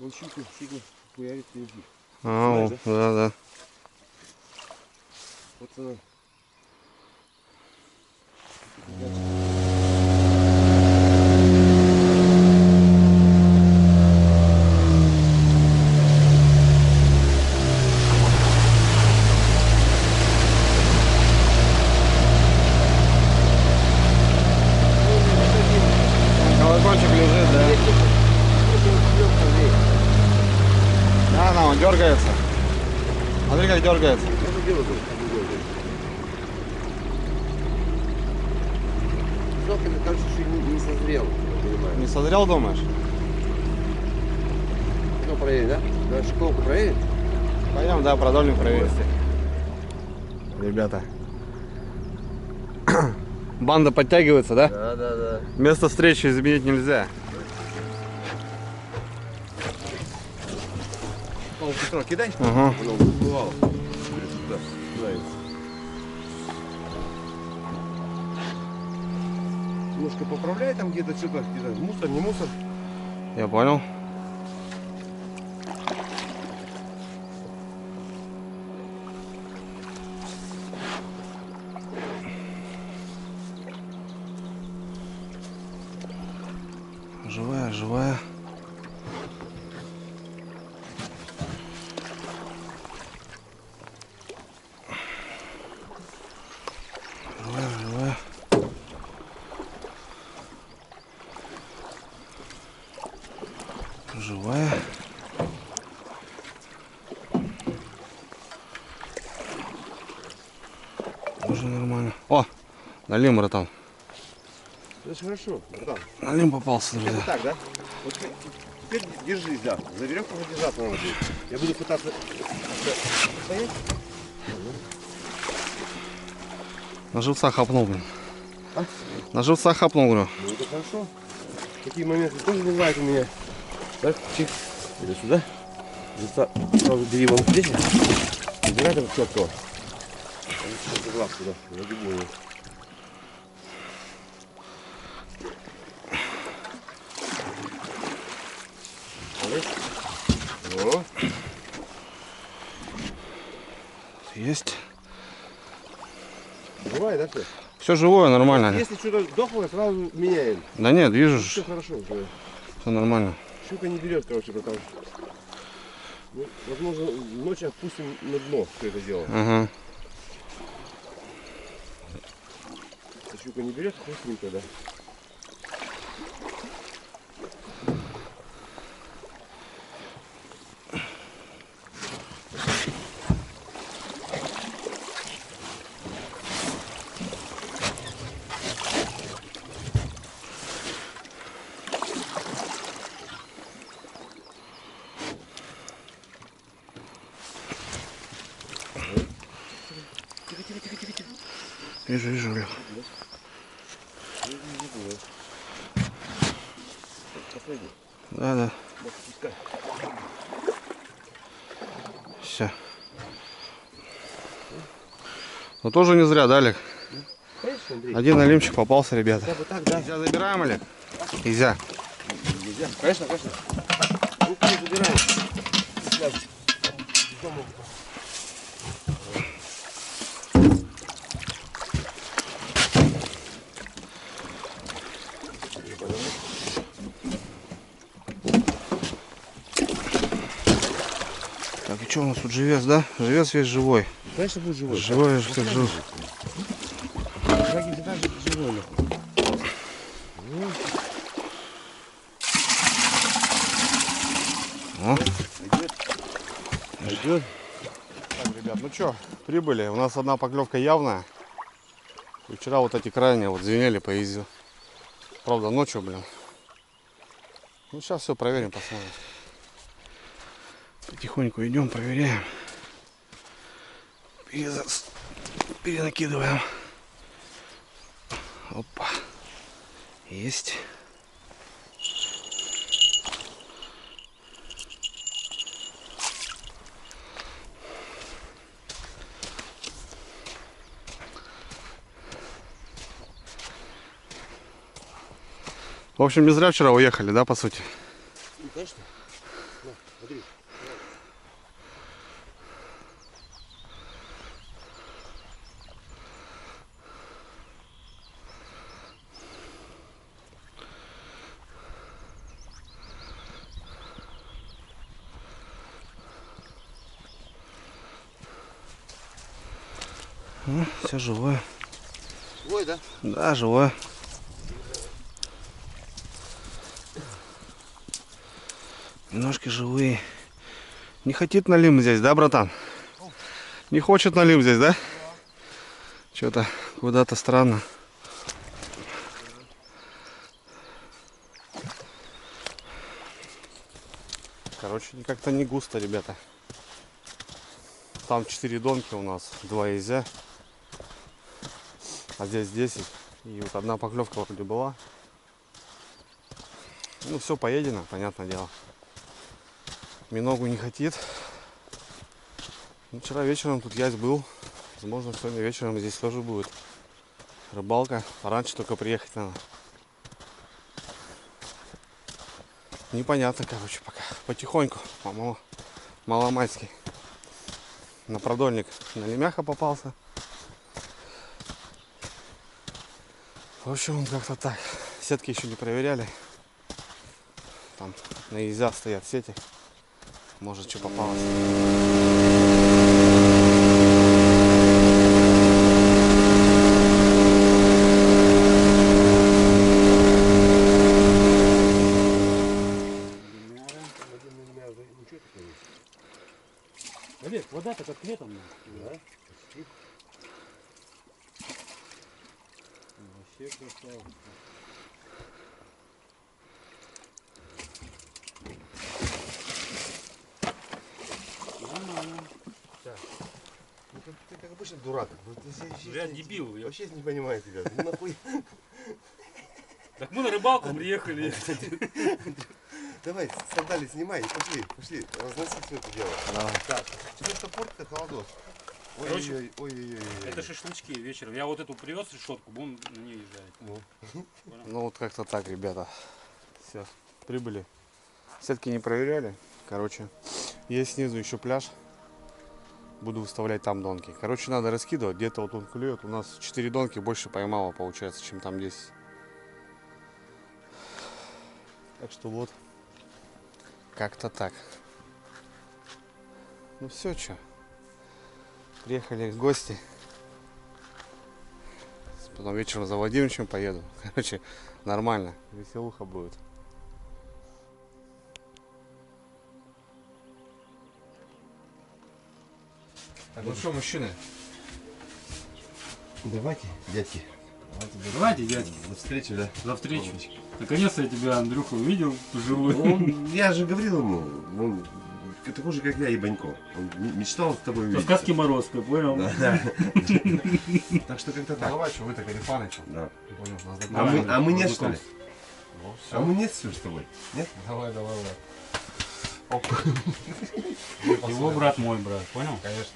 Он щуку хуярит впереди. А, Знаешь, да? Вот она. Колокольчик лежит, да? Да, он дергается. Смотри, как дергается. Жалко, мне кажется, что не созрел, я понимаю. Не созрел, думаешь? Ну, проверь, да? Надо школку проверить. Пойдем, да, продольник проверить. Ребята. Банда подтягивается, да? Да. Место встречи изменить нельзя. Петро, кидай. Ага. Оно бывало. Сюда, нравится. Немножко поправляй там где-то что-то, где-то мусор, не мусор. Я понял. Живая, живая. Живая. Живая. Тоже нормально. О, налим, братан. Это же хорошо, братан. Налим попался, друзья. Вот так, да? Вот теперь держись, да. За веревку держаться надо будет. Я буду пытаться стоять. На живца хапнул, блин. А? На живца хапнул, говорю. Ну это хорошо. Такие моменты тоже бывают у меня. Так, чик. Иди сюда. Живца сразу бери вон здесь. Убирай там четко. Глаз сюда. Нагибу его. О. Есть. Бывает, да, все? Все живое, нормально. Если что-то дохлое, сразу меняем. Да нет, вижу, Все хорошо уже. все нормально. Щука не берет, короче, братан. Ну, возможно, ночью отпустим на дно все это дело. Ага. Если щука не берет, пустим тогда. Вижу, Лёх. Да. Все. Но тоже не зря, да, Олег? Конечно, Андрей. Один налимчик попался, ребята. Хотя бы так, да. Нельзя забираем, Олег? Нельзя. Нельзя. Конечно. Руку не забираем. Сейчас. Так, и что у нас тут живец, да? Живец весь живой. Конечно, будет живой. Живой, как жив. Шаги всегда живой. О, Идет. Так, ребят, ну что, прибыли. У нас одна поклевка явная. И вчера вот эти крайние вот звенели по изи. Правда, ночью, блин. Ну, сейчас все проверим, посмотрим. Потихоньку идем, проверяем. Перенакидываем. Опа. Есть. В общем, не зря вчера уехали, да, по сути? Ну, конечно. На, смотри. Все живое. Твой, да? Да, живое. Ножки живые. Не хотит налим здесь, да, братан? Не хочет налим здесь, да? Что-то куда-то странно. Короче, как-то не густо, ребята. Там 4 донки у нас, 2 изя. А здесь 10. И вот одна поклевка вроде была. Ну, все поедено, понятное дело. Миногу не хотит. Ну, вчера вечером тут ясь был. Возможно, сегодня вечером здесь тоже будет рыбалка. Пораньше только приехать надо. Непонятно, короче, пока. Потихоньку, маломайский. На продольник на лемяха попался. В общем, как-то так. Сетки еще не проверяли. Там на изя стоят сети. Может, что попалось. Олег, вода-то как летом. Да? Вообще красава. Ты как обычно дурак. Я дебил. Я... Вообще не понимаю тебя. Ну нахуй. Так мы на рыбалку приехали. Давай, сандали снимай и пошли. Разносить все это дело. Давай. Так, тебе что портит холодос? Короче, Ой-ой-ой. Это шашлычки вечером. Я вот эту привез решетку, будем на ней езжать. Ну вот как-то так, ребята. Все, прибыли. Сетки не проверяли. Короче, есть снизу еще пляж. Буду выставлять там донки. Короче, надо раскидывать. Где-то вот он клюет. У нас 4 донки больше поймало, получается, чем там 10. Так что вот. Как-то так. Ну все, что. Приехали в гости. Потом вечером за Владимировичем поеду. Короче, нормально. Веселуха будет. Так, ну что, мужчины? Давайте, дядьки. Давайте, дядьки. До встречи, да? За встречу. Наконец-то я тебя, Андрюха, увидел вживую. Я же говорил ему, он такой же, как я, ебанько. Он мечтал с тобой По увидеть. сказке Морозко, понял? Да. Так что как-то так. Давай, что вы так Карифаны, что? Да. Давай, А мы нет, что ли? Ну, А мы нет, все с тобой? Нет? давай. Его брат мой брат, понял? Конечно.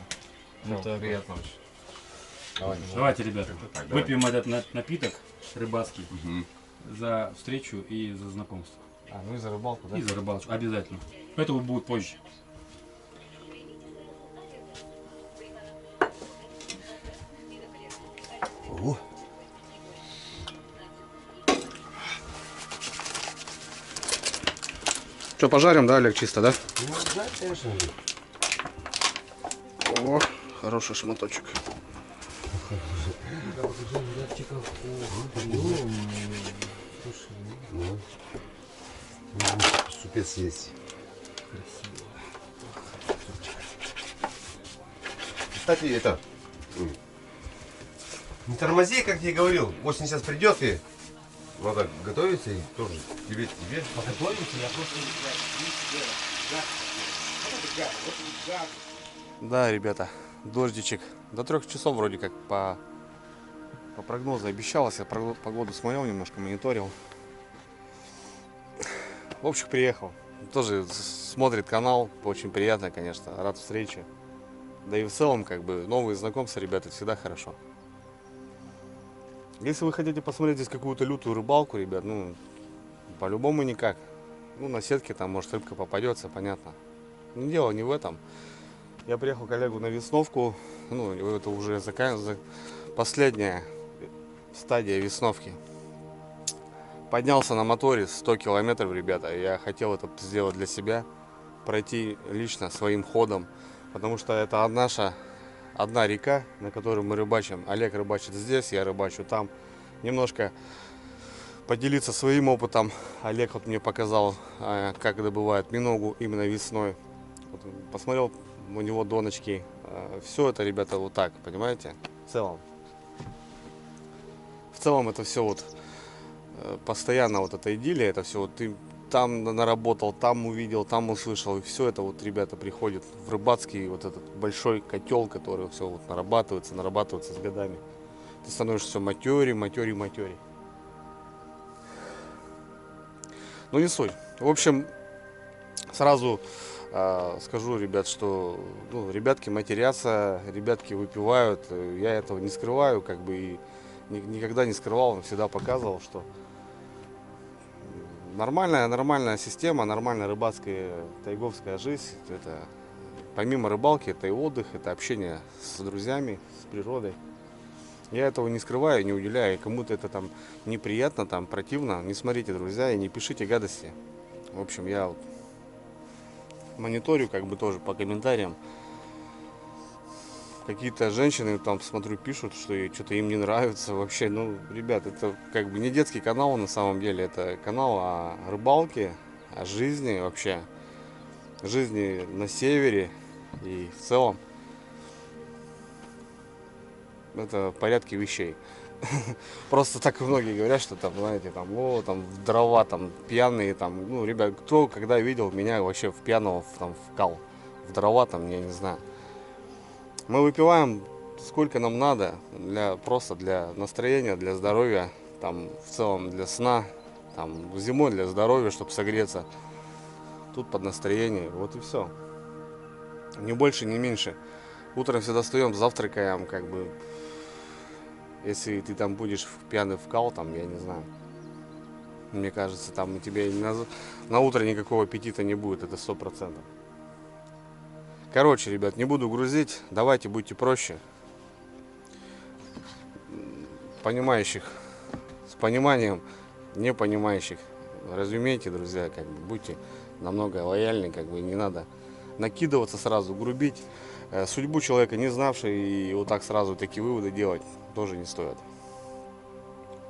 Ну, так. Приятно очень. Давайте, ребята, так, давай. выпьем этот напиток рыбацкий Угу. за встречу и за знакомство. А, ну и за рыбалку, да? И за рыбалочку, обязательно. Это будет позже. О, Что, пожарим, да, Олег, чисто, да? ну да, конечно. О, хороший шматочек. Супец есть. Кстати, это... Не тормози, как я и говорил. Осень сейчас придет, и надо готовиться, и тоже тебе. Подготовимся, я просто Да, ребята, дождичек. До 3 часов вроде как по прогнозу обещалось. Я погоду смотрел, немножко мониторил. В общем, приехал. Тоже смотрит канал. Очень приятно, конечно. Рад встрече. Да и в целом, как бы, новые знакомства, ребята, всегда хорошо. Если вы хотите посмотреть здесь какую-то лютую рыбалку, ребят, ну, по-любому никак. Ну, на сетке там, может, рыбка попадется, понятно. Но дело не в этом. Я приехал к Олегу на весновку. Ну, это уже последняя стадия весновки. Поднялся на моторе 100 километров, ребята. Я хотел это сделать для себя. Пройти лично своим ходом. Потому что это одна река, на которой мы рыбачим. Олег рыбачит здесь, я рыбачу там. Немножко поделиться своим опытом. Олег вот мне показал, как добывают миногу именно весной. Вот посмотрел у него доночки. Все это, ребята, вот так, понимаете? В целом это все вот постоянно вот эта идиллия, это все вот ты там наработал, там увидел, там услышал. И все это вот, ребята, приходит в рыбацкий вот этот большой котел, который все вот нарабатывается с годами. Ты становишься все матерей. Ну, не суть. В общем, сразу скажу, ребят, что ну, ребятки матерятся, ребятки выпивают. Я этого не скрываю, как бы и никогда не скрывал, но всегда показывал, что нормальная система, нормальная рыбацкая тайговская жизнь. Это помимо рыбалки, это и отдых, это общение с друзьями, с природой. Я этого не скрываю, не уделяю. И кому-то это там неприятно, там противно, не смотрите, друзья, и не пишите гадости. В общем, я вот мониторю как бы тоже по комментариям. Какие-то женщины там, смотрю, пишут, что что-то им не нравится. Вообще, ну, ребят, это как бы не детский канал на самом деле. Это канал о рыбалке, о жизни вообще. Жизни на севере и в целом. Это в порядке вещей. Просто так многие говорят, что там, знаете, там, там дрова, там, пьяные, там, ну, ребят, кто когда видел меня вообще в пьяного, там, в кал, в дрова, там, я не знаю. Мы выпиваем сколько нам надо, просто для настроения, для здоровья, там, в целом для сна, там, зимой для здоровья, чтобы согреться. Тут под настроение, вот и все. Ни больше, ни меньше. Утром всегда встаем, завтракаем, как бы. Если ты там будешь пьяный в кал, там, я не знаю. Мне кажется, там у тебя на утро никакого аппетита не будет, это 100%. Короче, ребят, не буду грузить, давайте будьте проще. Понимающих с пониманием, не понимающих разумейте, друзья, как бы будьте намного лояльнее, как бы не надо накидываться сразу, грубить. Судьбу человека не знавший и вот так сразу такие выводы делать тоже не стоит.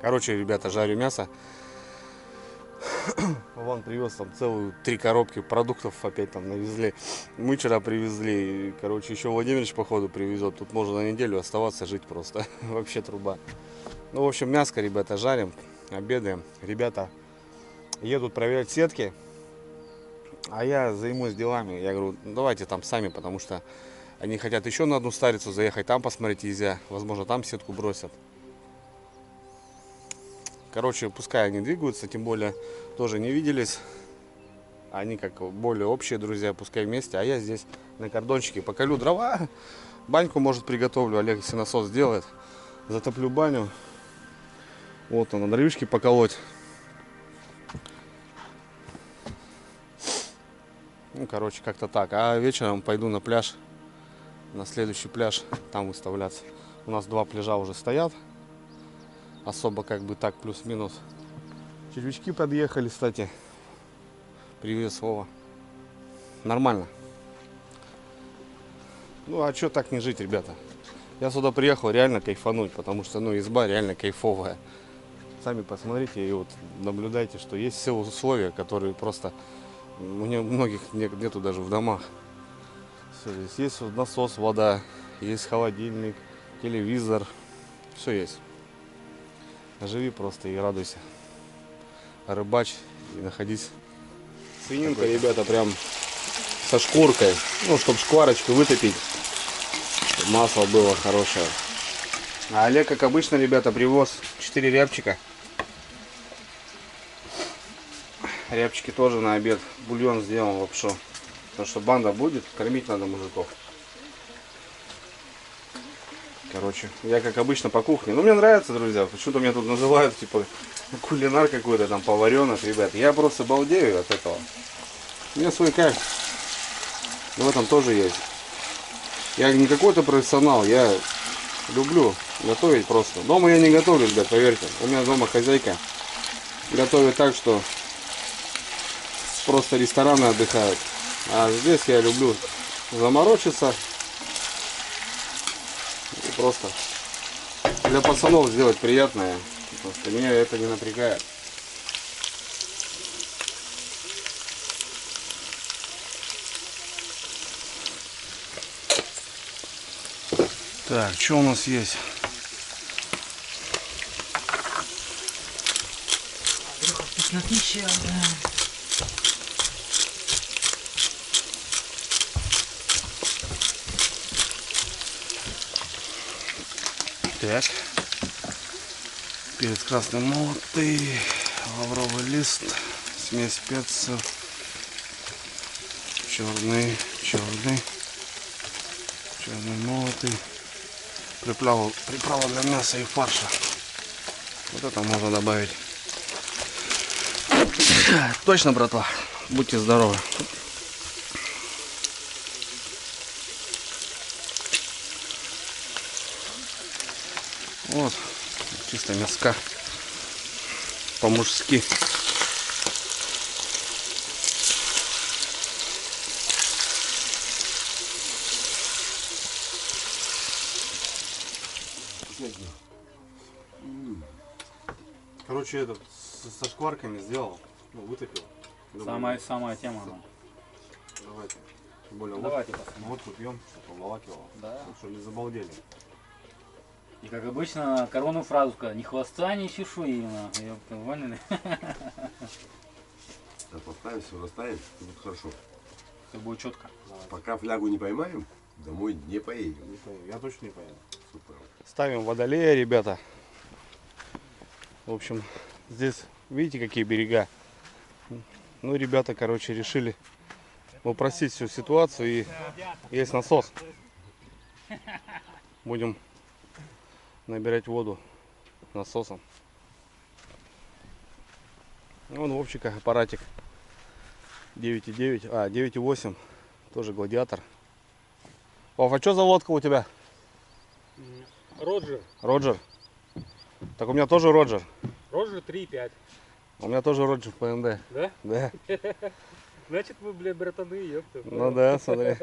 Короче, ребята, жарю мясо. Вон привез там целую 3 коробки продуктов опять там навезли. Мы вчера привезли. Короче, еще Владимирович походу привезет. Тут можно на неделю оставаться, жить просто. Вообще труба. Ну, в общем, мяско, ребята, жарим, обедаем. Ребята едут проверять сетки. А я займусь делами. Я говорю, ну, давайте там сами, потому что они хотят еще на одну старицу заехать, там посмотреть нельзя. Возможно, там сетку бросят. Короче, пускай они двигаются, тем более тоже не виделись. Они как более общие друзья, пускай вместе. А я здесь на кордончике поколю дрова. Баньку, может, приготовлю. Олег сеносос сделает. Затоплю баню. Вот он, дровишки поколоть. Ну, короче, как-то так. А вечером пойду на пляж. На следующий пляж. Там выставляться. У нас 2 пляжа уже стоят. Особо как бы так плюс-минус. Червячки подъехали, кстати. Привет, Вова. Нормально. Ну а что так не жить, ребята? Я сюда приехал реально кайфануть, потому что ну изба реально кайфовая. Сами посмотрите и вот наблюдайте, что есть все условия, которые просто у многих нету даже в домах. Все, здесь есть насос, вода, есть холодильник, телевизор, все есть. Живи просто и радуйся. Рыбачь и находись. Свининка, ребята, прям со шкуркой, ну, чтобы шкварочку вытопить, чтобы масло было хорошее. А Олег, как обычно, ребята, привоз 4 рябчика. Рябчики тоже на обед. Бульон сделал лапшу. Потому что банда будет, кормить надо мужиков. Короче, я как обычно по кухне. Ну, мне нравится, друзья. Почему-то меня тут называют, типа, кулинар какой-то там, поваренок, ребят. Я просто балдею от этого. У меня свой кайф. В этом тоже есть. Я не какой-то профессионал, я люблю готовить просто. Дома я не готовлю, ребят, поверьте. У меня дома хозяйка готовит так, что просто рестораны отдыхают. А здесь я люблю заморочиться и просто для пацанов сделать приятное. Потому что меня это не напрягает. Так, что у нас есть? Вкуснотища, да. Так. Перец красный молотый, лавровый лист, смесь специй, черный молотый, приправа для мяса и фарша. Вот это можно добавить. Точно, братва, будьте здоровы. Вот, чисто мяска, по-мужски. Короче, этот со шкварками сделал, ну, вытопил. Самая тема. Ну. Давайте. Тем более, Давайте посмотрим. водку пьем, чтобы волакивало. Да. Чтобы не забалдели. И как обычно, коронную фразу сказать, ни хвоста, ни чешуи. Ёпта, поняли? Да, поставим, все расставим, будет хорошо. Все будет четко. Пока флягу не поймаем, домой не поедем. Не поеду. Я точно не поеду. Супер. Ставим водолея, ребята. В общем, здесь видите, какие берега. Ну, ребята, короче, решили упростить всю ситуацию. И есть насос. Будем набирать воду насосом. Вон Вовчика аппаратик 9,9, 9,8, тоже гладиатор. Вов, а что за лодка у тебя? Роджер. Роджер? Так у меня тоже Роджер. Роджер 3,5. У меня тоже Роджер ПНД. Да? Да. Значит, мы, бля, братаны, ёпта. Ну да, смотри.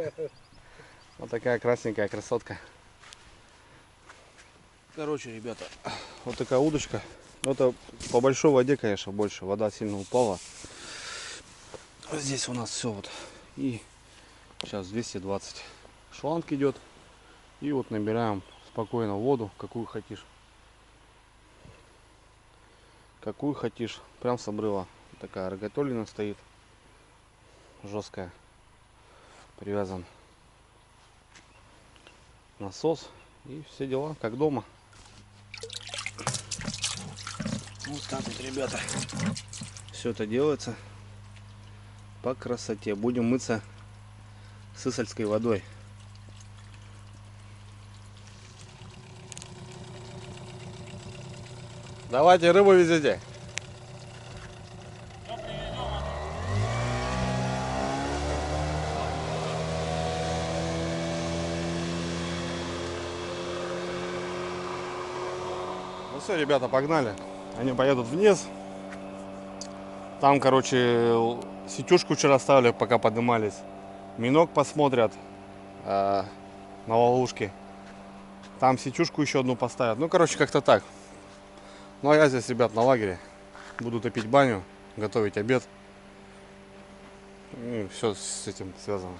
Вот такая красненькая красотка. Короче, ребята, вот такая удочка. Это по большой воде, конечно, больше. Вода сильно упала. Здесь у нас все вот. И сейчас 220. Шланг идет. И вот набираем спокойно воду, какую хотишь. Какую хотишь. Прям с обрыва. Такая рогатолина стоит. Жесткая. Привязан насос. И все дела, как дома. Вот так вот, ребята. Все это делается по красоте. Будем мыться сысольской водой. Давайте рыбу везите. Ну все, ребята, погнали. Они поедут вниз. Там, короче, сетюшку вчера ставили, пока поднимались. Минок посмотрят на ловушке. Там сетюшку еще одну поставят. Ну, короче, как-то так. Ну, а я здесь, ребят, на лагере. Буду топить баню, готовить обед. И все с этим связано.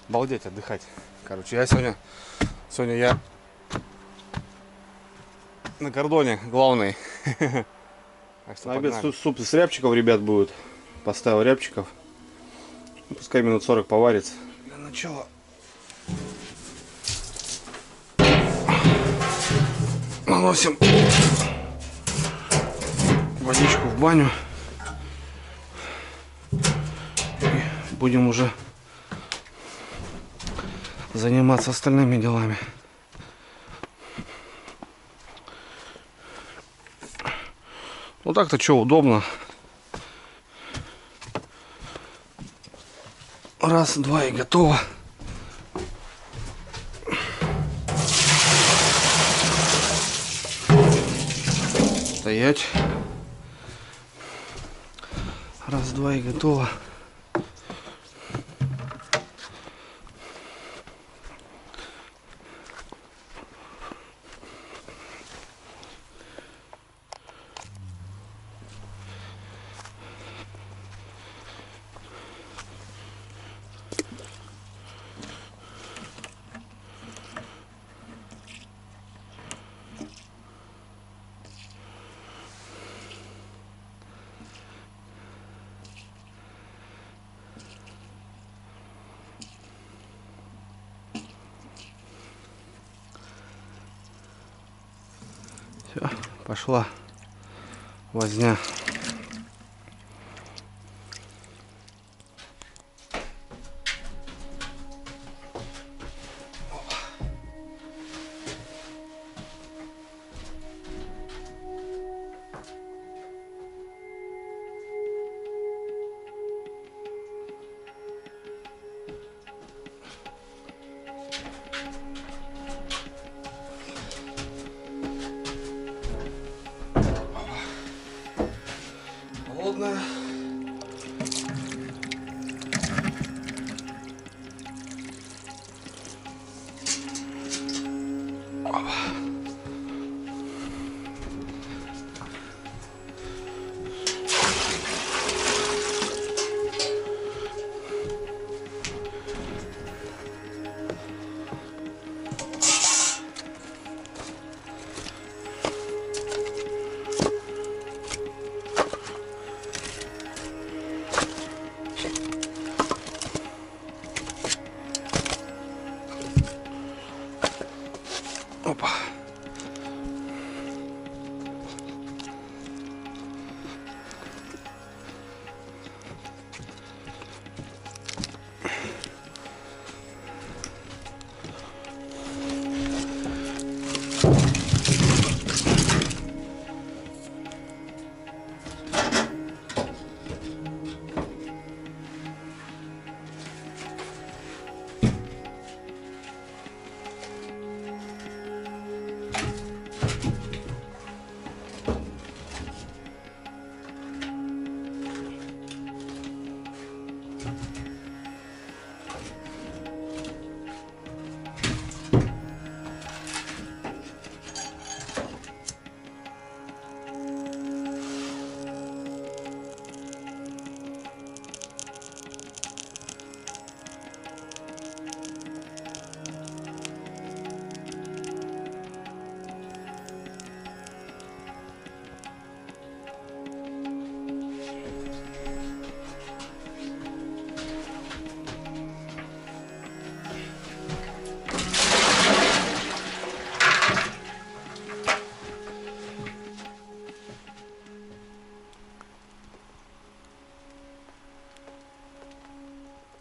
Балдеть, отдыхать. Короче, я сегодня Сегодня я на кордоне главный. На обед суп из рябчиков, ребят, будет. Поставил рябчиков. Пускай минут 40 поварится. Для начала наносим водичку в баню. И будем уже заниматься остальными делами. Ну так-то что, удобно. Раз, два и готово. Стоять. Раз, два и готово. Все, пошла возня. Холодная. Опа.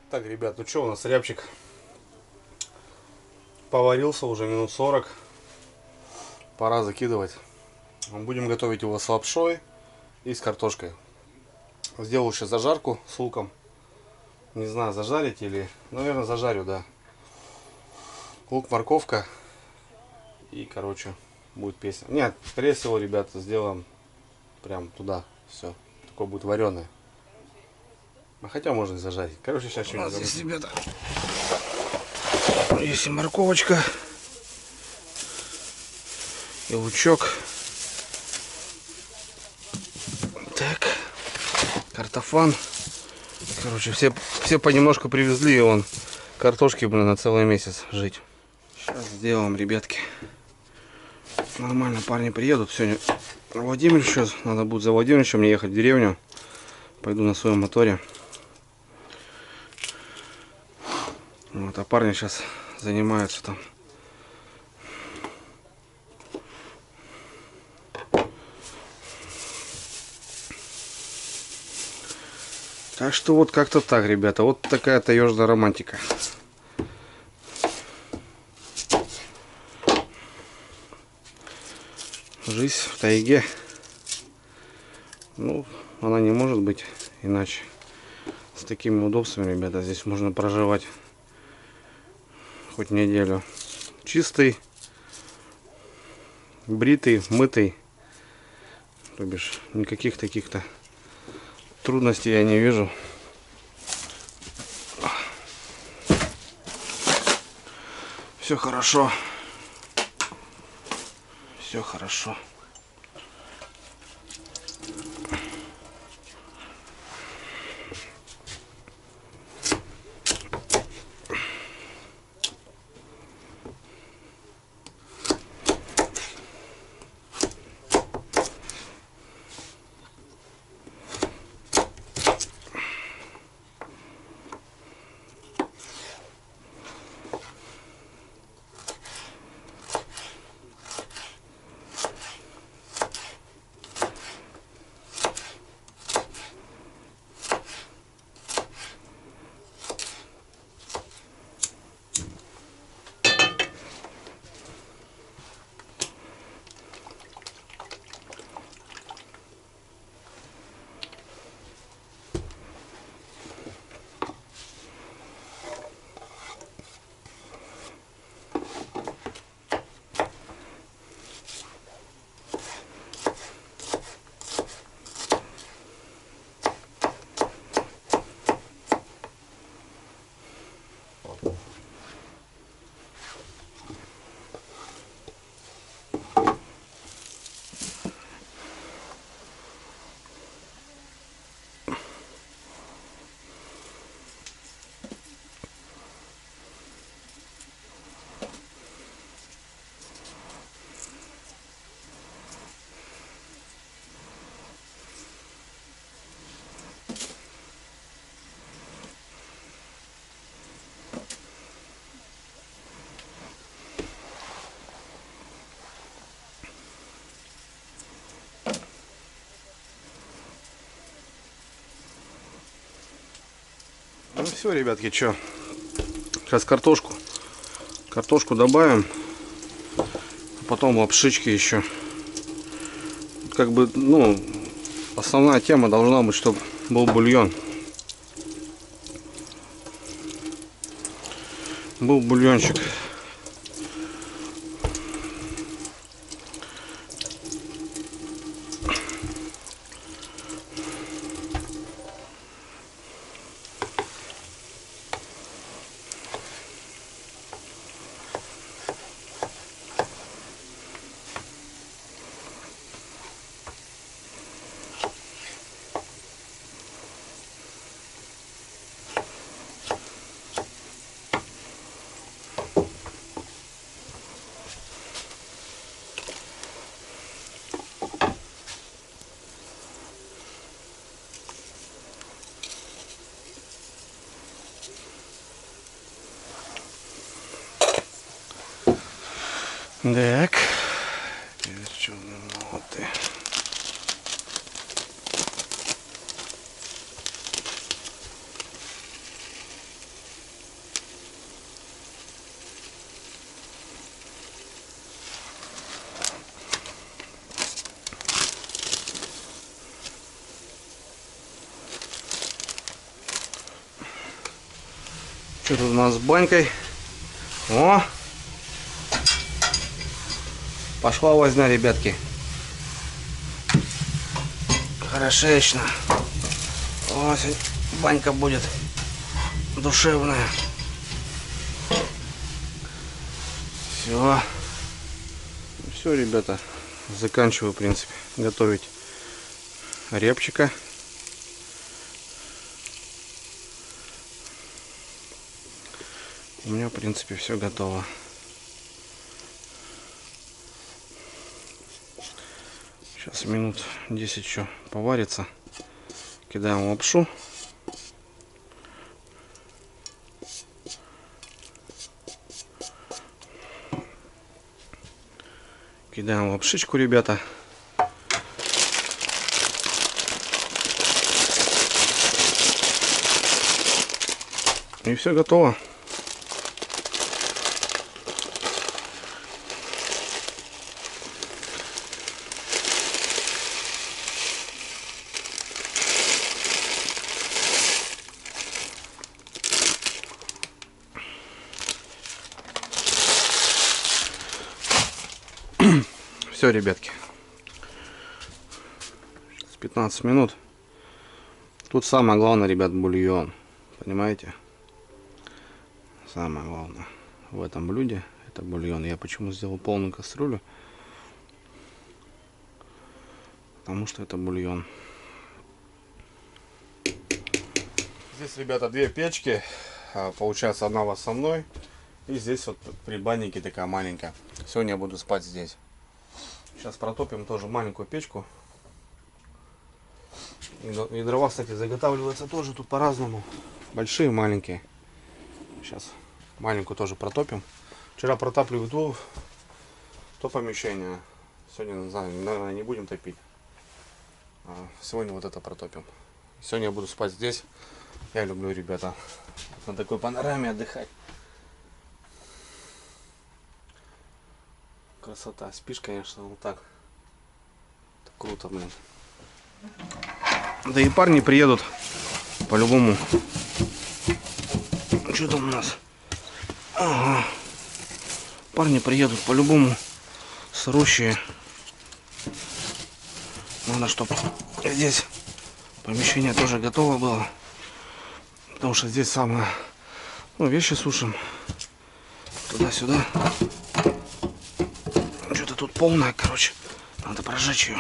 Так, ребят, ну что, у нас рябчик поварился уже минут 40. Пора закидывать. Будем готовить его с лапшой и с картошкой. Сделал сейчас зажарку с луком. Не знаю, зажарить или... Наверное, зажарю, да. Лук, морковка. И, короче, будет песня. Нет, скорее всего, ребята, сделаем прям туда. Все. Такое будет вареное. А хотя можно и зажарить. Короче, сейчас что-нибудь. У нас здесь, ребята, есть и морковочка, и лучок. Так, картофан. Короче, все понемножку привезли, и он картошки, блин, на целый месяц жить. Сейчас сделаем, ребятки. Нормально, парни приедут сегодня. Владимир еще, надо будет за Владимировичем мне ехать в деревню. Пойду на своем моторе. Вот, а парни сейчас занимаются там. Так что вот как-то так, ребята. Вот такая таежная романтика. Жизнь в тайге. Ну, она не может быть иначе. С такими удобствами, ребята, здесь можно проживать хоть неделю. Чистый, бритый, мытый. То бишь, никаких таких-то трудностей я не вижу. Все хорошо. Все хорошо. Ну все, ребятки, что? Сейчас картошку добавим, а потом лапшички еще. Как бы, ну, основная тема должна быть, чтобы был бульон. Был бульончик. Так. Черные ноты. Что тут у нас с банькой? О! Пошла возня, ребятки. Хорошечно. О, сегодня банька будет душевная. Все. Все, ребята. Заканчиваю, в принципе, готовить репчика. У меня, в принципе, все готово. Сейчас минут 10 еще поварится. Кидаем лапшу. Кидаем лапшичку, ребята. И все готово. Все, ребятки. С 15 минут. Тут самое главное, ребят, бульон. Понимаете? Самое главное в этом блюде это бульон. Я почему сделал полную кастрюлю? Потому что это бульон. Здесь, ребята, две печки. Получается, одна в основной. И здесь вот при баннике такая маленькая. Сегодня я буду спать здесь. Сейчас протопим тоже маленькую печку. И дрова, кстати, заготавливаются тоже тут по-разному. Большие, маленькие. Сейчас маленькую тоже протопим. Вчера протапливали то помещение. Сегодня, не знаю, наверное, не будем топить. Сегодня вот это протопим. Сегодня я буду спать здесь. Я люблю, ребята, на такой панораме отдыхать. Красота. Спишь, конечно, вот так. Это круто, блин. Да и парни приедут по-любому. Что там у нас? Ага. Парни приедут по-любому. Срущие. Надо, чтобы здесь помещение тоже готово было. Потому что здесь самое... Ну, вещи сушим. Туда-сюда. Что-то тут полное, короче. Надо прожечь ее.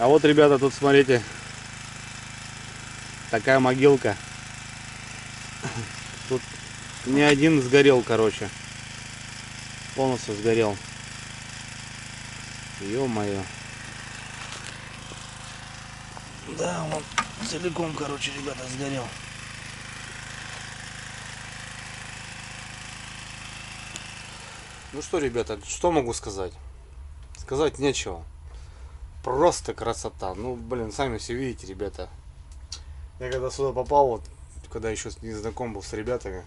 А вот, ребята, тут смотрите, такая могилка. Тут не один сгорел, короче. Полностью сгорел. Ё-моё. Да, он целиком, короче, ребята, сгорел. Ну что, ребята, что могу сказать? Сказать нечего. Просто красота. Ну, блин, сами все видите, ребята. Я когда сюда попал, вот, когда еще не знаком был с ребятами,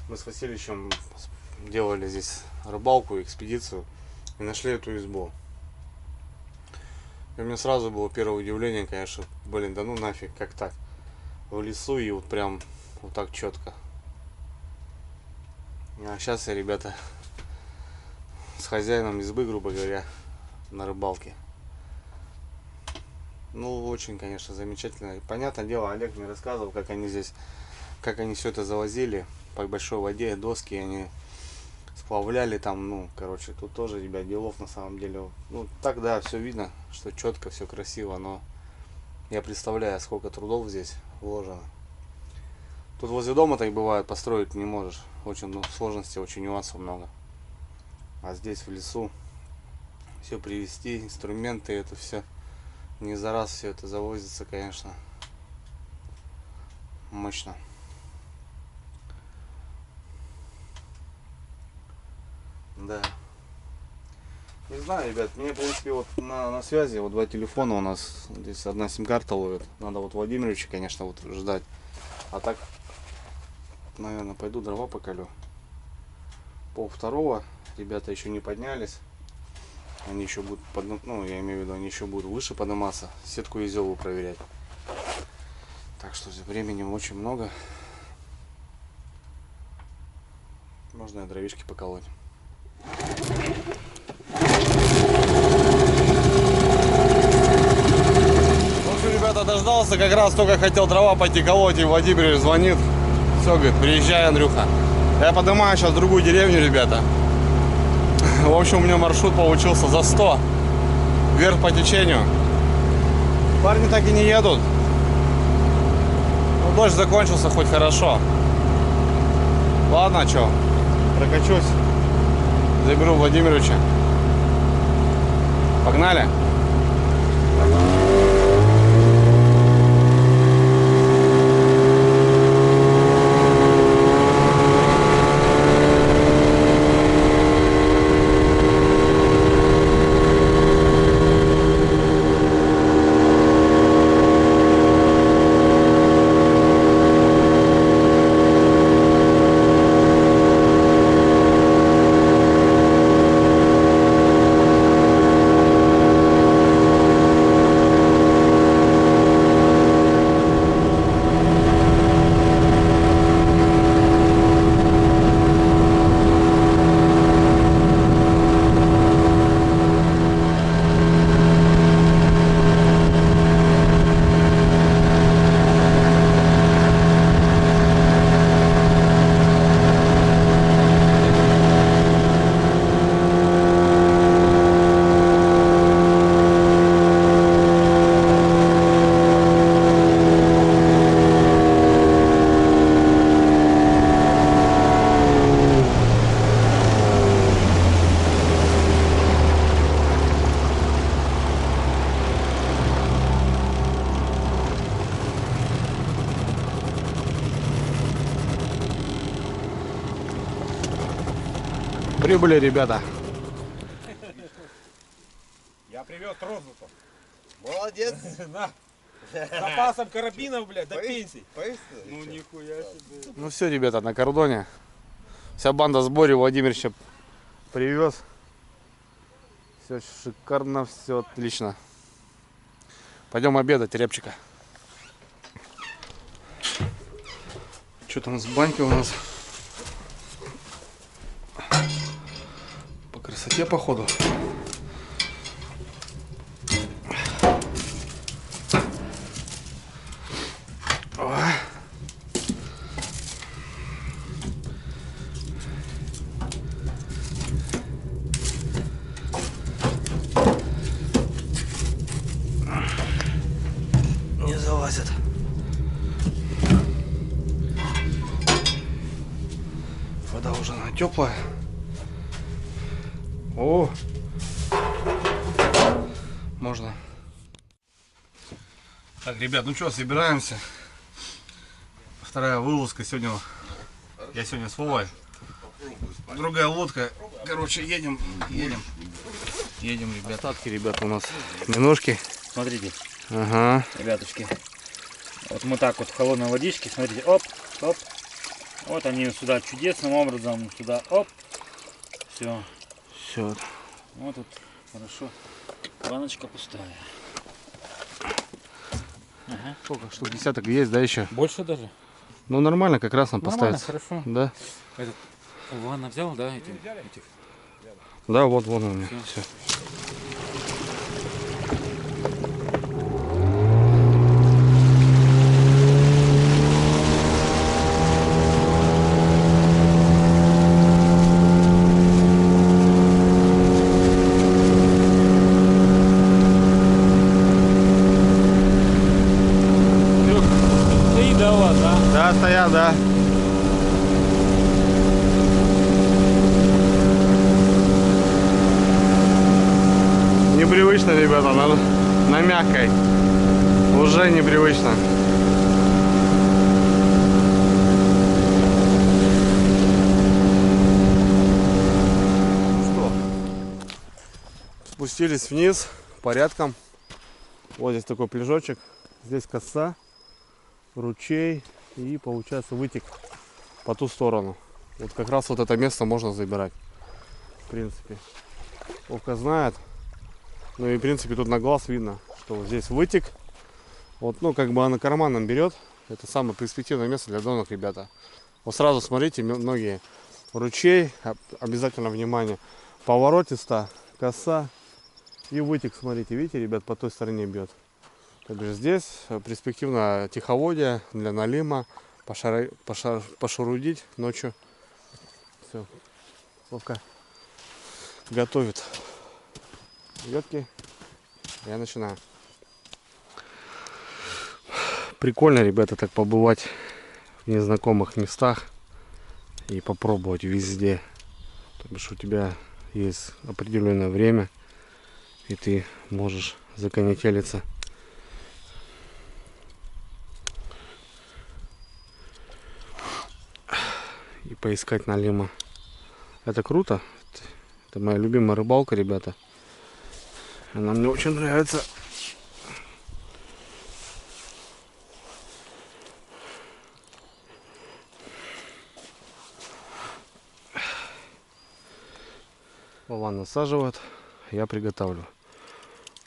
мы с Васильевичем делали здесь рыбалку, экспедицию и нашли эту избу. И у меня сразу было первое удивление, конечно, блин, да ну нафиг, как так? В лесу и вот прям вот так четко. А сейчас я, ребята, с хозяином избы, грубо говоря, на рыбалке. Ну, очень, конечно, замечательно. И, понятное дело, Олег мне рассказывал, как они здесь, как они все это завозили по большой воде, доски они сплавляли там, ну, короче, тут тоже, ребят, делов на самом деле. Ну, так, да, все видно, что четко, все красиво, но я представляю, сколько трудов здесь вложено. Тут возле дома так бывает, построить не можешь. Очень, ну, сложностей, очень нюансов много. А здесь в лесу все привезти, инструменты, это все. Не за раз все это завозится, конечно. Мощно. Да. Не знаю, ребят, мне, в принципе, вот на связи, вот 2 телефона у нас, здесь одна сим-карта ловит. Надо вот Владимировича, конечно, вот ждать. А так, наверное, пойду дрова поколю. 1:30, ребята еще не поднялись. Они еще будут, ну, я имею в виду, они еще будут выше подниматься, сетку Изёву проверять. Так что времени очень много. Можно и дровишки поколоть. В общем, ребята, дождался, как раз только хотел дрова пойти колоть, и Владимир звонит. Все, говорит, приезжай, Андрюха. Я поднимаю сейчас в другую деревню, ребята. В общем, у меня маршрут получился за 100. Вверх по течению. Парни так и не едут. Ну, дождь закончился, хоть хорошо. Ладно, что, прокачусь. Заберу Владимировича. Погнали. Прибыли, ребята. Я привез Розутов. Молодец. С запасом карабинов, блядь, до пенсии. Ну нихуя себе. Ну все, ребята, на кордоне. Вся банда в сборе, Владимир еще привез. Все шикарно, все отлично. Пойдем обедать, репчика. Что там с банькой у нас? По красоте, походу. Не залазят. Вода уже она теплая. О, можно. Так, ребят, ну что, собираемся. Вторая вылазка сегодня. Я сегодня с Вовой. Другая лодка. Короче, едем, ребят. Остатки, ребята, у нас миножки. Смотрите, Ага. ребятушки. Вот мы так вот в холодной водичке, смотрите, оп, оп. Вот они сюда чудесным образом, сюда, оп. Все. Все. Вот тут хорошо. Баночка пустая. Ага. Сколько штук? Десяток есть, да, еще? Больше даже? Ну нормально, как раз нам Нормально, поставится. хорошо. Да. Ванна взял, да, этих? Да, вот вон у меня. Все. Стоит, да, у вас, да? Да, стоят, да. Непривычно, ребята, на мягкой. Уже непривычно. Ну что, Спустились вниз порядком. Вот здесь такой пляжочек. Здесь коса, ручей и получается вытек по ту сторону. Вот как раз вот это место можно забирать. В принципе. Вовка знает. Ну и в принципе тут на глаз видно, что вот здесь вытек. Вот, ну как бы она карманом берет. Это самое перспективное место для донок, ребята. Вот сразу смотрите, многие ручей, обязательно внимание. Поворотиста, коса и вытек, смотрите, видите, ребят, по той стороне бьет. То есть здесь перспективно тиховодье для налима, пошарудить ночью. Все, Вовка готовит ветки. Я начинаю. Прикольно, ребята, так побывать в незнакомых местах и попробовать везде. То бишь у тебя есть определенное время, и ты можешь законетелиться. И поискать налима. Это круто. Это моя любимая рыбалка, ребята. Она мне очень нравится. Вова насаживает, я приготовлю.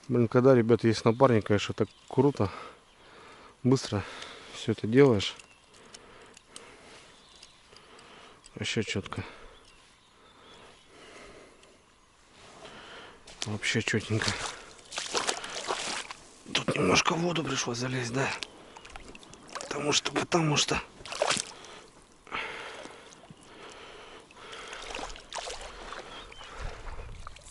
Блин, когда, ребят, есть напарник, конечно, так круто. Быстро все это делаешь. Вообще четко. Вообще четенько. Тут немножко в воду пришлось залезть, да? Потому что.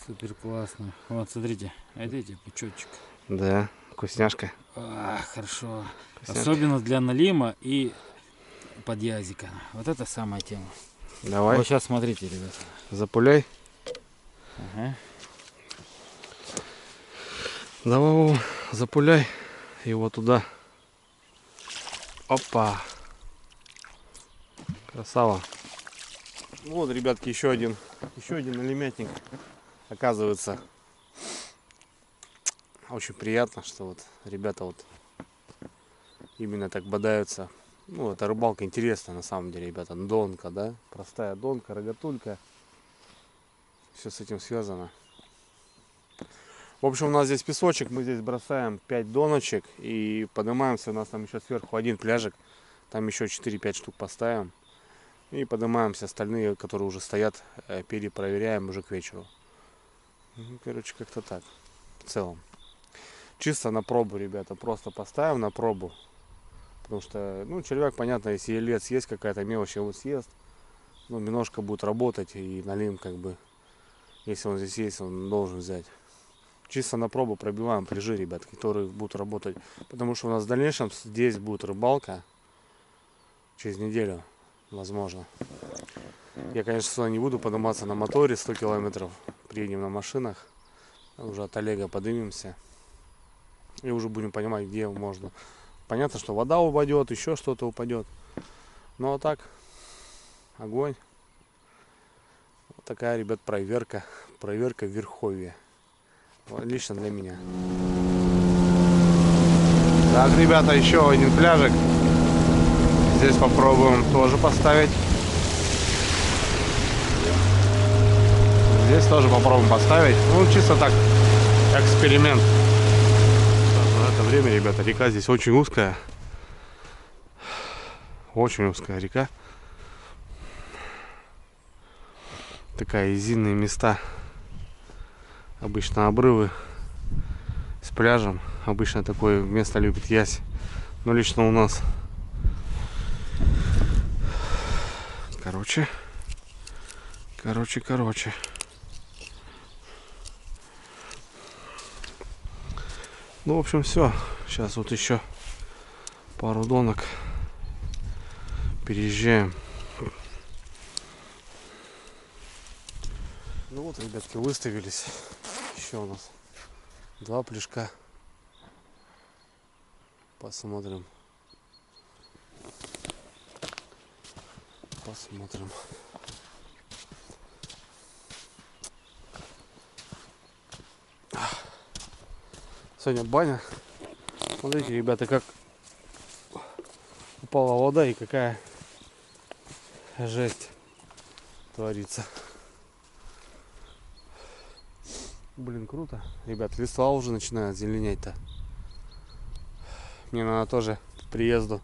Супер классно. Вот, смотрите, видите, пучочек. Да, вкусняшка. Хорошо. Вкусняшка. Особенно для налима и подъязика. Вот это самая тема. Давай. Вот сейчас смотрите, ребята. Запуляй. Ага. Давай, Вова, запуляй его туда. Опа. Красава. Вот, ребятки, еще один налимятник. Оказывается, очень приятно, что вот ребята вот именно так бодаются. Ну, эта рыбалка интересная на самом деле, ребята. Донка, да? Простая донка, рогатулька. Все с этим связано. В общем, у нас здесь песочек. Мы здесь бросаем 5 доночек. И поднимаемся. У нас там еще сверху один пляжик. Там еще 4-5 штук поставим. И поднимаемся. Остальные, которые уже стоят, перепроверяем уже к вечеру. Ну, короче, как-то так. В целом. Чисто на пробу, ребята. Просто поставим на пробу. Потому что, ну, червяк, понятно, если елец есть, какая-то мелочь его съест. Ну, немножко будет работать. И налим, как бы, если он здесь есть, он должен взять. Чисто на пробу пробиваем пляжи, ребят, которые будут работать. Потому что у нас в дальнейшем здесь будет рыбалка. Через неделю, возможно. Я, конечно, сюда не буду подниматься на моторе 100 километров. Приедем на машинах. Уже от Олега поднимемся. И уже будем понимать, где можно. Понятно, что вода упадет, еще что-то упадет. Ну а так, огонь. Вот такая, ребят, проверка. Проверка в Верховье. Лично для меня. Так, ребята, еще один пляжик. Здесь попробуем тоже поставить. Здесь тоже попробуем поставить. Ну, чисто так, эксперимент. В это время, ребята, река здесь очень узкая. Очень узкая река. Такая изинные места. Обычно обрывы с пляжем. Обычно такое место любит ясь. Но лично у нас. Короче. Ну, в общем, все. Сейчас вот еще пару донок. Переезжаем. Ну вот, ребятки, выставились. Еще у нас 2 пляжка. Посмотрим. Сегодня баня. Смотрите, ребята, как упала вода и какая жесть творится. Блин, круто. Ребят, листва уже начинают зеленеть-то. Мне надо тоже к приезду,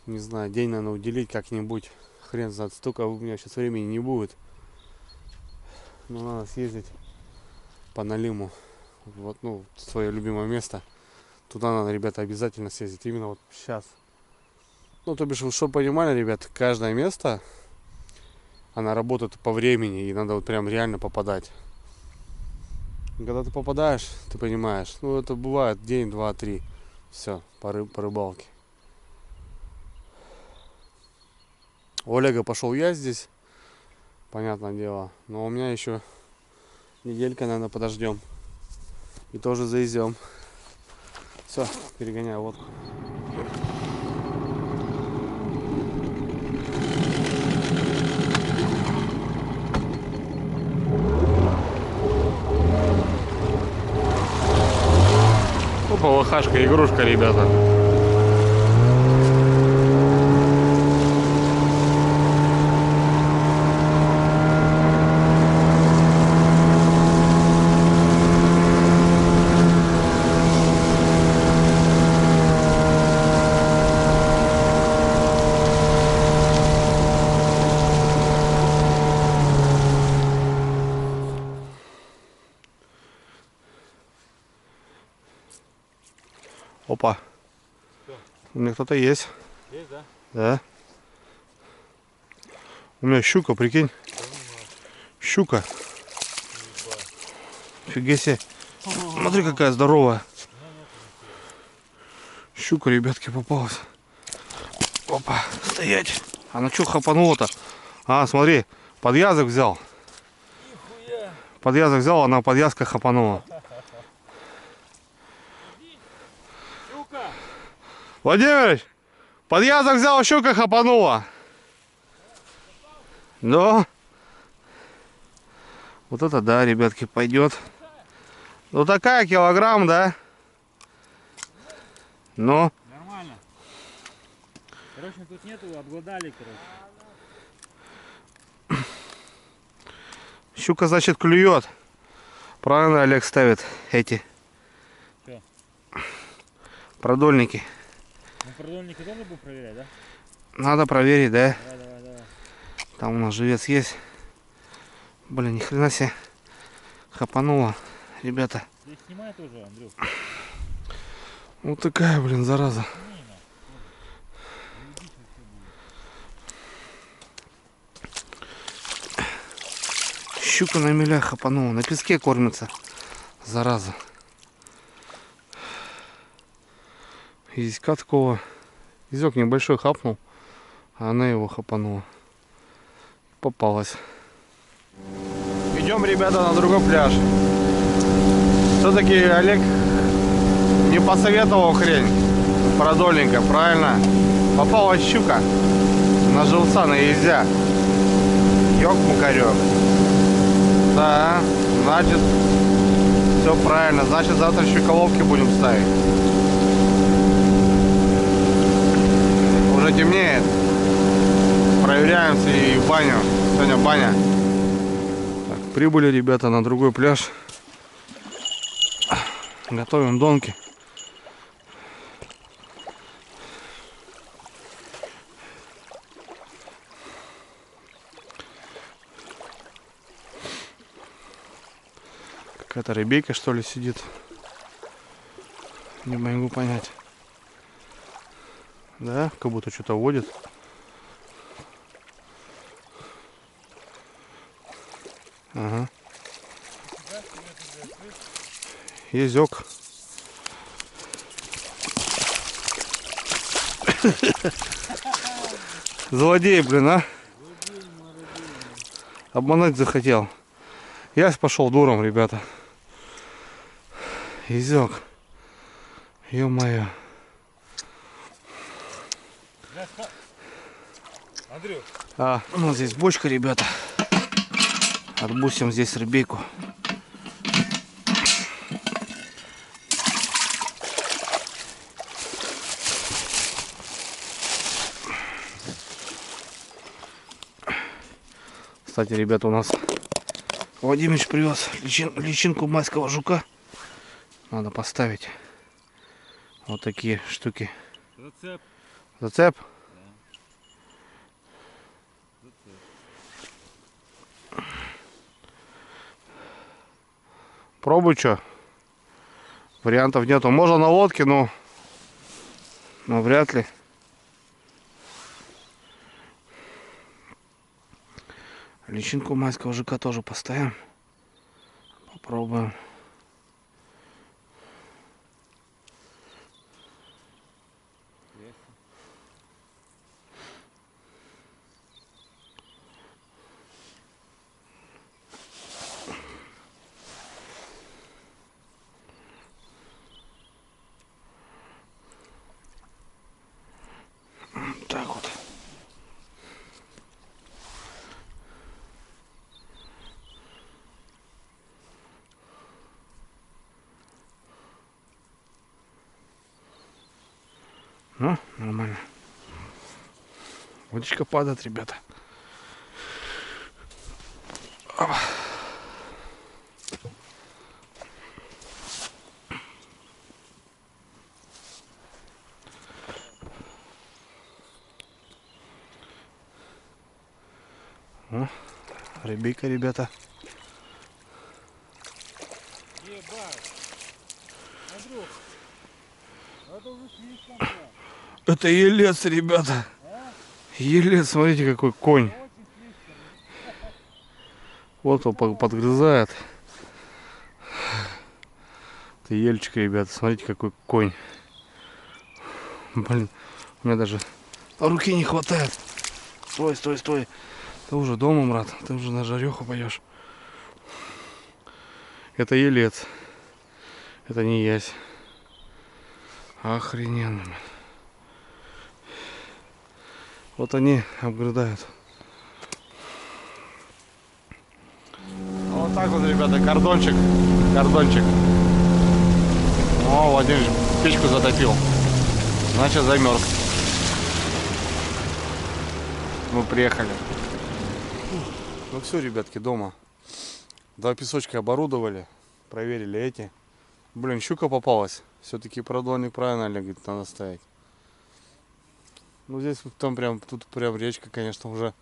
не знаю, день надо уделить как-нибудь. Хрен знает, столько у меня сейчас времени не будет. Но надо съездить по Налиму. Вот, ну, свое любимое место. Туда надо, ребята, обязательно съездить. Именно вот сейчас. Ну, то бишь, вы что понимали, ребят, каждое место, она работает по времени. И надо вот прям реально попадать. Когда ты попадаешь, ты понимаешь. Ну, это бывает день, два, три. Все, по рыбалке. У Олега пошел я здесь. Понятное дело. Но у меня еще неделька, наверное, подождем. И тоже заезжем. Все, перегоняю лодку. Опа, лохашка, игрушка, ребята. Опа. У меня кто-то есть. Есть, да? Да. У меня щука, прикинь. Щука. Фига себе. Смотри, какая здоровая. Щука, ребятки, попалась. Опа, стоять. Она что хапанула-то? А, смотри, подъязок взял. Подъязок взял, она подъязка хапанула. Владимирович, подъязок взял, щука хапанула. Да. Вот это да, ребятки, пойдет. Ну такая килограмм, да? Ну. Нормально. Короче, тут нету, обглодали, короче. Щука, значит, клюет. Правильно Олег ставит эти Что? продольники. Ну, продольники тоже будем проверять, да? Надо проверить, да? Давай. Там у нас живец есть. Блин, ни хрена себе хапанула, ребята. Здесь снимай тоже, Андрюх. Вот такая, блин, зараза. Щука на мелях хапанула, на песке кормится, зараза. Изька такого. Изек небольшой хапнул, а она его хапанула. Попалась. Идем, ребята, на другой пляж. Все-таки Олег не посоветовал хрень продольника, правильно? Попалась щука на живца, на езя. Ёк-макарёк. Да, значит, все правильно. Значит, завтра щуколовки будем ставить. Уже темнеет. Проверяемся и в баню. Сегодня баня. Так, прибыли, ребята, на другой пляж. Готовим донки. Какая-то рыбейка, что ли, сидит. Не могу понять. Да, как будто что-то водит. Ага. Езёк. Злодей, блин, а? Обмануть захотел. Я пошел дуром, ребята. Езёк. Ё-моё. Андрюх. У нас здесь бочка, ребята. Отбусим здесь рыбейку. Кстати, ребята, у нас Владимирович привез личинку майского жука. Надо поставить вот такие штуки. Зацеп. Зацеп? Пробуй, что. Вариантов нету. Можно на лодке, но вряд ли. Личинку майского жука тоже поставим. Попробуем. Так вот. Ну, нормально. Водичка падает, ребята. Опа. О, рыбейка, ребята. Это елец, ребята. Елец, смотрите, какой конь. Вот он подгрызает. Это ельчик, ребята. Смотрите, какой конь. Блин, у меня даже руки не хватает. Стой, стой, стой. Ты уже дома, брат. Ты уже на жареху пойдешь. Это елец. Это не ясь. Охрененно. Вот они обгрызают. Вот так вот, ребята, кордончик. Кордончик. О, Владимир печку затопил. Значит, замерз. Мы приехали. Ну все, ребятки, дома. 2 песочка оборудовали. Проверили эти. Блин, щука попалась. Все-таки продольник правильно, Олег говорит, надо ставить. Ну здесь там прям, тут прям речка, конечно, уже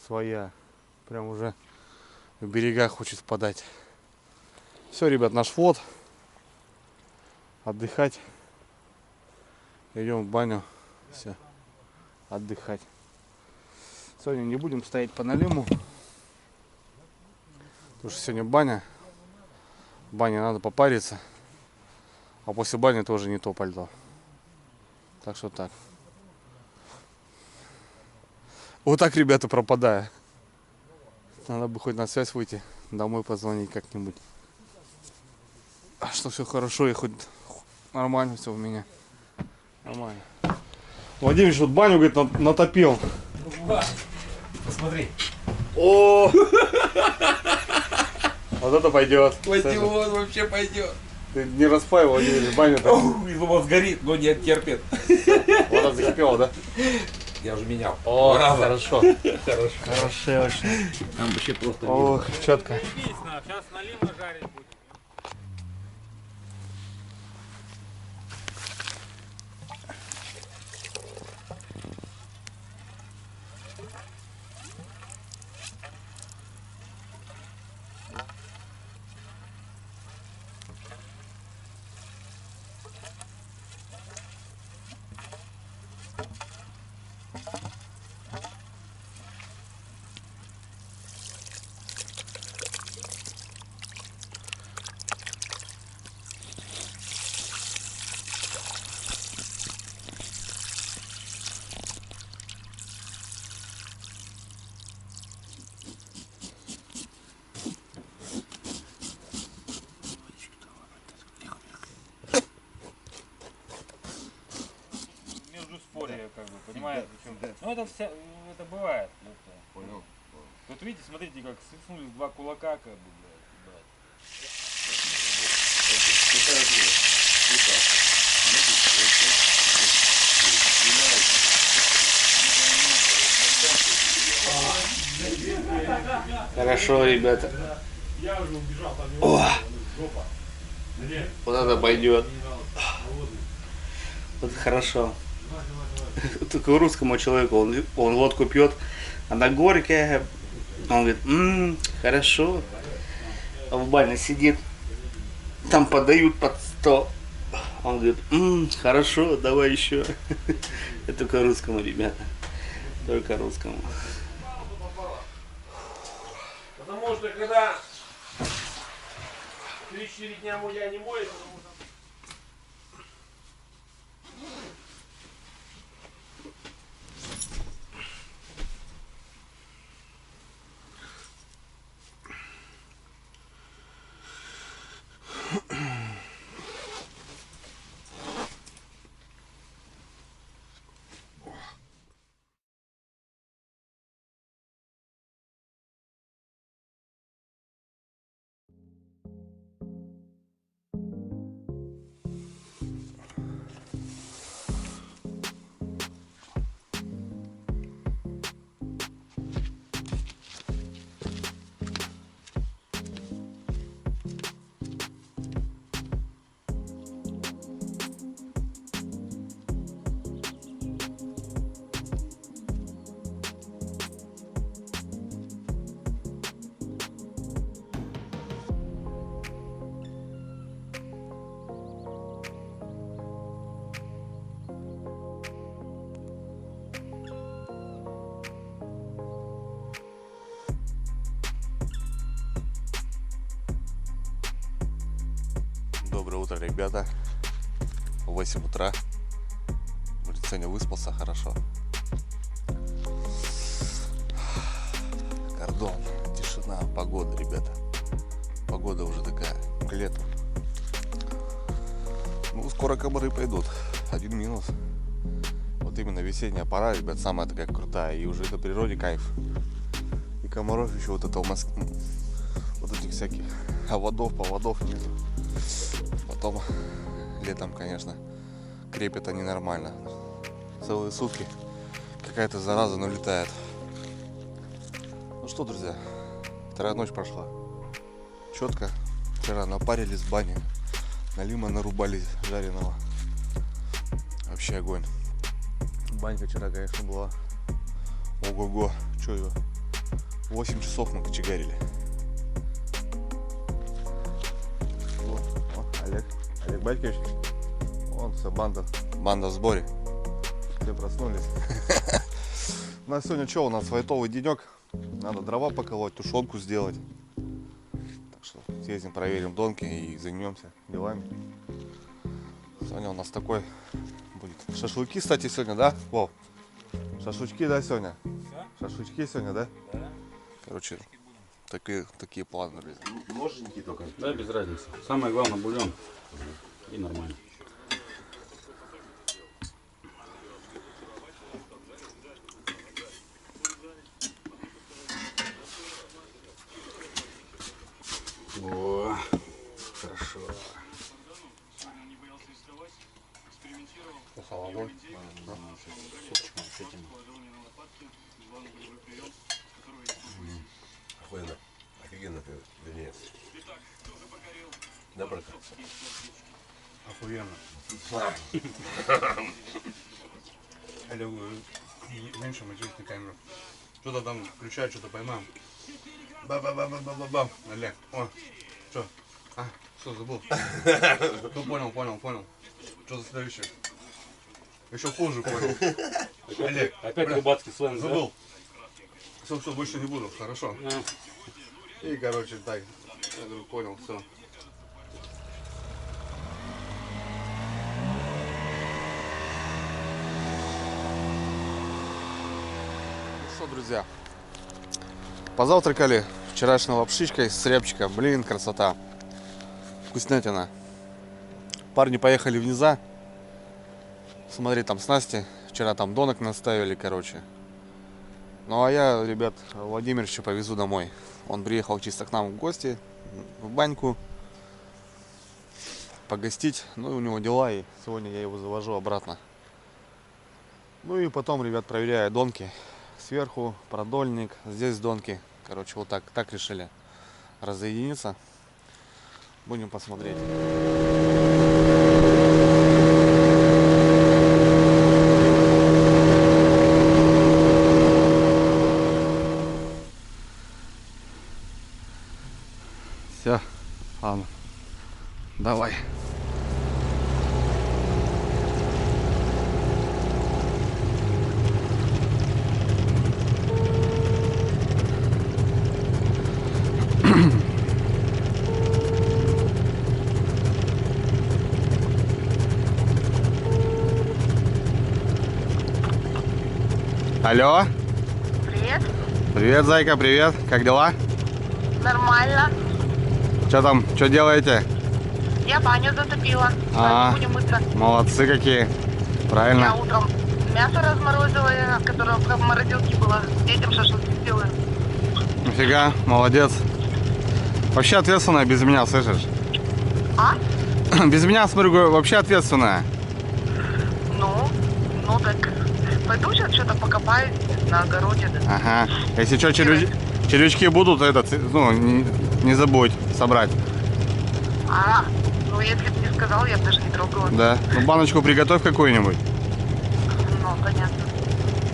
своя. Прям уже в берега хочет впадать. Все, ребят, наш флот. Отдыхать. Идем в баню. Все. Отдыхать. Сегодня не будем стоять по налиму. Потому что сегодня баня. В бане надо попариться. А после бани тоже не то пальто. Так что так. Вот так, ребята, пропадая. Надо бы хоть на связь выйти. Домой позвонить как-нибудь. А что все хорошо и хоть нормально все у меня. Нормально. Владимир вот баню, говорит, натопил. Посмотри. О! Вот это пойдет. Пойдет, вообще пойдет. Ты не распаивал, Владимир, баню-то. Вот сгорит, но не терпит. Вода закипела, да? Я уже менял. О, Браво. хорошо. Хорошо. Хорошо, очень. Там вообще просто... Ох, четко. Сейчас налимо жарить будем. Как бы, понимаете, ну это вся, это бывает. Понял. Вот видите, смотрите, как сыпнулись 2 кулака, как бы, блядь. Хорошо, ребята. О! Вот это пойдет. Вот хорошо. Только русскому человеку, он водку пьет, она горькая. Он говорит, хорошо. А в бане сидит, там подают под 100. Он говорит, хорошо, давай еще. Это только русскому, ребята. Только русскому. Потому что когда 3-4 дня мужья не моет, потому что... Доброе утро, ребята. 8 утра. Сегодня выспался хорошо. Кордон, тишина, погода, ребята. Погода уже такая, к лету. Ну, скоро комары пойдут. Один минус. Вот именно весенняя пора, ребят, самая такая крутая. И уже на природе кайф. И комаров еще вот это в Москве. Вот этих всяких поводов нету. Потом летом, конечно, крепят они нормально. Целые сутки какая-то зараза налетает. Ну что, друзья, вторая ночь прошла. Четко. Вчера напарились в бане. Налима нарубали жареного. Вообще огонь. Банька вчера, конечно, была. Ого-го. Че его? 8 часов мы кочегарили. Олег Батькович. Вон вся банда. Банда в сборе. Все проснулись. У нас сегодня что? У нас лайтовый денек. Надо дрова поколоть, тушенку сделать. Так что съездим, проверим донки и займемся делами. Сегодня у нас такой будет. Шашлыки, кстати, сегодня, да? Вов? Шашлычки, да, сегодня? Шашлычки сегодня, да? Да. Короче, такие планы, друзья. Ноженьки только. Да, без разницы. Самое главное бульон. И нормально. О, хорошо. Огонь. С этим. Охуенно. Офигенно ты, вернее. Да, братан? Охуенно. Олег, меньше мочись на камеру. Что-то там включают, что-то поймаем. Ба-ба-ба-ба-ба-ба. Олег, о, что? А, что, забыл? Ну, понял. Что за следующее? Еще хуже понял. Олег, Опять рыбацкий сленг, да? забыл. Все, больше не буду, хорошо. И, короче, так, я говорю, понял, все. Ну что, друзья, позавтракали вчерашней лапшичкой с рябчика. Блин, красота. Вкуснятина. Парни поехали в Низа. Смотри, там снасти. Вчера там донок наставили, короче. Ну а я, ребят, Владимировича повезу домой. Он приехал чисто к нам в гости, в баньку. Погостить. Ну и у него дела, и сегодня я его завожу обратно. Ну и потом, ребят, проверяю донки. Сверху продольник, здесь донки. Короче, вот так решили разъединиться. Будем посмотреть. Все, ладно, давай. Алло. Привет. Привет, зайка, привет. Как дела? Нормально. Что там, что делаете? Я баню затопила. А. Будем мыться. Молодцы какие. Я Правильно. утром мясо разморозила, которое в морозилке было. Детям шашлыки сделаю. Нифига, молодец. Вообще ответственная без меня, слышишь? А? Без меня, смотрю, говорю, вообще ответственная. Ну так. Пойду сейчас что-то покопаюсь на огороде. Да. Ага. Если что, червячки будут, ну, не забудь собрать. Ну если бы не сказал, я бы даже не трогала. Да. Ну, баночку приготовь какую-нибудь. Ну, понятно.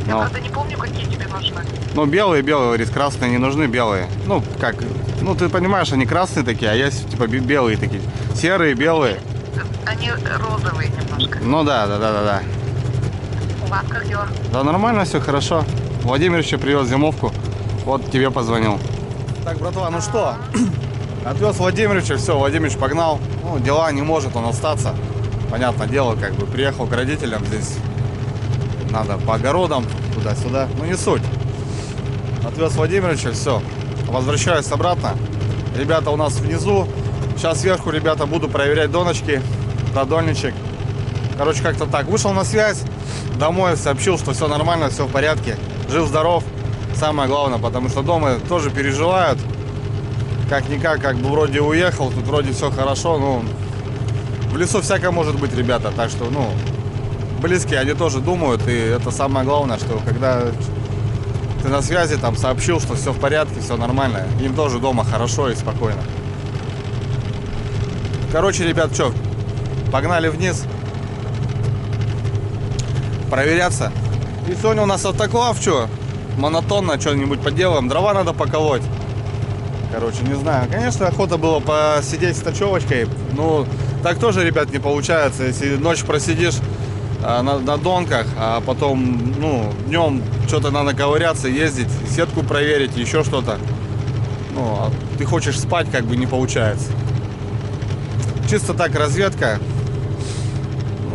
Я, Ну. правда, не помню, какие тебе нужны. Ну, белые, говорит, красные не нужны, белые. Ну, как, ну, ты понимаешь, они красные такие, а есть, типа, белые такие. Серые, белые. Они розовые немножко. Ну, да. У вас как дела? Да нормально, все хорошо. Владимир еще привез зимовку. Вот тебе позвонил. Так, братва, ну что? Отвез Владимировича, все, Владимирович погнал. Ну, дела, не может он остаться. Понятное дело, как бы приехал к родителям здесь. Надо по огородам, туда-сюда. Ну, не суть. Отвез Владимировича, все. Возвращаюсь обратно. Ребята у нас внизу. Сейчас сверху, ребята, буду проверять доночки, продольничек. Короче, как-то так. Вышел на связь. Домой сообщил, что все нормально, все в порядке. Жив-здоров. Самое главное, потому что дома тоже переживают. Как-никак, как бы вроде уехал, тут вроде все хорошо, ну, в лесу всякое может быть, ребята, так что, ну, близкие, они тоже думают, и это самое главное, что когда ты на связи, там, сообщил, что все в порядке, все нормально, им тоже дома хорошо и спокойно. Короче, ребят, что, погнали вниз проверяться. И сегодня у нас автоклав, что, монотонно что-нибудь поделаем, дрова надо поколоть. Короче, не знаю. Конечно, охота было посидеть с точевочкой. Ну, так тоже, ребят, не получается. Если ночь просидишь на донках, а потом, ну, днем что-то надо ковыряться, ездить, сетку проверить, еще что-то. Ну, а ты хочешь спать, как бы не получается. Чисто так, разведка.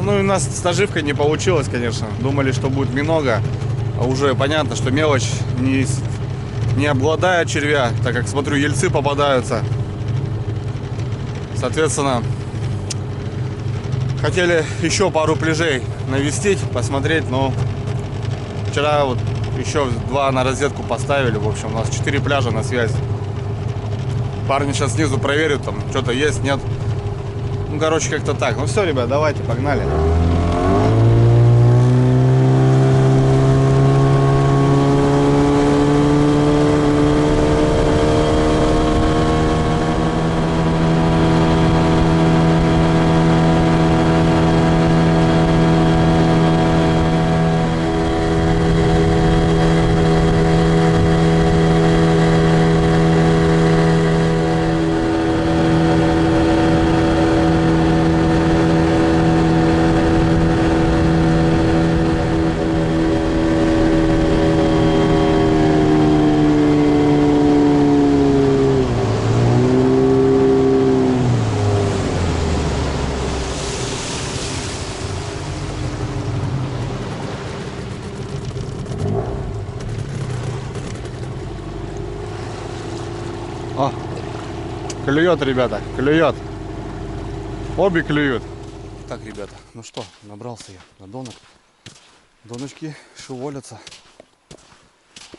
Ну, и у нас с наживкой не получилось, конечно. Думали, что будет много. А уже понятно, что мелочь не обладает червя, так как, смотрю, ельцы попадаются. Соответственно, хотели еще пару пляжей навестить, посмотреть, но вчера вот еще 2 на разведку поставили. В общем, у нас 4 пляжа на связи. Парни сейчас снизу проверят, там что-то есть, нет. Ну, короче, как-то так. Ну все, ребят, давайте, погнали. О, клюет, ребята, клюет. Обе клюют. Так, ребята, ну что, набрался я на донок. Доночки шевелятся.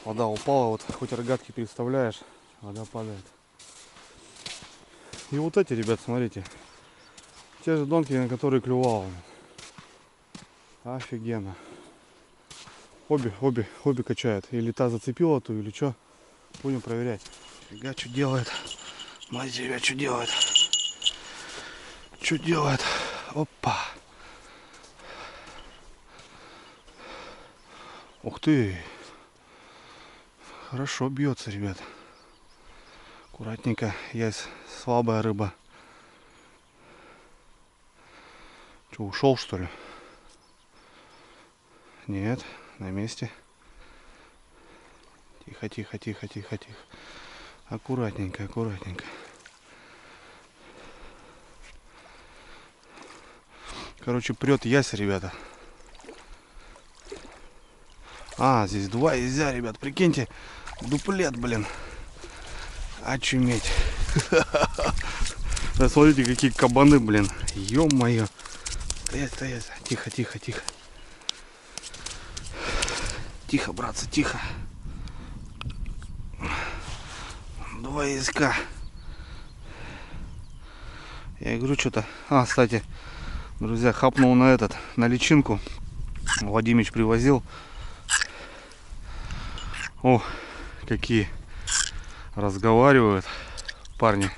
Вода упала, вот хоть рогатки представляешь, вода падает. И вот эти, ребят, смотрите. Те же донки, на которые клювал. Офигенно. Обе качают. Или та зацепила ту, или что. Будем проверять. Фига, что делает. Мать, ребят, что делает. Что делает. Опа. Ух ты. Хорошо бьется, ребят. Аккуратненько. Есть слабая рыба. Что, ушел, что ли? Нет, на месте. Тихо, тихо, тихо, тихо, тихо. Аккуратненько, аккуратненько. Короче, прет ясь, ребята. А, здесь два язя, ребят. Прикиньте, дуплет, блин. Очуметь. Да смотрите, какие кабаны, блин. Ё-моё. Стоять, стоять. Тихо, тихо, тихо. Тихо, братцы, тихо. Два яська. Я говорю, что-то... А, кстати, друзья, хапнул на этот, на личинку. Владимирович привозил. О, какие разговаривают парни.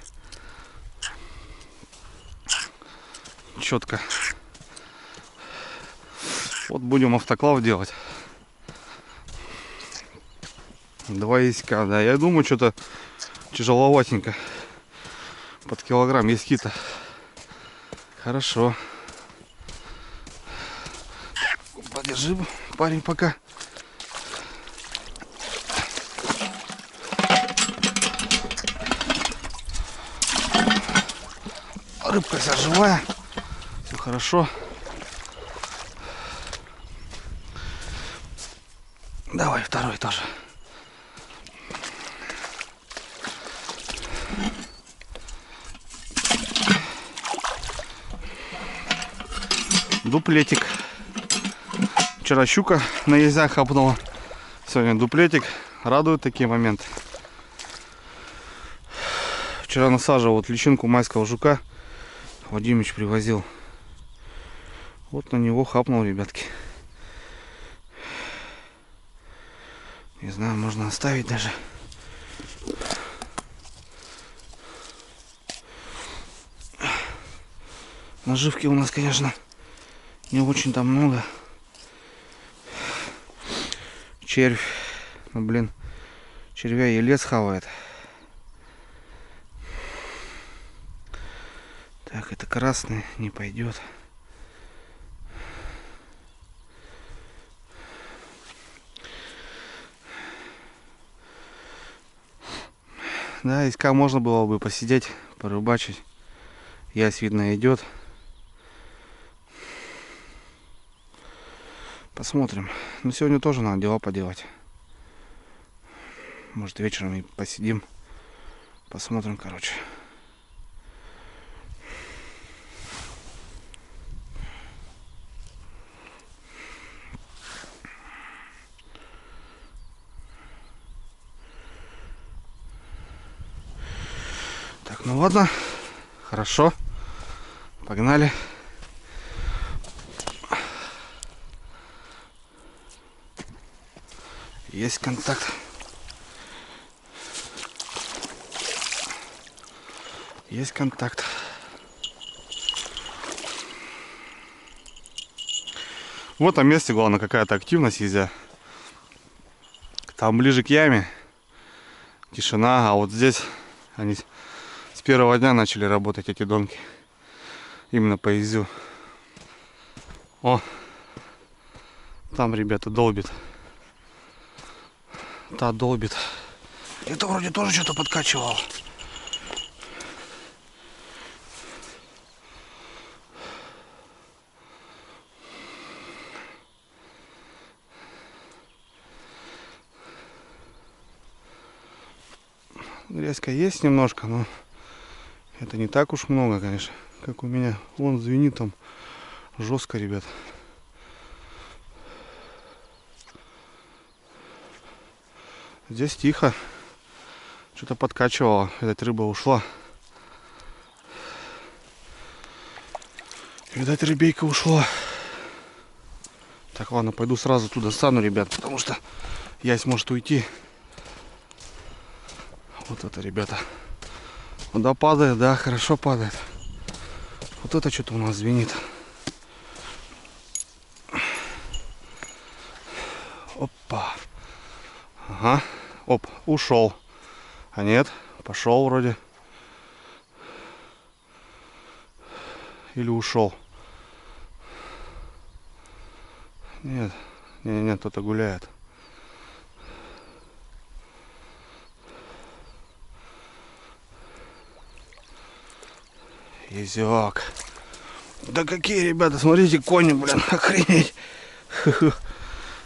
Четко. Вот будем автоклав делать. Два яська, да. Я думаю, что-то тяжеловатенько. Под килограмм яськи-то. Хорошо. Подержи, парень, пока. Рыбка вся живая. Все хорошо. Давай второй тоже. Дуплетик. Вчера щука на язях хапнула. Сегодня дуплетик. Радуют такие моменты. Вчера насаживал вот личинку майского жука. Владимирович привозил. Вот на него хапнул, ребятки. Не знаю, можно оставить даже. Наживки у нас, конечно, не очень там много. Червь. Ну, блин, червя елец хавает. Так, это красный, не пойдет. Да, иска можно было бы посидеть, порыбачить. Ясь, видно, идет. Посмотрим. Но сегодня тоже надо дела поделать. Может, вечером и посидим. Посмотрим, короче. Так, ну ладно. Хорошо. Погнали. Есть контакт. Есть контакт. В этом месте, главное, какая-то активность есть. Там ближе к яме тишина, а вот здесь они с первого дня начали работать, эти донки. Именно по изю. О, там ребята долбит. Та долбит. Это вроде тоже что-то подкачивало. Грязька есть немножко, но это не так уж много, конечно, как у меня. Вон звенит там жестко, ребят. Здесь тихо. Что-то подкачивало. Видать, рыба ушла. Видать, рыбейка ушла. Так, ладно, пойду сразу туда стану, ребят, потому что ясь может уйти. Вот это, ребята. Вода падает, да, хорошо падает. Вот это что-то у нас звенит. Опа. Ага. Оп, ушел. А нет, пошел вроде. Или ушел. Нет, нет, кто-то гуляет. Езёк. Да какие, ребята, смотрите, кони, блин, охренеть.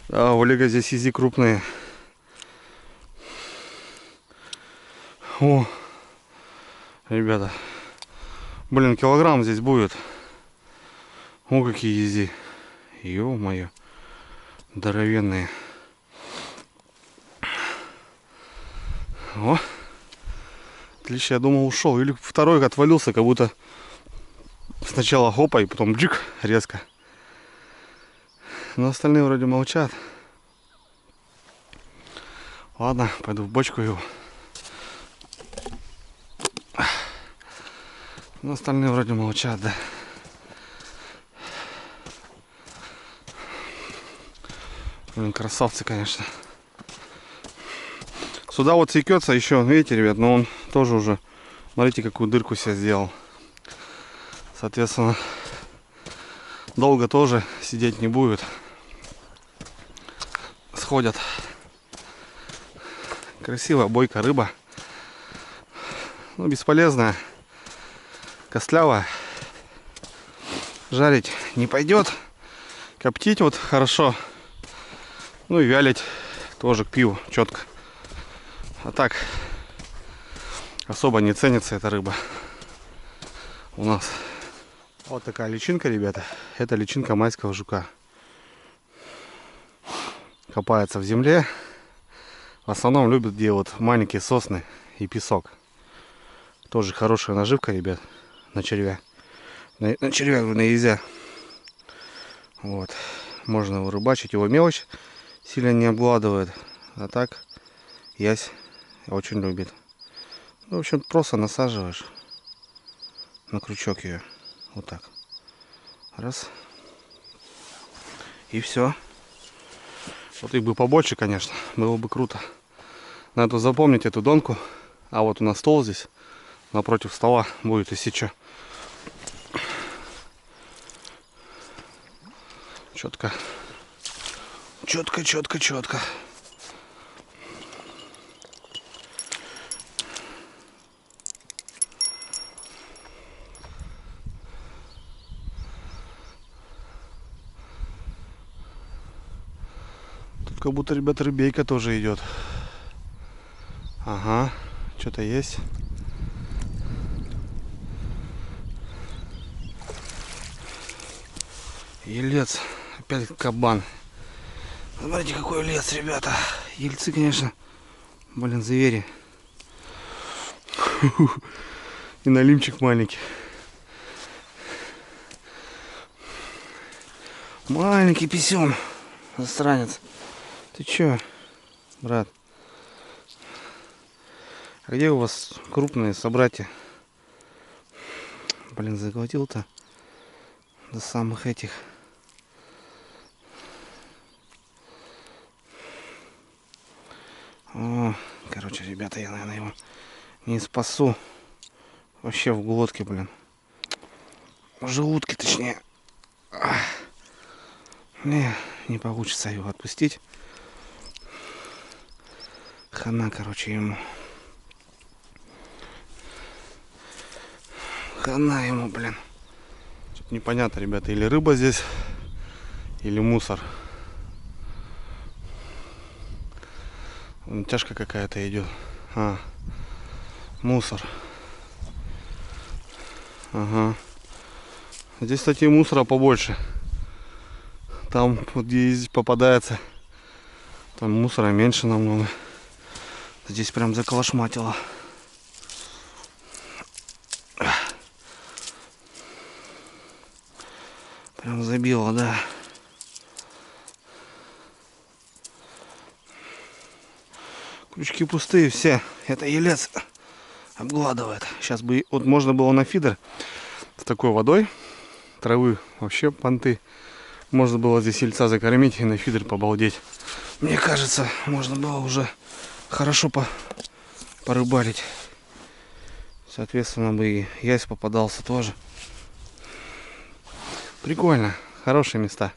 Да, у Олега здесь ези крупные. О, ребята. Блин, килограмм здесь будет. О, какие ези. Ё-моё. Здоровенные. О. Отлично, я думал, ушел. Или второй отвалился, как будто сначала хопа, и потом джик резко. Но остальные вроде молчат. Ладно, пойду в бочку его. Но остальные вроде молчат, да. Блин, красавцы, конечно. Сюда вот секется еще, видите, ребят, но он тоже уже, смотрите, какую дырку себе сделал. Соответственно, долго тоже сидеть не будет. Сходят. Красивая бойкая рыба. Ну, бесполезная. Костлявая. Жарить не пойдет. Коптить вот хорошо. Ну и вялить тоже к пиву четко. А так особо не ценится эта рыба у нас. Вот такая личинка, ребята. Это личинка майского жука. Копается в земле. В основном любят где вот маленькие сосны и песок. Тоже хорошая наживка, ребят, на червя. На червя, на езя. Вот. Можно его рыбачить. Его мелочь сильно не обгладывает. А так ясь очень любит. Ну, в общем, просто насаживаешь на крючок ее. Вот так. Раз. И все. Вот их бы побольше, конечно. Было бы круто. Надо запомнить эту донку. А вот у нас стол здесь. Напротив стола будет, если что. Четко. Четко, четко, четко. Тут как будто, ребята, рыбейка тоже идет. Ага, что-то есть. Елец. Опять кабан. Смотрите, какой лес, ребята. Ельцы, конечно, блин, звери. И налимчик маленький. Маленький писюн. Засранец. Ты чё, брат? А где у вас крупные собратья? Блин, заглотил-то до самых этих. О, короче, ребята, я, наверное, его не спасу. Вообще в глотке, блин. В желудке, точнее. Не получится его отпустить. Хана, короче, ему. Хана ему, блин. Что-то непонятно, ребята, или рыба здесь, или мусор. Тяжка какая-то идет. А, мусор. Ага. Здесь, кстати, мусора побольше. Там, вот где здесь попадается, там мусора меньше намного. Здесь прям заколошматило. Прям забило, да. Крючки пустые все. Это елец обгладывает. Сейчас бы вот можно было на фидер с такой водой, травы, вообще понты. Можно было здесь ельца закормить и на фидер побалдеть. Мне кажется, можно было уже хорошо порыбалить. Соответственно, бы и ясь попадался тоже. Прикольно. Хорошие места.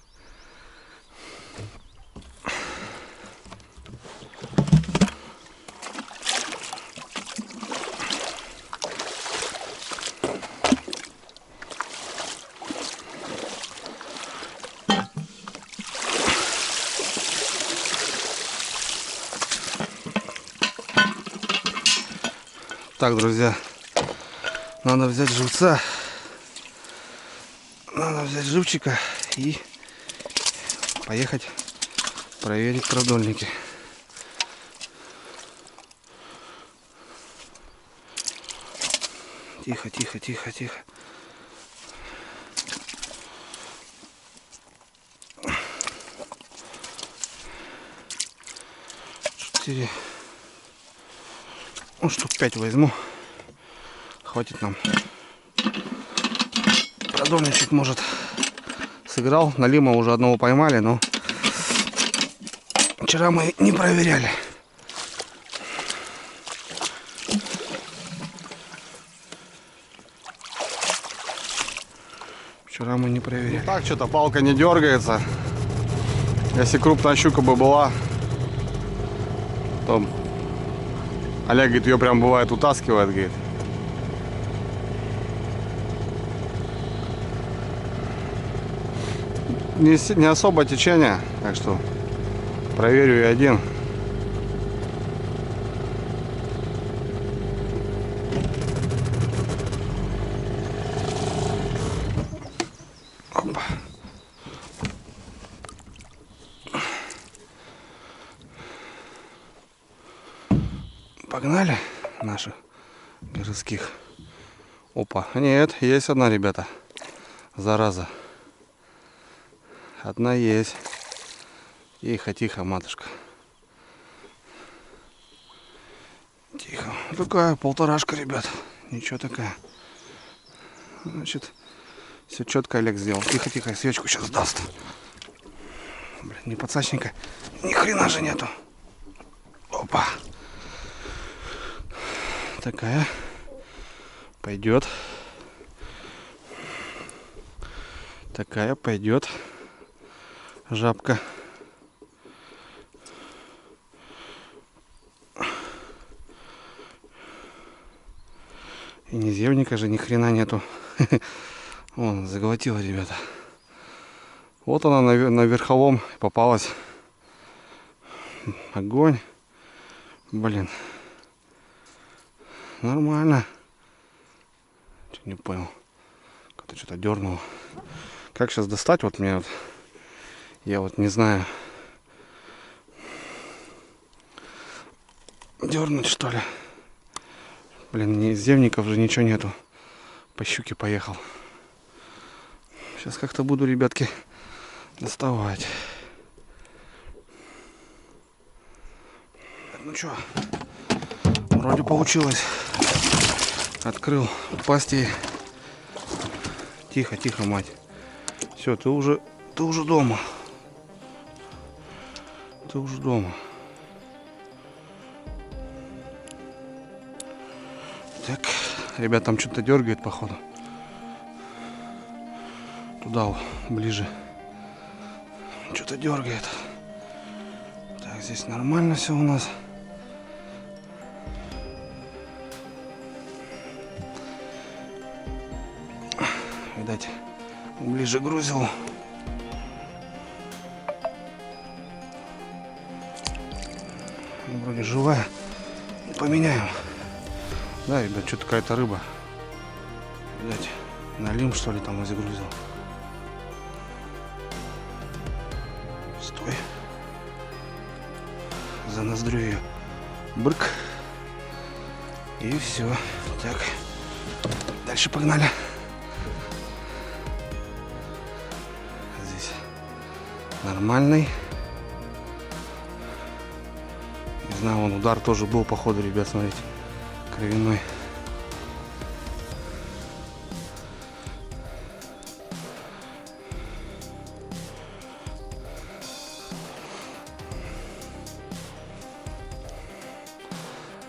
Так, друзья, надо взять живца, надо взять живчика и поехать проверить продольники. Тихо, тихо, тихо, тихо. Ну, штук 5 возьму. Хватит нам. Продольничек, может, сыграл. Налима уже одного поймали, но вчера мы не проверяли. Вчера мы не проверяли. Так, что-то палка не дергается. Если крупная щука бы была, то Олег, говорит, ее прям бывает утаскивает, говорит. Не особо течение, так что проверю и один. Опа. Погнали наших городских. Опа, нет, есть одна, ребята. Зараза. Одна есть. Тихо, тихо, матушка. Тихо. Такая полторашка, ребят. Ничего такая. Значит, все четко Олег сделал. Тихо, тихо, свечку сейчас даст. Блин, ни подсачника, ни хрена же нету. Опа. Такая. Пойдет. Такая пойдет. Жабка. И ни зевника же ни хрена нету. Вон, заглотила, ребята. Вот она на верховом попалась. Огонь. Блин. Нормально. Чуть не понял. Как-то что-то дернуло. Как сейчас достать? Вот мне вот. Я вот не знаю. Дернуть, что ли? Блин, ни зевников же ничего нету. По щуке поехал. Сейчас как-то буду, ребятки, доставать. Ну что, вроде получилось. Открыл пасти. Тихо, тихо, мать. Все, ты уже дома. Ты уже дома. Так, ребят, там что-то дергает, походу. Туда, ближе. Что-то дергает. Так, здесь нормально все у нас. Видать, ближе грузил. Вроде живая. Поменяем. Да, ребят, что-то какая-то рыба. Видать, налим, что ли, там и загрузил. Стой. За ноздрю ее. Брык. И все. Так. Дальше погнали. Здесь нормальный. Не знаю, вон удар тоже был, походу, ребят, смотрите, кровяной.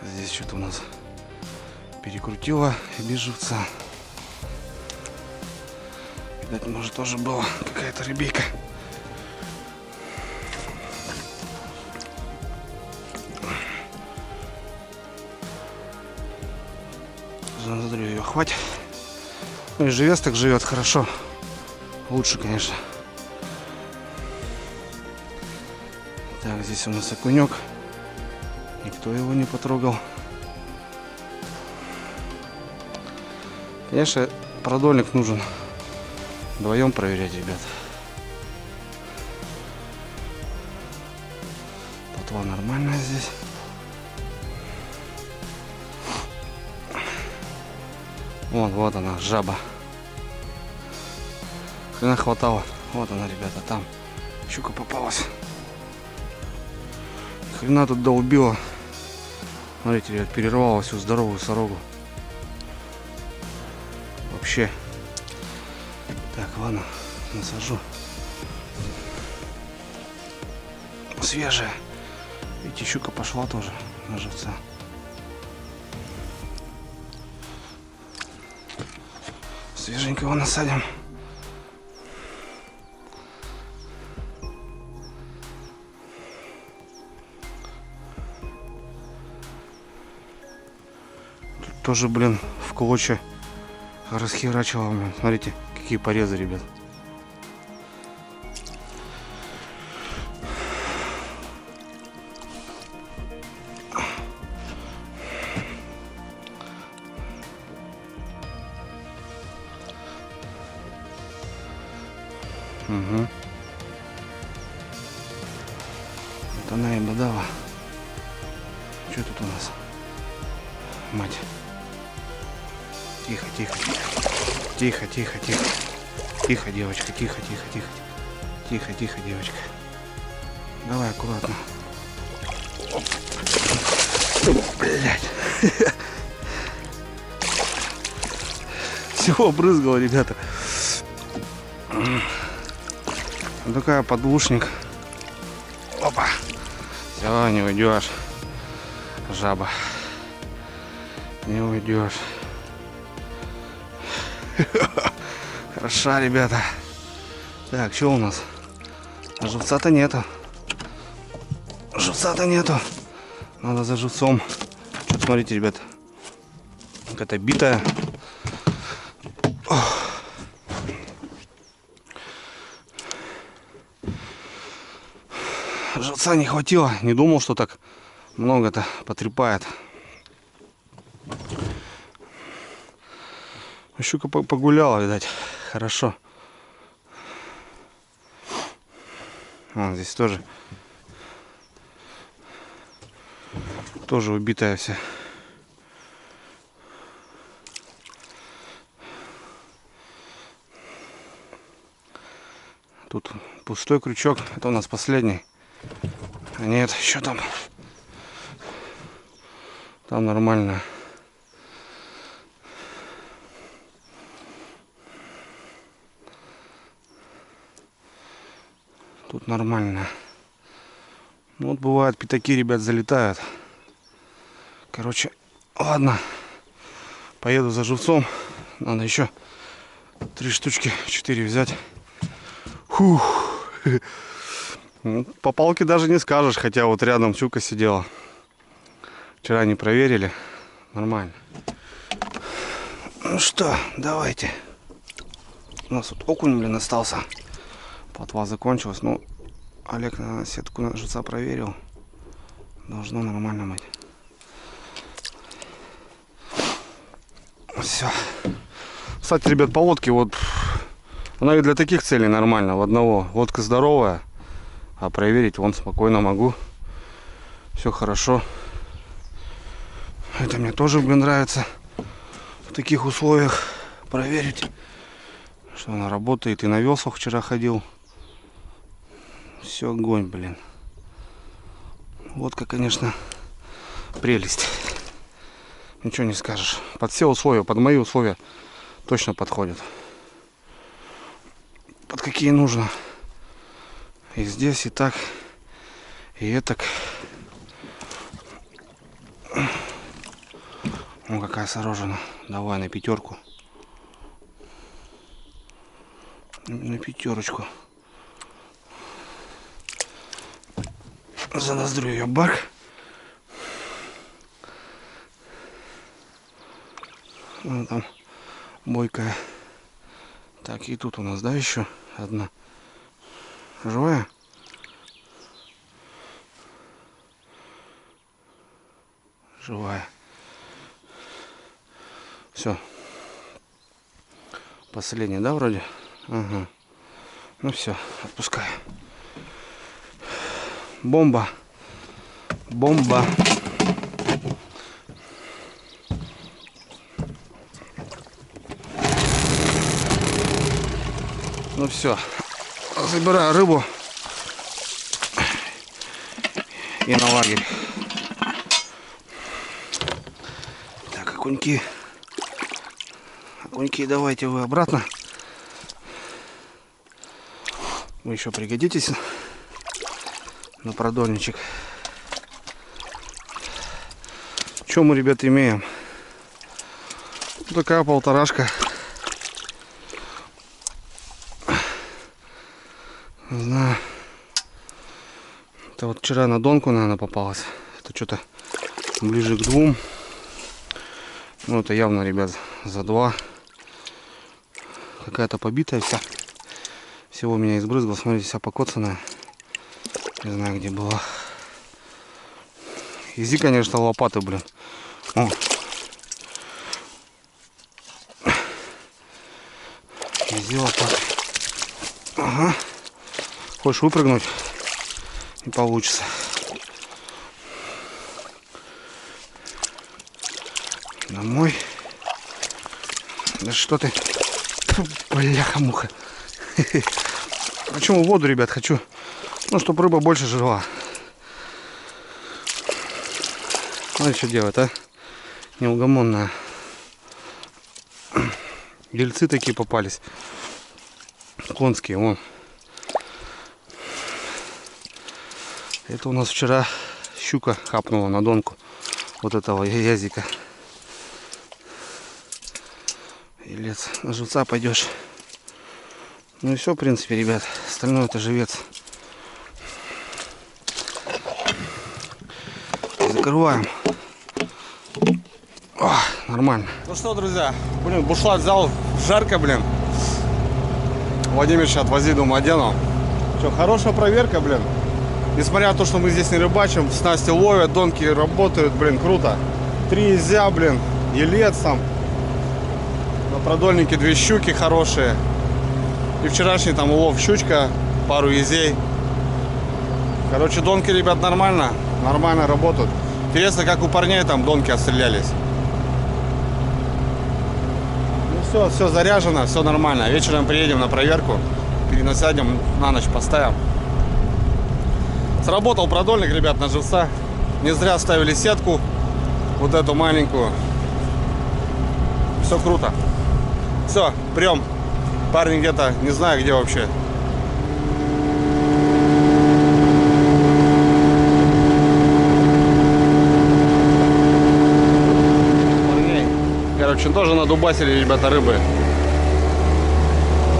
Здесь что-то у нас перекрутило и без живца. Видать, может, тоже была какая-то рыбейка. Смотрю, ее хватит. Ну и живец так живет хорошо. Лучше, конечно. Так, здесь у нас окунек. Никто его не потрогал. Конечно, продольник нужен вдвоем проверять, ребят. Плотва нормальная здесь. Вон, вот она, жаба. Хрена хватало. Вот она, ребята, там щука попалась. Хрена тут долбила. Смотрите, ребят, перервала всю здоровую сорогу. Вообще. Так, ладно, насажу. Свежая. Видите, щука пошла тоже на живца. Свеженького насадим. Тут тоже, блин, в клочья расхерачивал. Смотрите, какие порезы, ребят. Угу. Вот она и бодала. Что тут у нас? Мать. Тихо, тихо, тихо. Тихо, тихо, тихо. Тихо, девочка, тихо, тихо, тихо. Тихо, тихо, девочка. Давай аккуратно. Блять. Всего брызгало, ребята. Вот такая подвушник. Опа. Все, не уйдешь. Жаба. Не уйдешь. Хороша, ребята. Так, что у нас? А живца-то нету. Живца-то нету. Надо за живцом. Что-то, смотрите, ребят. Какая-то битая. Живца не хватило. Не думал, что так много-то потрепает. Щука погуляла, видать. Хорошо. Вон здесь тоже. Тоже убитая вся. Тут пустой крючок. Это у нас последний. А нет, еще там. Там нормально. Тут нормально. Ну, вот бывает, пятаки, ребят, залетают. Короче, ладно. Поеду за живцом. Надо еще 3 штучки, 4 взять. Фух. По палке даже не скажешь, хотя вот рядом щука сидела. Вчера не проверили. Нормально. Ну что, давайте. У нас вот окунь, блин, остался. Плотва закончилась. Ну, Олег на сетку на живца проверил. Должно нормально быть. Все. Кстати, ребят, по лодке вот она и для таких целей нормально. В одного лодка здоровая, а проверить вон спокойно могу. Все хорошо. Это мне тоже, блин, нравится в таких условиях проверить, что она работает. И на веслах вчера ходил. Все огонь, блин. Лодка, конечно, прелесть. Ничего не скажешь. Под все условия, под мои условия точно подходит. Под какие нужно. И здесь, и так, и этак. Ну какая сорожена. Давай на пятерку. На пятерочку. За ноздрю ее барк. Вон там бойкая. Так, и тут у нас, да, еще одна. Живая? Живая. Все. Последний, да, вроде? Ага. Ну все, отпускаю. Бомба. Бомба. Ну все. Забираю рыбу. И на лагерь. Так, окуньки. Окуньки, давайте вы обратно. Вы еще пригодитесь на продольничек. Что мы, ребята, имеем? Такая полторашка. Не знаю. Это вот вчера на донку, наверное, попалась. Это что-то ближе к 2. Ну, это явно, ребят, за 2. Какая-то побитая вся. Всего меня избрызгал. Смотрите, вся покоцанная. Не знаю, где была. Изи, конечно, лопаты, блин. О. Изи лопаты. Ага. Хочешь выпрыгнуть? Не получится. Домой. Да что ты? Бляха-муха. Почему в воду, ребят, хочу? Ну, чтобы рыба больше жила. Смотри, что делает, а? Неугомонная. Дельцы такие попались. Конские, вон. Это у нас вчера щука хапнула на донку вот этого язика. Илец, на живца пойдешь. Ну и все, в принципе, ребят. Остальное это живец. Закрываем. О, нормально. Ну что, друзья, блин, бушлат взял, жарко, блин. Владимир сейчас отвози, думаю, одену. Что, хорошая проверка, блин. Несмотря на то, что мы здесь не рыбачим, снасти ловят, донки работают, блин, круто. 3 изя, блин, елец там. На продольнике 2 щуки хорошие. И вчерашний там улов щучка, пару езей. Короче, донки, ребят, нормально. Нормально работают. Интересно, как у парней там донки отстрелялись. Ну все заряжено, все нормально. Вечером приедем на проверку. Перенасядем, на ночь поставим. Сработал продольник, ребят, на живца. Не зря ставили сетку. Вот эту маленькую. Все круто. Все, прям. Парень где-то, не знаю где вообще. Короче, тоже надубасили, ребята, рыбы.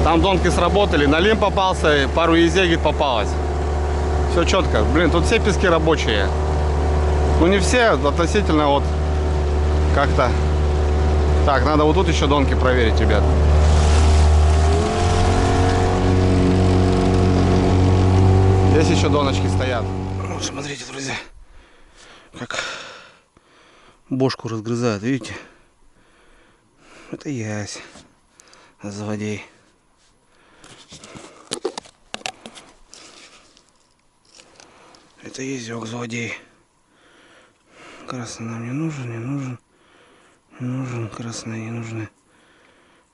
Там донки сработали, налим попался, пару езей попалось. Все четко. Блин, тут все пески рабочие. Ну не все, относительно вот как-то. Так, надо вот тут еще донки проверить, ребят. Здесь еще доночки стоят. Вот смотрите, друзья, как бошку разгрызают, видите? Это ясь. Злодей. Это езек, злодей. Красный нам не нужен, не нужен. Не нужен, красные не нужны.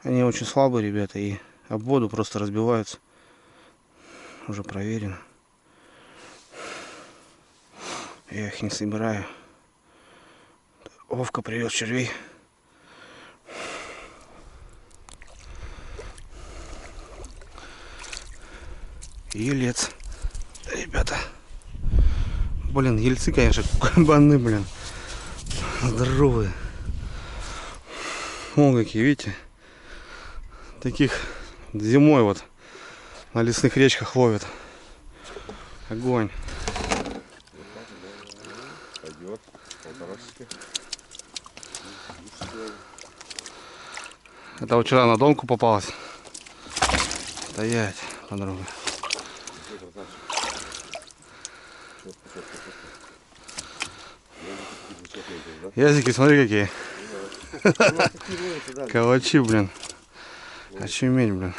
Они очень слабые, ребята, и об воду просто разбиваются. Уже проверено. Я их не собираю. Вовка привез червей. Елец. Ребята. Блин, ельцы, конечно, кабаны, блин. Здоровые. Вон какие, видите? Таких зимой вот на лесных речках ловят. Огонь. Пойдет. Полторашечки. Это вот вчера на донку попалась. Стоять, подруга. Языки, смотри какие. Калачи, блин. Очуметь, блин.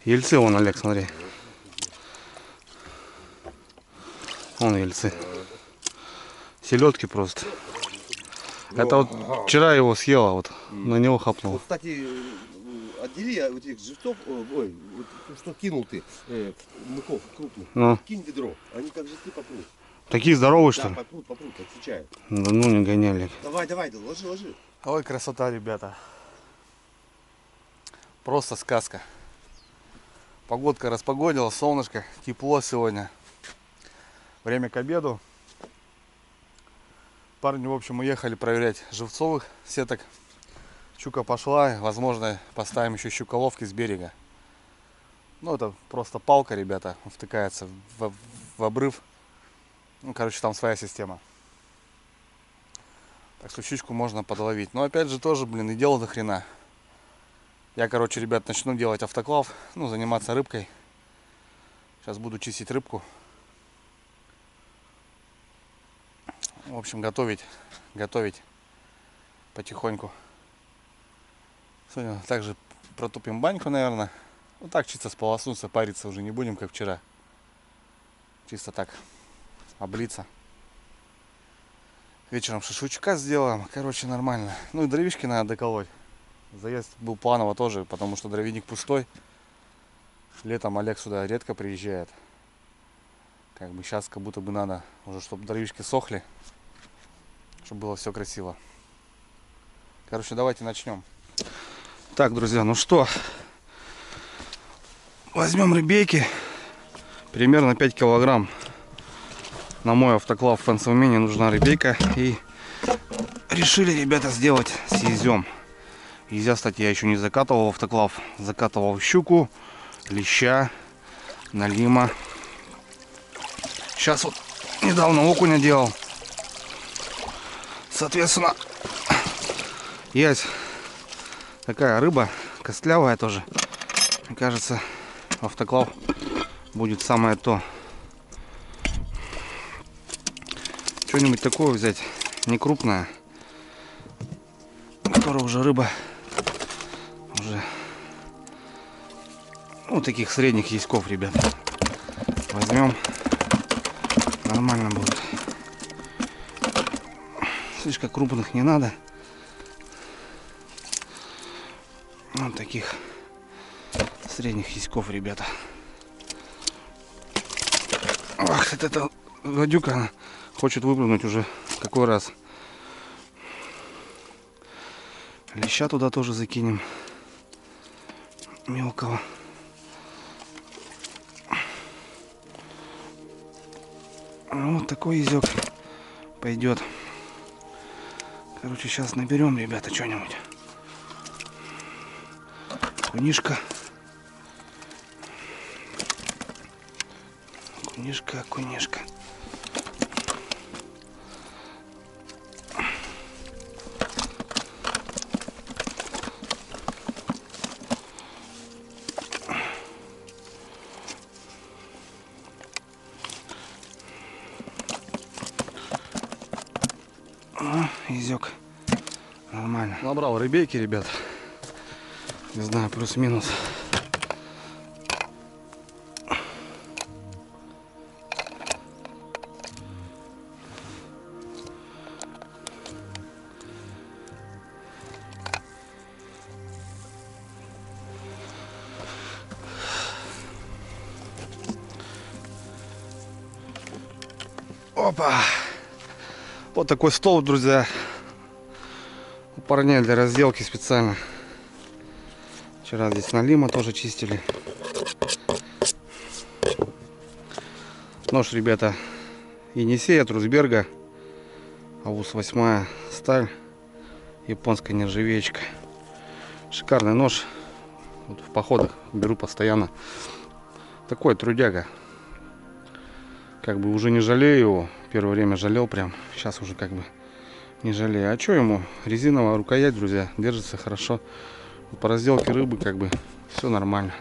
Ельцы вон, Олег, смотри. Вон ельцы. Селедки просто. Это вот вчера его съела, вот на него хапнул. Вот, кстати, отдели вот этих живцов, ой, вот, что кинул ты, мыков крупных, Ну. кинь ведро, они как живцы попрут. Такие здоровые, что Да, ли? попрут, отвечают. Да ну не гони, Олег. Давай, да, ложи. Ой, красота, ребята. Просто сказка. Погодка распогодила, солнышко, тепло сегодня. Время к обеду. Парни, в общем, уехали проверять живцовых сеток. Щука пошла, возможно, поставим еще щуколовки с берега. Ну, это просто палка, ребята, втыкается в обрыв. Ну, короче, там своя система. Так что щучку можно подловить. Но опять же тоже, блин, и дело до хрена. Я, короче, ребят, начну делать автоклав, ну, заниматься рыбкой. Сейчас буду чистить рыбку. В общем, готовить потихоньку. Сегодня также протупим баньку, наверное. Вот так чисто сполоснуться, париться уже не будем, как вчера. Чисто так облиться. Вечером шашлычка сделаем. Короче, нормально. Ну и дровишки надо доколоть. Заезд был планово тоже, потому что дровяник пустой. Летом Олег сюда редко приезжает. Как бы сейчас как будто бы надо уже, чтобы дровишки сохли. Чтобы было все красиво. Короче, давайте начнем. Так, друзья, ну что. Возьмем рыбейки. Примерно 5 килограмм. На мой автоклав в Фансовмене нужна рыбейка. И решили, ребята, сделать с езем. Езя, кстати, я еще не закатывал в автоклав. Закатывал щуку, леща, налима. Сейчас вот недавно окуня делал. Соответственно, есть такая рыба, костлявая тоже. Мне кажется, автоклав будет самое то. Что-нибудь такое взять, не крупное, которая уже рыба уже, ну, таких средних яськов, ребят. Возьмем, нормально будет. Слишком крупных не надо. Вот таких средних яськов, ребята. Ах, эта гадюка, она хочет выпрыгнуть уже какой раз. Леща туда тоже закинем. Мелкого. Вот такой язык пойдет. Короче, сейчас наберем, ребята, что-нибудь. Кунишка. Кунишка. Язык. Нормально. Набрал рыбейки, ребят. Не знаю, плюс-минус. Опа! Вот такой стол, друзья. У парней для разделки специально. Вчера здесь налима тоже чистили. Нож, ребята, Енисей от Русберга. АУС 8 сталь. Японская нержавеечка. Шикарный нож. Вот в походах беру постоянно. Такой трудяга. Как бы уже не жалею его. Первое время жалел прям. Сейчас уже как бы не жалею. А что ему? Резиновая рукоять, друзья. Держится хорошо. По разделке рыбы как бы все нормально.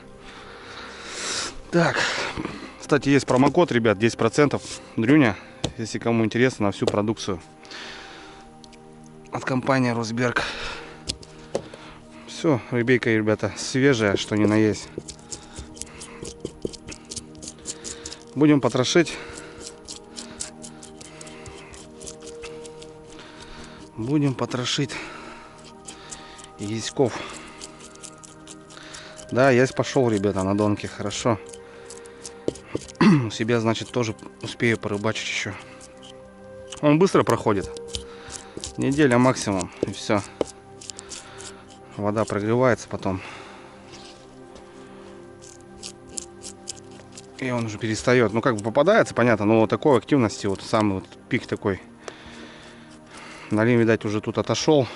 Так. Кстати, есть промокод, ребят, 10%. Дрюня. Если кому интересно, на всю продукцию. От компании Русберг. Все, рыбейка, ребята, свежая, что ни на есть. Будем потрошить. Будем потрошить яськов. Да, ясь пошел, ребята, на донке, хорошо. У себя, значит, тоже успею порыбачить еще. Он быстро проходит. Неделя максимум, и все. Вода прогревается потом. И он уже перестает. Ну, как бы попадается, понятно, но вот такой активности, вот самый вот пик такой. Налим, видать, уже тут отошел.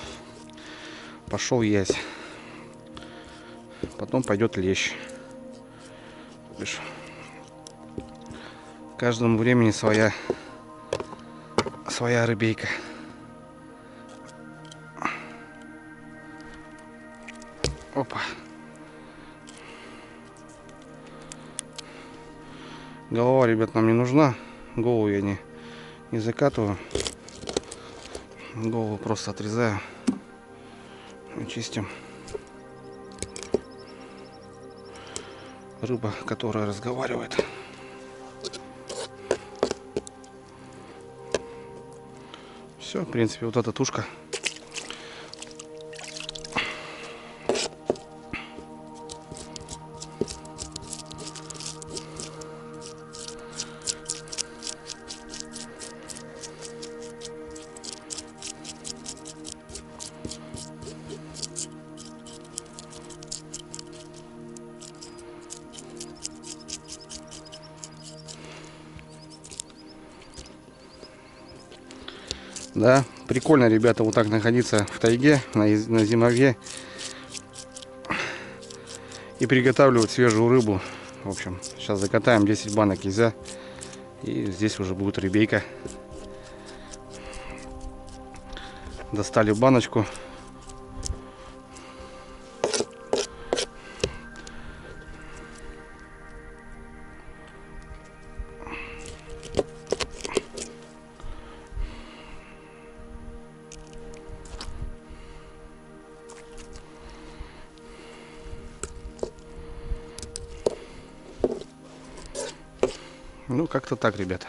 Пошел ясь. Потом пойдет лещ. Каждому времени своя рыбейка. Опа. Голова, ребят, нам не нужна. Голову я не закатываю. Голову просто отрезаю. И чистим. Рыба, которая разговаривает. Все, в принципе, вот эта тушка. Да, прикольно, ребята, вот так находиться в тайге, на зимовье и приготавливать свежую рыбу. В общем, сейчас закатаем 10 банок язя, и здесь уже будет рыбейка. Достали баночку. Ну, как-то так, ребята.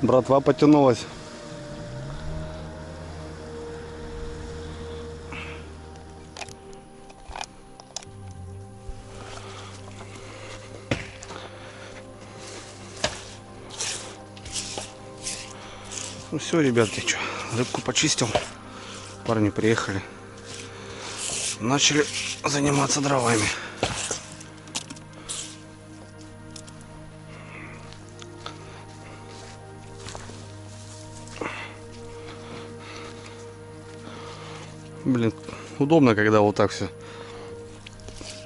Братва потянулась. Ну все, ребятки, что, рыбку почистил. Парни приехали. Начали заниматься дровами. Блин, удобно, когда вот так все.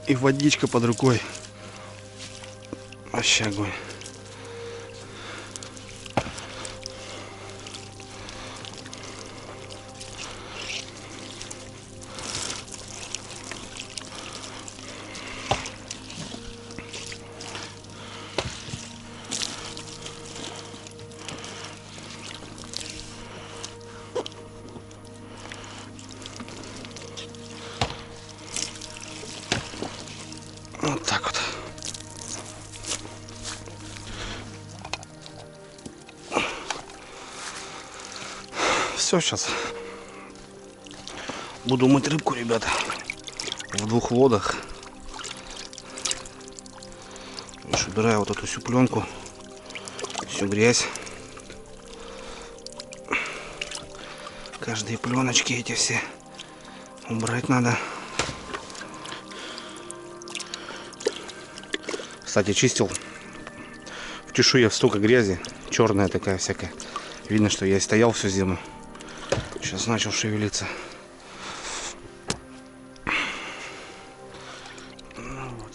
И водичка под рукой. Вообще огонь. Вот так вот. Все, сейчас буду мыть рыбку, ребята, в 2 водах. Лишь убираю вот эту всю пленку, всю грязь. Каждые пленочки эти все убрать надо. Кстати, чистил в чешуе столько грязи, черная такая всякая. Видно, что я стоял всю зиму. Сейчас начал шевелиться. Ну, вот.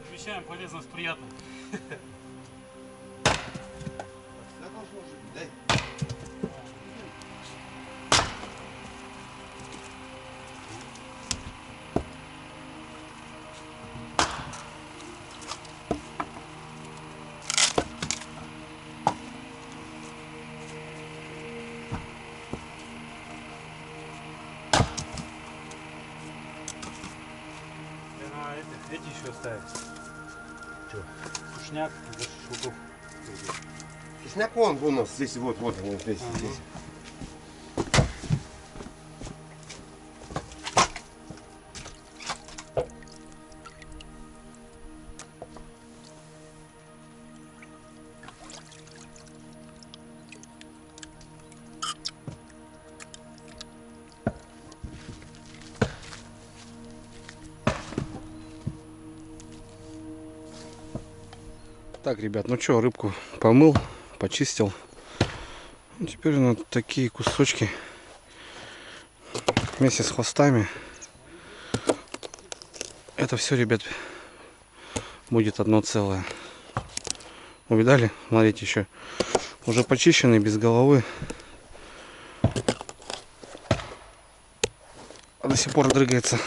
Совмещаем полезно с приятным. Эти еще оставить. Че? Сушняк за шашлыков. Сушняк вон у нас здесь, вот здесь, здесь. Так, ребят, ну что, рыбку помыл, почистил. Ну, теперь вот такие кусочки вместе с хвостами. Это все, ребят, будет одно целое. Увидали? Смотрите, еще уже почищенный, без головы. А до сих пор дрыгается.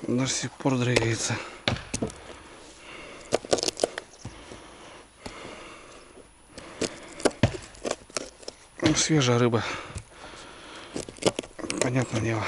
До сих пор дрыгается. Свежая рыба, понятное дело.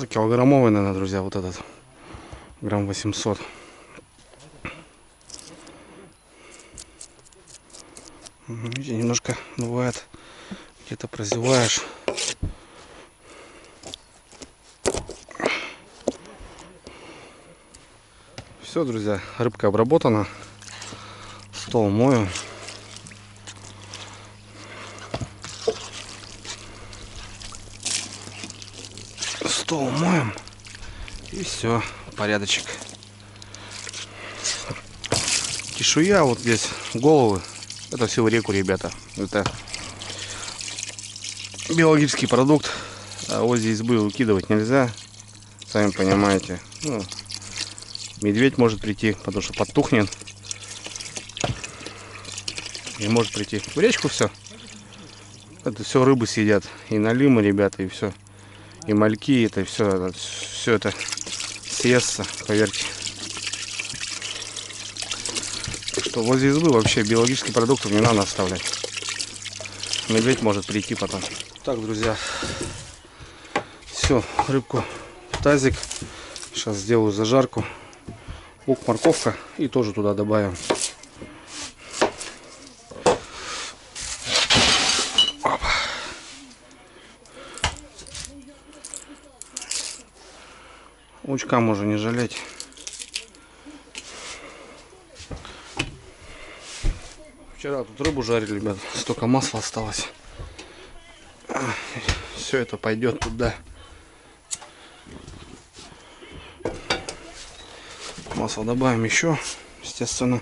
Килограммовый, наверное, друзья, вот этот грамм 800. Видите, немножко бывает, где-то прозеваешь. Все, друзья, рыбка обработана, стол мою. Стол моем, и все, порядочек. чешуя, вот здесь головы. Это все в реку, ребята. Это биологический продукт. А вот здесь избы выкидывать нельзя. Сами понимаете. Ну, медведь может прийти, потому что подтухнет. И может прийти в речку все. Это все рыбы съедят. И налимы, ребята, и все. И мальки, это все это съестся, поверьте. Так что возле избы вообще биологических продуктов не надо оставлять. Медведь может прийти потом. Так, друзья. Все, рыбку в тазик. Сейчас сделаю зажарку. Лук, морковка. И тоже туда добавим. Опа. Лучка можно не жалеть. Вчера тут рыбу жарили, ребят. Столько масла осталось. Все это пойдет туда. Масло добавим еще, естественно.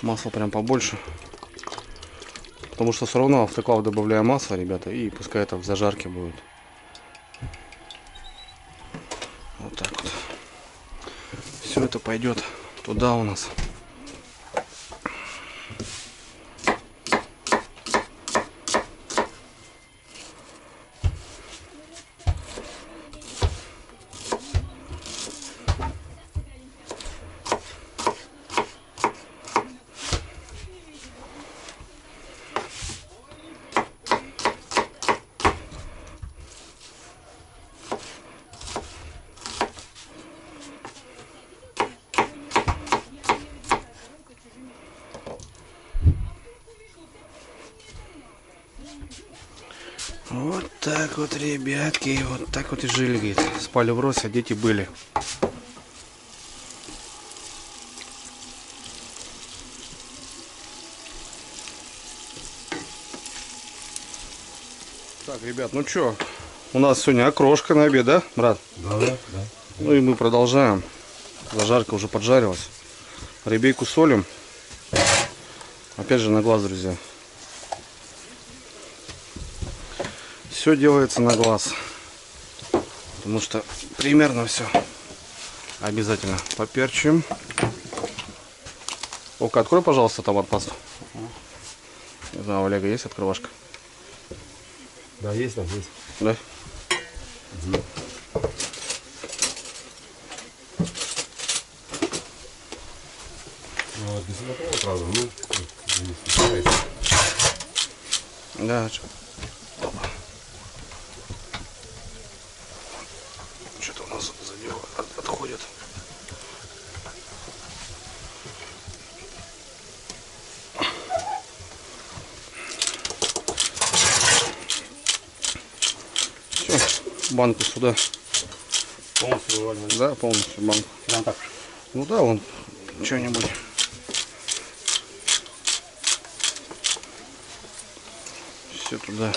Масло прям побольше. Потому что все равно в автоклав добавляю масло, ребята. И пускай это в зажарке будет. Вот так вот. Все это пойдет туда у нас. Вот так вот, ребятки, вот так вот и жили, говорит. Спали в росе, а дети были. Так, ребят, ну чё, у нас сегодня окрошка на обед, да, брат? Да. Ну и мы продолжаем. Зажарка уже поджарилась. Ребейку солим. Опять же на глаз, друзья. Все делается на глаз. Потому что примерно все. Обязательно поперчим. Ока, открой, пожалуйста, томат пасту. Не знаю, у Олега есть открывашка? Да, есть там, есть. Да? Ну, вот, если готово, правда, ну, не спускается. Да, что-то у нас за него отходит. Все, банку сюда. Полностью вываливаем. Да, полностью банку. Прям так. Ну да, вон что-нибудь. Все туда.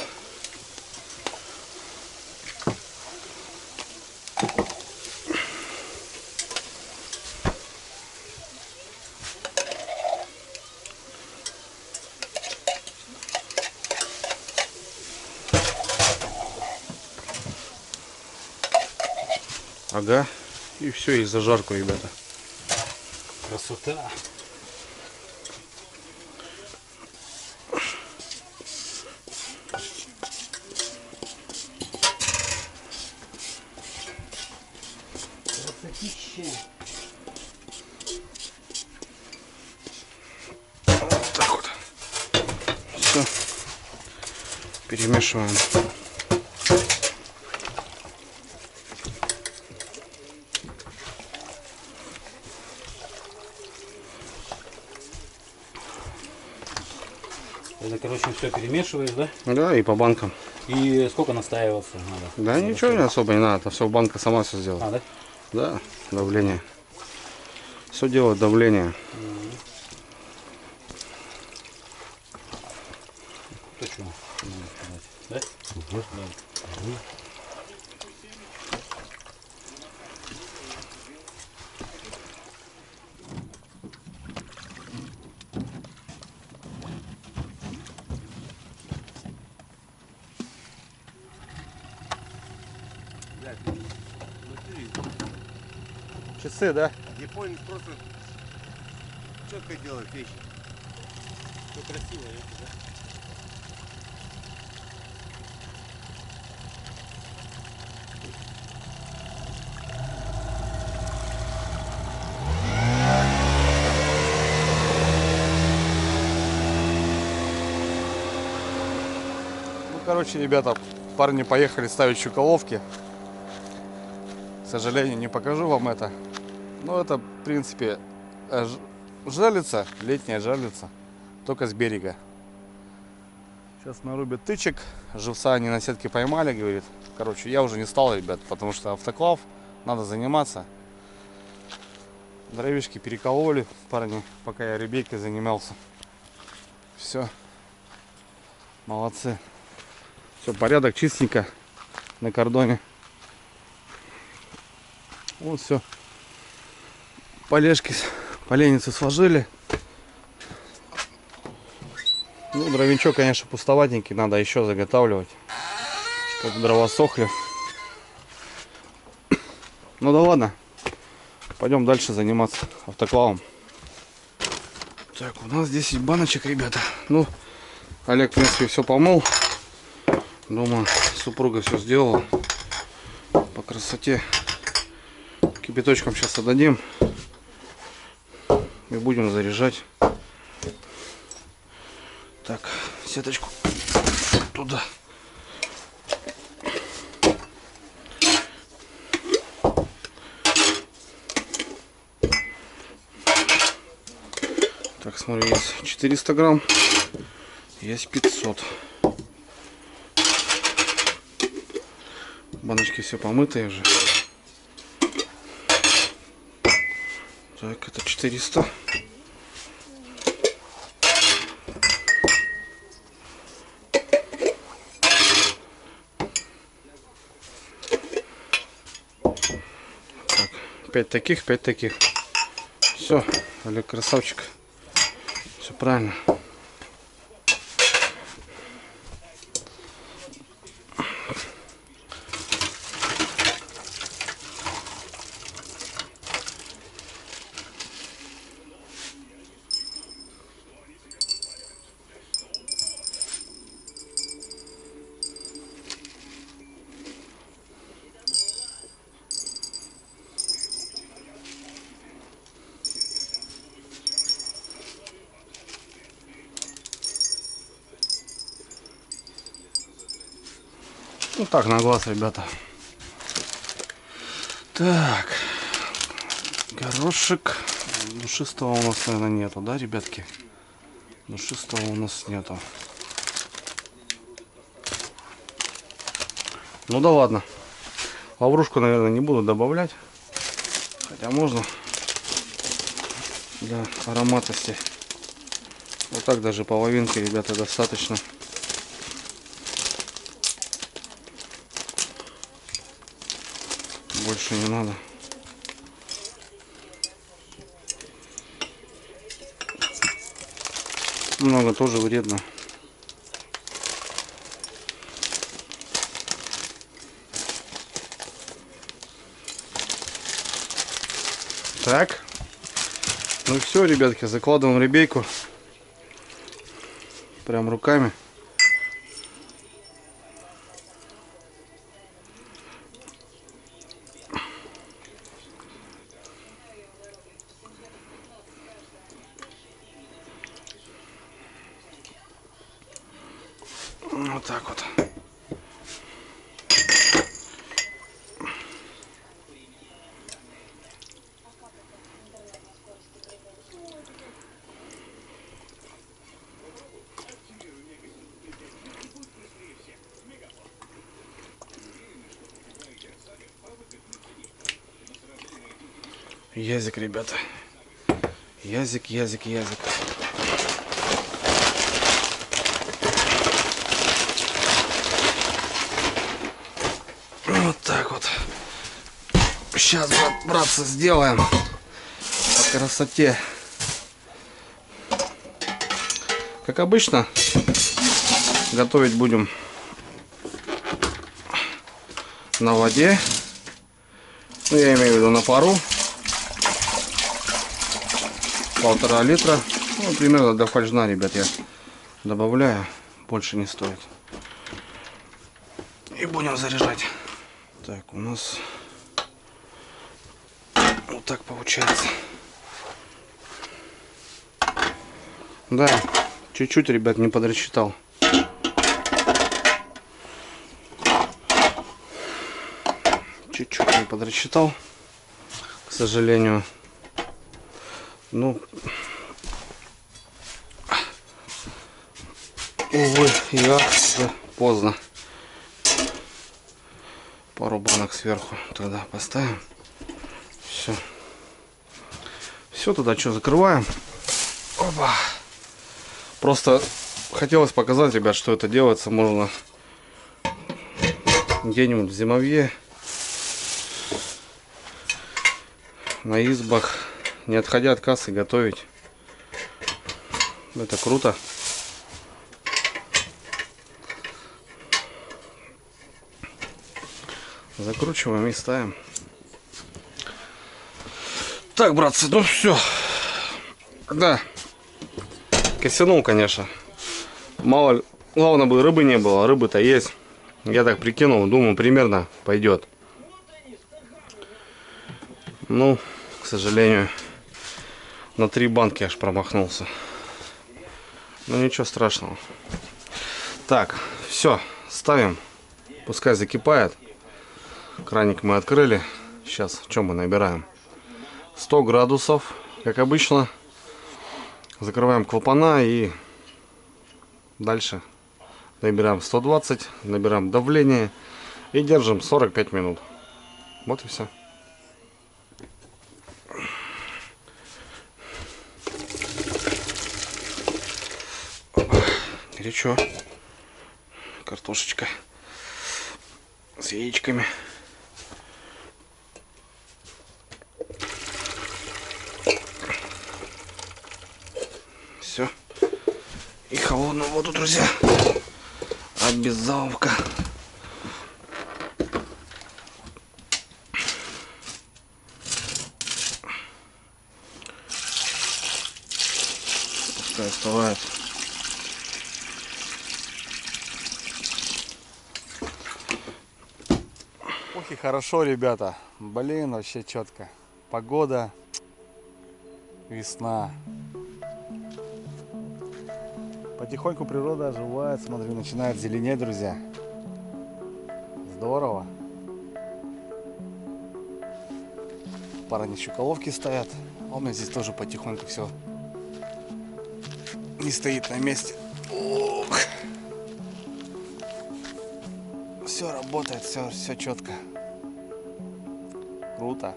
Ага. И все, и зажарку, ребята. Красота. Вот так вот. Все. Перемешиваем. Это, короче, все перемешиваешь, да? Да, и по банкам. И сколько настаиваться надо? Да ничего не особо не надо, все банка сама все сделает. А, да? Да, давление. Все делает давление. То что? Да? Да. Блядь, внутри Часы, да? японец просто четко делает вещи. Ну, красиво, эти, да? Ну, короче, ребята, парни поехали ставить щуколовки. К сожалению, не покажу вам это. Но это, в принципе, жерлица, летняя жерлица, только с берега. Сейчас нарубят тычек. Живца они на сетке поймали, говорит. Короче, я уже не стал, ребят, потому что автоклав, надо заниматься. Дровишки перекололи парни, пока я ребейкой занимался. Все. Молодцы. Все, порядок, чистенько на кордоне. Вот все. Полежки, поленницы сложили. Ну, дровенчок, конечно, пустоватенький, надо еще заготавливать, чтобы дрова сохли. Ну да ладно, пойдем дальше заниматься автоклавом. Так, у нас 10 баночек, ребята. Ну, Олег, в принципе, все помыл. Дома супруга все сделала по красоте. Кипяточком сейчас отдадим и будем заряжать. Так, сеточку туда. Так, смотри, есть 400 грамм, есть 500. Баночки все помытые уже. Так, это 400. Так, 5 таких, 5 таких. Все, Олег красавчик. Все правильно. Ну так, на глаз, ребята. Так. Горошек. Душистого у нас, наверное, нету, да, ребятки? Душистого у нас нету. Ну да ладно. Лаврушку, наверное, не буду добавлять. Хотя можно. Для ароматности. Вот так даже половинки, ребята, достаточно. Больше не надо. Много тоже вредно. Так. Ну все, ребятки, закладываем ребейку. Прям руками. Вот так вот. Язик, ребята. Язик, язик, язик. Вот так вот. Сейчас, братцы, сделаем по красоте. Как обычно, готовить будем на воде. Ну, я имею в виду на пару. 1,5 литра. Ну, примерно до фольжна, ребят, я добавляю. Больше не стоит. И будем заряжать. Так, у нас вот так получается. Да, чуть-чуть, ребят, не подрасчитал. Чуть-чуть не подрасчитал, к сожалению. Ну, увы, я уже поздно. Пару банок сверху тогда поставим. Все. Все, тогда что, закрываем. Опа. Просто хотелось показать, ребят, что это делается можно где-нибудь в зимовье, на избах, не отходя от кассы, готовить. Это круто. Закручиваем и ставим. Так, братцы, ну все. Да. Косянул, конечно. Мало, главное бы рыбы не было. Рыбы-то есть. Я так прикинул, думаю, примерно пойдет. Ну, к сожалению, на 3 банки аж промахнулся. Ну, ничего страшного. Так, все, ставим. Пускай закипает. Краник мы открыли. Сейчас, что мы набираем? 100 градусов, как обычно. Закрываем клапана и дальше набираем 120, набираем давление и держим 45 минут. Вот и все. Горячо. Картошечка с яичками. Все. И холодную воду, друзья. Обязаловка. Пускай остывает. Ох и хорошо, ребята. Блин, вообще четко. Погода. Весна. Потихоньку природа оживает, смотрю, начинает зеленеть, друзья. Здорово. Парни щуколовки стоят. А у меня здесь тоже потихоньку все не стоит на месте. Ох. Все работает, все четко. Круто.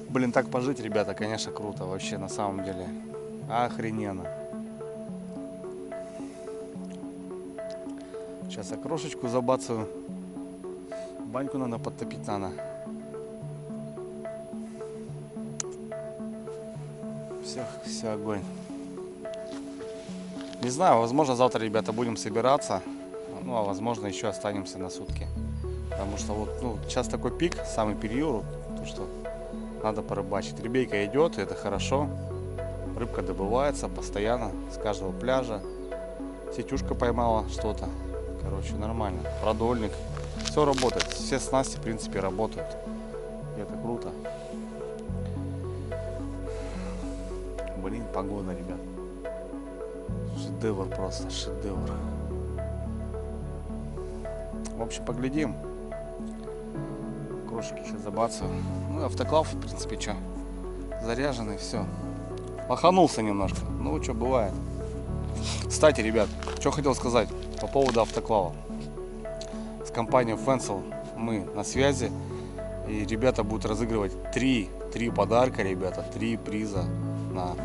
Блин, так пожить, ребята, конечно, круто. Вообще, на самом деле. Охрененно. Сейчас окрошечку забацаю. Баньку надо подтопить надо. Все огонь. Не знаю, возможно завтра, ребята, будем собираться. Ну, а возможно еще останемся на сутки. Потому что вот, ну, сейчас такой пик, самый период, то что надо порыбачить. Ребейка идет, и это хорошо. Рыбка добывается постоянно с каждого пляжа. Сетюшка поймала что-то. Короче, нормально. Продольник. Все работает. Все снасти, в принципе, работают. И это круто. Блин, погода, ребят. Шедевр просто, шедевр. В общем, поглядим. Крошки сейчас забацаю. Ну, автоклав, в принципе, что? Заряженный, все. Лоханулся немножко. Ну, что, бывает. Кстати, ребят, что хотел сказать по поводу автоклава. С компанией Fensel мы на связи. И ребята будут разыгрывать 3 подарка, ребята. 3 приза на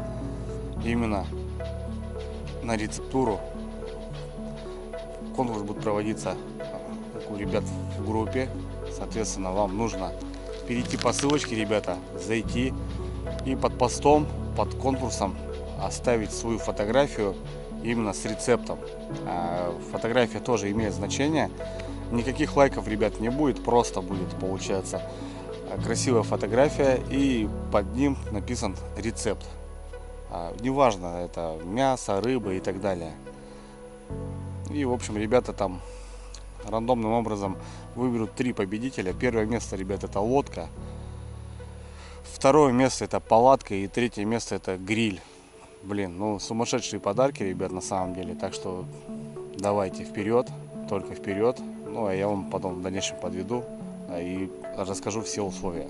именно на рецептуру. Конкурс будет проводиться у ребят в группе. Соответственно, вам нужно перейти по ссылочке, ребята, зайти и под постом, под конкурсом оставить свою фотографию именно с рецептом. Фотография тоже имеет значение. Никаких лайков, ребят, не будет, просто будет, получается, красивая фотография и под ним написан рецепт. Неважно, это мясо, рыба и так далее. И, в общем, ребята там рандомным образом выберут 3 победителя. Первое место, ребят, это лодка. Второе место это палатка. И третье место это гриль. Блин, ну сумасшедшие подарки, ребят, на самом деле. Так что давайте вперед, только вперед. Ну, а я вам потом в дальнейшем подведу и расскажу все условия.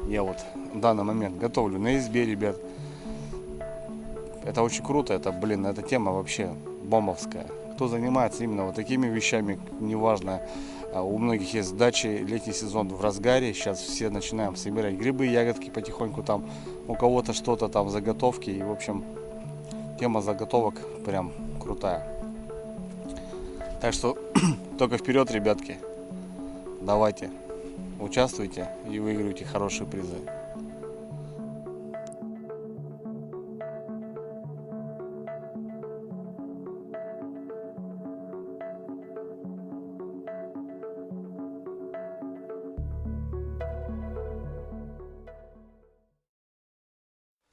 Я вот в данный момент готовлю на избе, ребят. Это очень круто, это, блин, эта тема вообще бомбовская. Кто занимается именно вот такими вещами, неважно, у многих есть дачи, летний сезон в разгаре, сейчас все начинаем собирать грибы, ягодки потихоньку там, у кого-то что-то там, заготовки, и, в общем, тема заготовок прям крутая. Так что только вперед, ребятки, давайте, участвуйте и выигрывайте хорошие призы.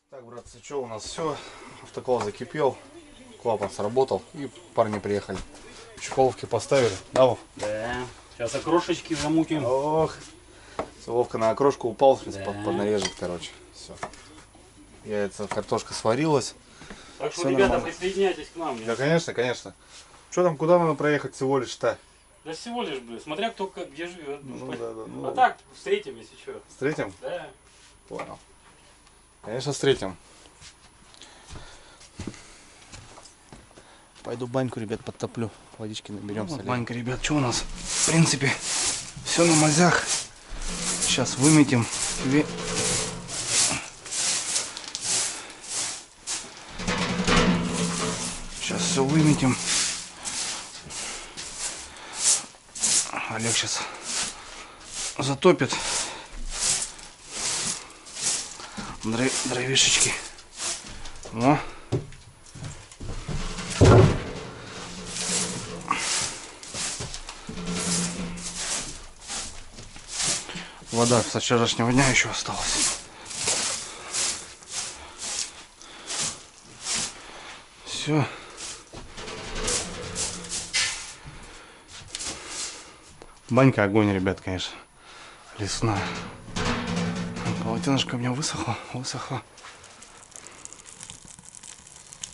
Так, братцы, что у нас все? Автоклав закипел, клапан сработал и парни приехали. Чехоловки поставили. Да, Вов? Да. Сейчас окрошечки замутим. Ох, Вовка на окрошку упал, сейчас Да. поднарежет, короче. Все. Яйца, картошка сварилась. Так что, Всё ребята, нормально. присоединяйтесь к нам. Да, конечно, конечно. Что там, куда надо проехать всего лишь-то? Да всего лишь бы, смотря кто где живет. Ну, да, да, ну. А так, встретим, если что. Встретим? Да. Понял. Конечно, встретим. Пойду баньку, ребят, подтоплю. Водички наберем. Вот банька, ребят, что у нас? В принципе, все на мазях. Сейчас выметим. Сейчас все выметим. Олег сейчас затопит дровишечки. О. Вода со вчерашнего дня еще осталась. Все. Банька огонь, ребят, конечно. Лесная. Полотенышко у меня высохло.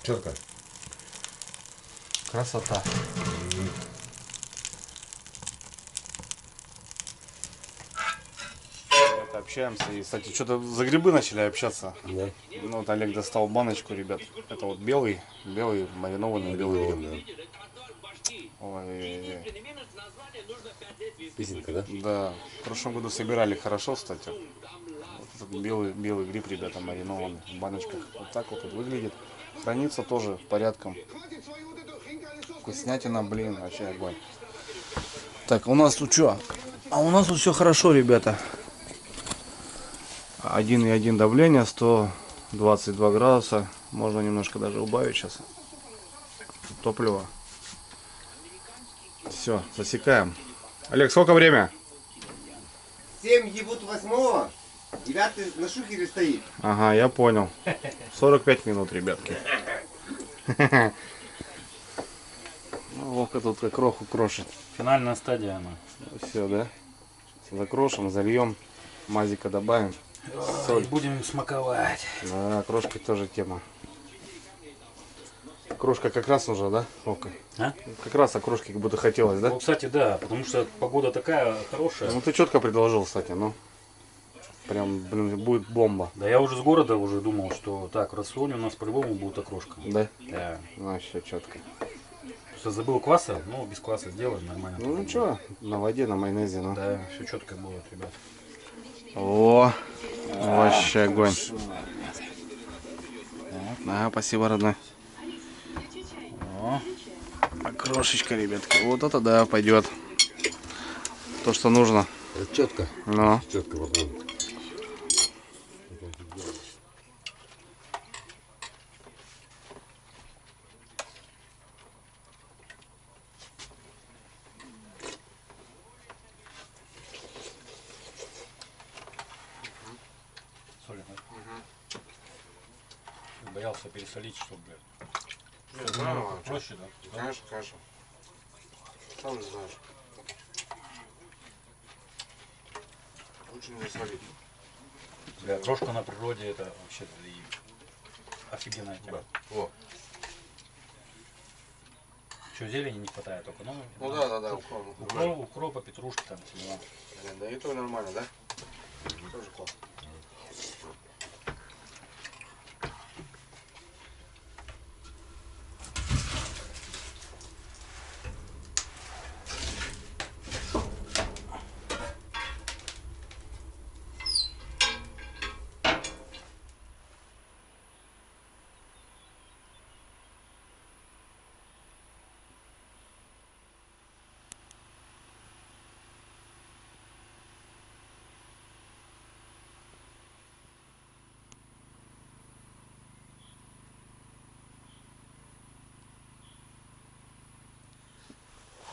Четко. Красота. Общаемся. И, кстати, что-то за грибы начали общаться. Да. Ну, вот Олег достал баночку, ребят. Это вот белый маринованный белый гриб. Ой. Песенка, да? Да. В прошлом году собирали хорошо, кстати. Вот этот белый гриб, ребята, маринованный в баночках. Вот так вот выглядит. Хранится тоже порядком. Вкуснятина, блин, вообще огонь. Так, у нас тут что? А у нас тут все хорошо, ребята. 1,1 давление, 122 градуса. Можно немножко даже убавить сейчас. Топливо. Все, засекаем. Олег, сколько время? 7 ебут 8-го. 9 на шухере стоит. Ага, я понял. 45 минут, ребятки. Вовка тут кроху крошит. Финальная стадия она. Все, да? Закрошим, зальем, мазика добавим. Соль. Будем смаковать. Да, крошки тоже тема. Крошка как раз уже, да, Вовка? А? Как раз окрошки как будто хотелось, да? Ну, кстати, да, потому что погода такая хорошая. Ну ты четко предложил, кстати, ну. Прям, блин, будет бомба. Да я уже с города уже думал, что так, в рационе у нас по-любому будет окрошка. Да? Да. Вообще четко. Просто забыл кваса, но без кваса сделаем нормально. Ну ничего, на воде, на майонезе, ну. Да, все четко будет, ребят. О, вообще огонь. Да, спасибо, родной. О. Окрошечка, ребятки. Вот это да, пойдет. То, что нужно. Это четко. Ну. Четко попробуй. боялся пересолить, чтобы Нормально. проще, да? Конечно, конечно. Сам же знаешь. Лучше не засолить. Бля, крошка на природе это вообще офигенная тема. О. Что, зелени не хватает только? Ну да. Укропа, петрушки там, все дела. Да и то нормально, да? Тоже классно.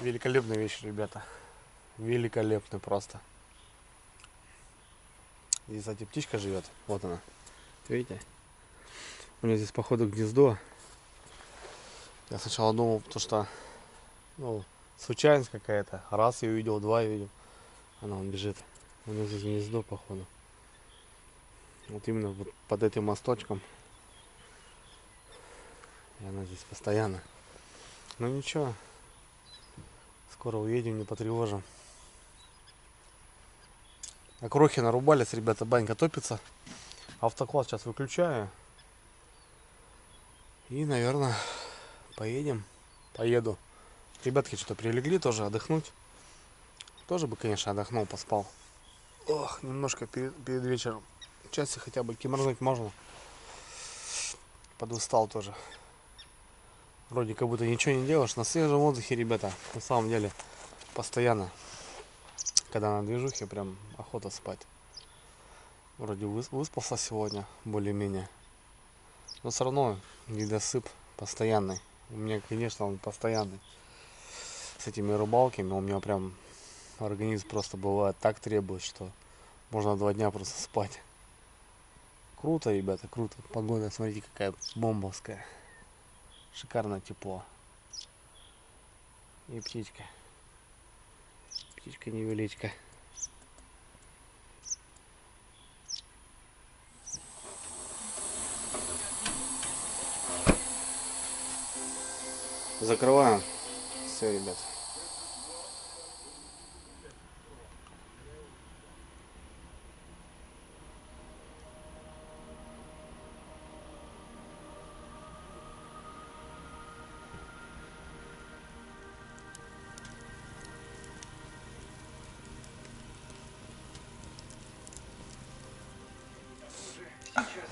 Великолепный вечер, ребята. Великолепный просто. Здесь, кстати, птичка живет. Вот она. Видите? У нее здесь, походу, гнездо. Я сначала думал, что случайность какая-то. Раз я увидел, два я видел. Она вон бежит. У нее здесь гнездо, походу. Вот именно вот под этим мосточком. И она здесь постоянно. Ну ничего. Скоро уедем, не потревожим. А крохи нарубались, ребята, банька топится. Автокласс сейчас выключаю. И, наверное, поеду. Ребятки что-то прилегли тоже отдохнуть. Тоже бы, конечно, отдохнул, поспал. Ох, немножко перед вечером. Часик хотя бы киморнуть можно. Подустал тоже. Вроде как будто ничего не делаешь. На свежем воздухе, ребята, на самом деле, постоянно. Когда на движухе, прям охота спать. Вроде выспался сегодня, более-менее. Но все равно недосып постоянный. У меня, конечно, он постоянный. С этими рыбалками у меня прям организм просто бывает так требует, что можно 2 дня просто спать. Круто, ребята, круто. Погода, смотрите, какая бомбовская. Шикарное тепло. И птичка. Птичка невеличка. Закрываем. Все, ребят.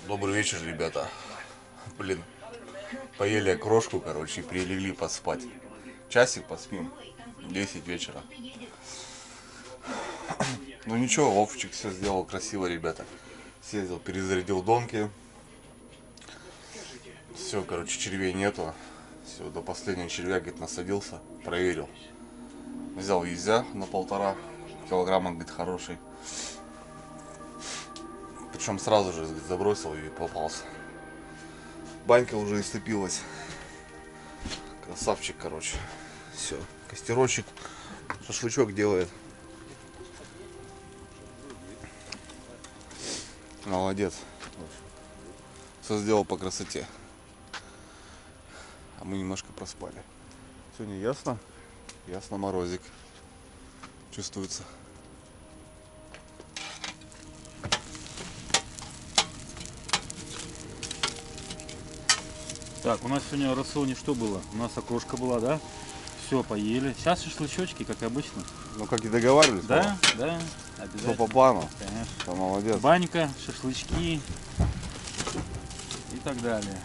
Добрый вечер, ребята. Блин, поели окрошку, короче, и прилегли поспать. Часик поспим, 10 вечера. Ну ничего, Вовчик все сделал красиво, ребята. Съездил, перезарядил донки. Все, короче, червей нету. Все, до последнего червя, говорит, насадился, проверил. Взял езя на 1,5 килограмма, говорит, хороший. Причем сразу же забросил и попался. Банька уже истопилась. Красавчик, короче. Все, костерочек, шашлычок делает. Молодец. Все сделал по красоте. А мы немножко проспали. Сегодня ясно? Ясно, морозик. Чувствуется. Так, у нас сегодня в рационе что было? У нас окрошка была, да? Все, поели. Сейчас шашлычочки, как обычно. Ну, как и договаривались. Да, да, Все обязательно. по плану. Конечно. Да, молодец. Банька, шашлычки и так далее.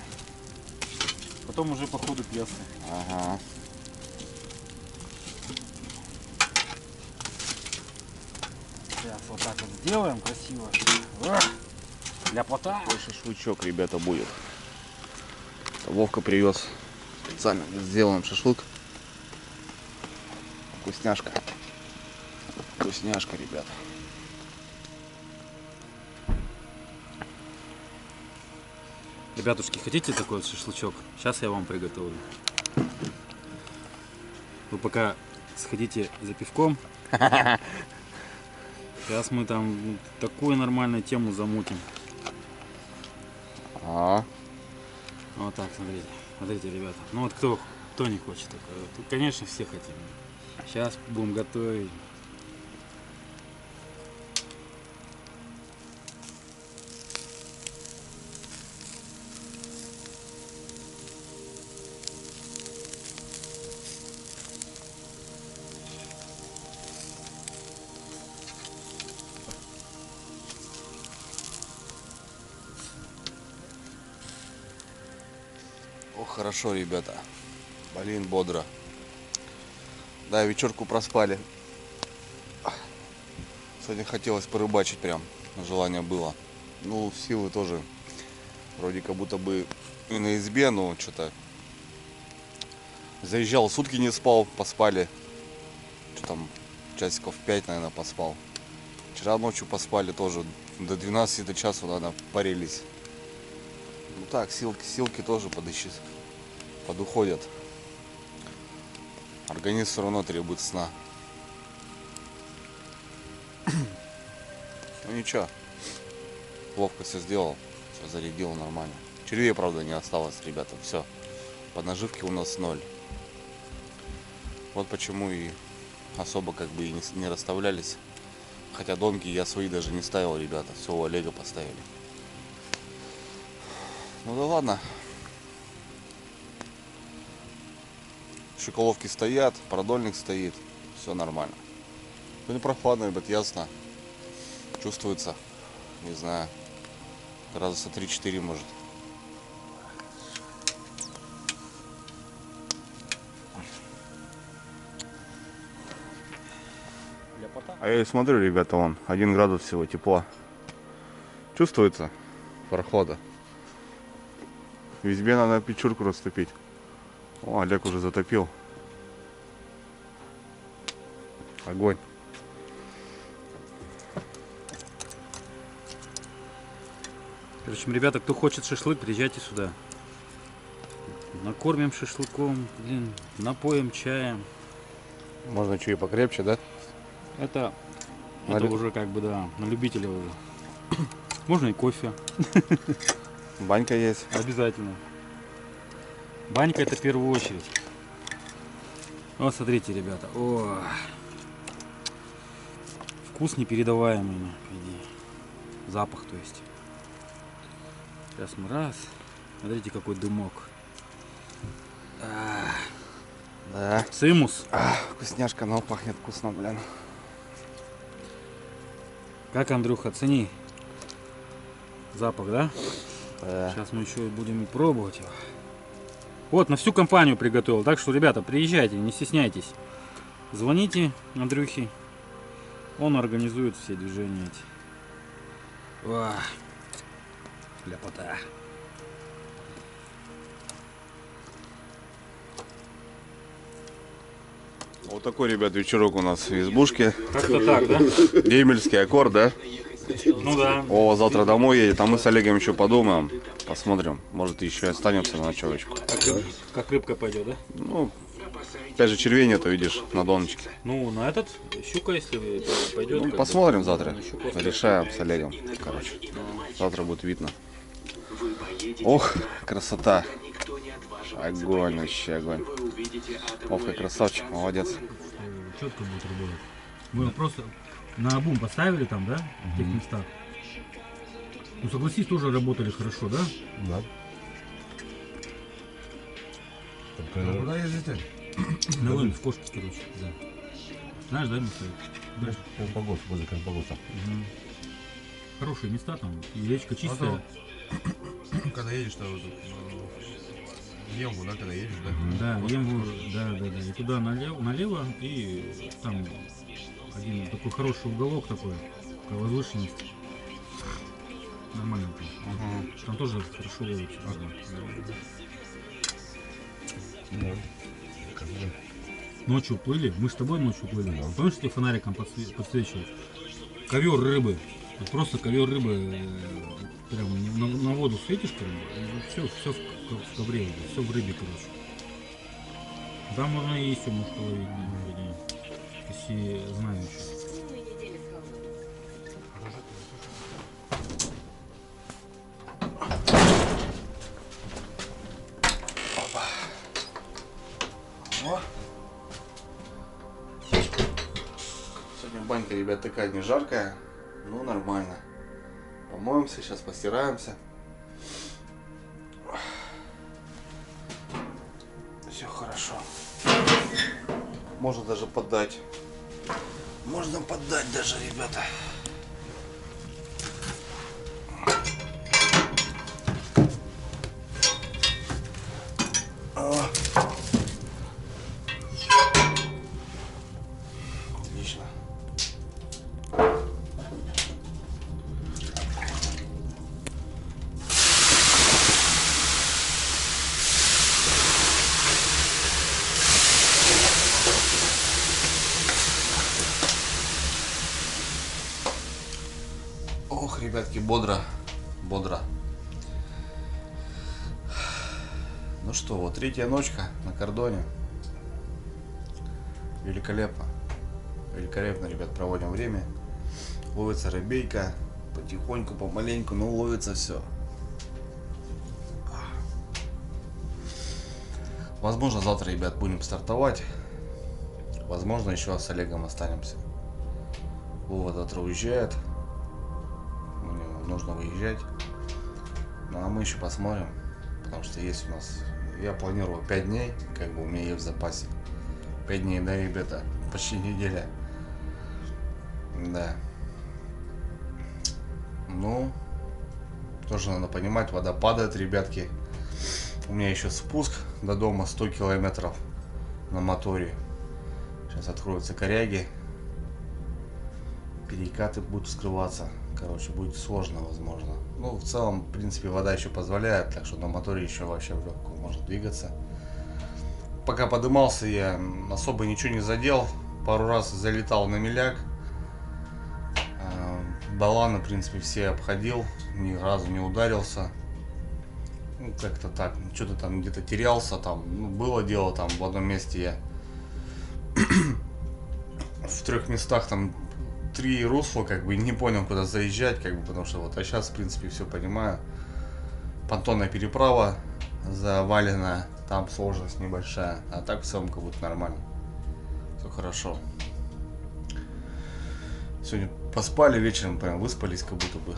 Потом уже по ходу пьесы. Ага. Сейчас вот так вот сделаем красиво. Ах, для пота. Шашлычок, ребята, будет. Вовка привез специально сделаем шашлык. Вкусняшка. Вкусняшка, ребята. Ребятушки, хотите такой вот шашлычок? Сейчас я вам приготовлю. Вы пока сходите за пивком. Сейчас мы там такую нормальную тему замутим. А, Вот так, смотрите. Смотрите, ребята. Ну вот кто не хочет такое? Тут, конечно, все хотим. Сейчас будем готовить. ох, хорошо, ребята. Блин, бодро. Да, вечерку проспали. Сегодня хотелось порыбачить прям. Желание было. Ну, силы тоже. Вроде как будто бы и на избе, но что-то... Заезжал, сутки не спал, поспали. Что там, часиков 5, наверное, поспал. Вчера ночью поспали тоже. До 12 до часу, наверное, парились. Ну так, силки тоже подуходят. Организм все равно требует сна. Ну ничего. Ловко все сделал. Все зарядил нормально. Червей, правда, не осталось, ребята. Все. По наживке у нас 0. Вот почему и особо как бы и не расставлялись. Хотя домики я свои даже не ставил, ребята. Все у Олега поставили. Ну да ладно. Щеколовки стоят, продольник стоит. Все нормально. Сегодня прохладно, ребят, ясно. Чувствуется. Не знаю. Градуса 3-4 может. А я и смотрю, ребята, вон 1 градус всего тепла. Чувствуется прохлада. В избе надо печурку растопить. О, Олег уже затопил. Огонь. Короче, ребята, кто хочет шашлык, приезжайте сюда. Накормим шашлыком, блин, напоим чаем. Можно что и покрепче, да? Это уже как бы, да, на любителя уже. Можно и кофе. Банька есть. Обязательно. Банька это в первую очередь. Вот смотрите, ребята. О, вкус непередаваемый, по идее. Запах, то есть. Сейчас мы раз. Смотрите, какой дымок. Да. Цимус. Вкусняшка, но пахнет вкусно, блин. Как, Андрюха, оцени запах, да? Да. Сейчас мы еще будем пробовать его. Вот, на всю компанию приготовил. Так что, ребята, приезжайте, не стесняйтесь. Звоните Андрюхе. Он организует все движения эти. О, ляпота. Вот такой, ребят, вечерок у нас в избушке. Как-то так, да? Демельский аккорд, да? Ну да. О, завтра домой едет, а мы с Олегом еще подумаем. Посмотрим, может еще и останемся на ночевочку. Как рыбка пойдет, да? Ну, опять же, червей нету, видишь, на доночке. Ну, на этот щука, если пойдет. Ну, посмотрим завтра. Решаем с Олегом, короче. Завтра будет видно. Ох, красота. Огонь, вообще огонь. Вовка красавчик, молодец. Четко будет работать. Мы его просто на обум поставили там, да? В тех местах. Ну, согласись, тоже работали хорошо, да? Да. Только... Куда ездите? На Ломе, в Кошке, короче, да. Знаешь, да, места? Да. Карпогос, возле Карпогоса. Хорошие места там, и речка чистая. Когда едешь, то Емву, да, когда едешь, да? Да, Емву, да. И туда налево, и там один такой хороший уголок такой, такая возвышенность. Нормально там. Там тоже хорошо ловится. Да. Ночью плыли, мы с тобой ночью плыли. Помнишь, тебе фонариком подсвечивал? Ковер рыбы. Вот просто ковер рыбы, прямо на воду светишь, все в ковре, все в рыбе, короче. Там можно и еще мушку ловить, если знаю еще. Сегодня банька, ребят, такая не жаркая, но нормально. Помоемся, сейчас постираемся. Все хорошо. Можно даже поддать. Можно поддать даже, ребята. Отлично. Ох, ребятки, бодро. Ну что, вот третья ночка на кордоне. Великолепно. Великолепно, ребят, проводим время. Ловится рыбейка. Потихоньку, помаленьку, но ловится все. Возможно, завтра, ребят, будем стартовать. Возможно, еще с Олегом останемся. Вова завтра уезжает. Мне нужно выезжать. Ну а мы еще посмотрим. Потому что есть у нас... Я планировал 5 дней, как бы у меня есть в запасе. 5 дней, да, ребята? Почти неделя. Да. Ну, тоже надо понимать, вода падает, ребятки. У меня еще спуск до дома 100 километров на моторе. Сейчас откроются коряги. Перекаты будут вскрываться. Короче, будет сложно, возможно. Ну, в целом, в принципе, вода еще позволяет, так что на моторе еще вообще в легкую можно двигаться. Пока подымался, я особо ничего не задел. Пару раз залетал на меляк. Баланы, в принципе, все обходил. Ни разу не ударился. Ну, как-то так. Что-то там где-то терялся. Там, ну, было дело, там в одном месте я в 3 местах там 3 русла, как бы не понял, куда заезжать, как бы, потому что вот, а сейчас, в принципе, все понимаю. Понтонная переправа завалена, там сложность небольшая, а так в целом как будто нормально. Все хорошо. Сегодня поспали вечером, прям выспались, как будто бы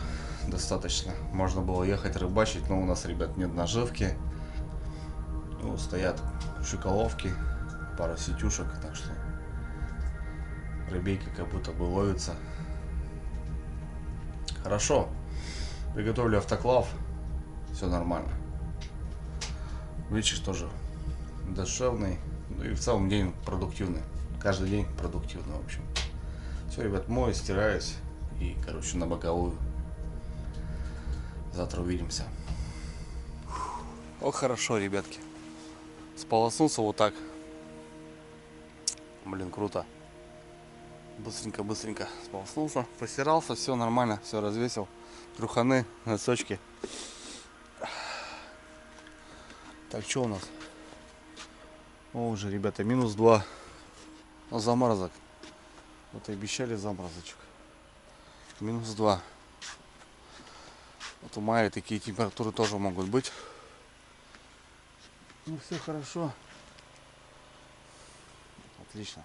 достаточно. Можно было ехать рыбачить, но у нас, ребят, нет наживки. Ну, стоят шоколовки, пара сетюшек, так что рыбейка как будто бы ловится. Хорошо. Приготовили автоклав. Все нормально. Вечер тоже душевный. Ну и в целом день продуктивный. Каждый день продуктивный, в общем. Все, ребят, мою, стираюсь. И, короче, на боковую. Завтра увидимся. О, хорошо, ребятки. Сполоснулся вот так. Блин, круто. Быстренько сполоснулся, постирался, все нормально, все развесил. Труханы, носочки. Так, что у нас? О, уже, ребята, -2. Ну, заморозок. Вот и обещали заморозочек. -2. Вот у мая такие температуры тоже могут быть. Ну, все хорошо. Отлично.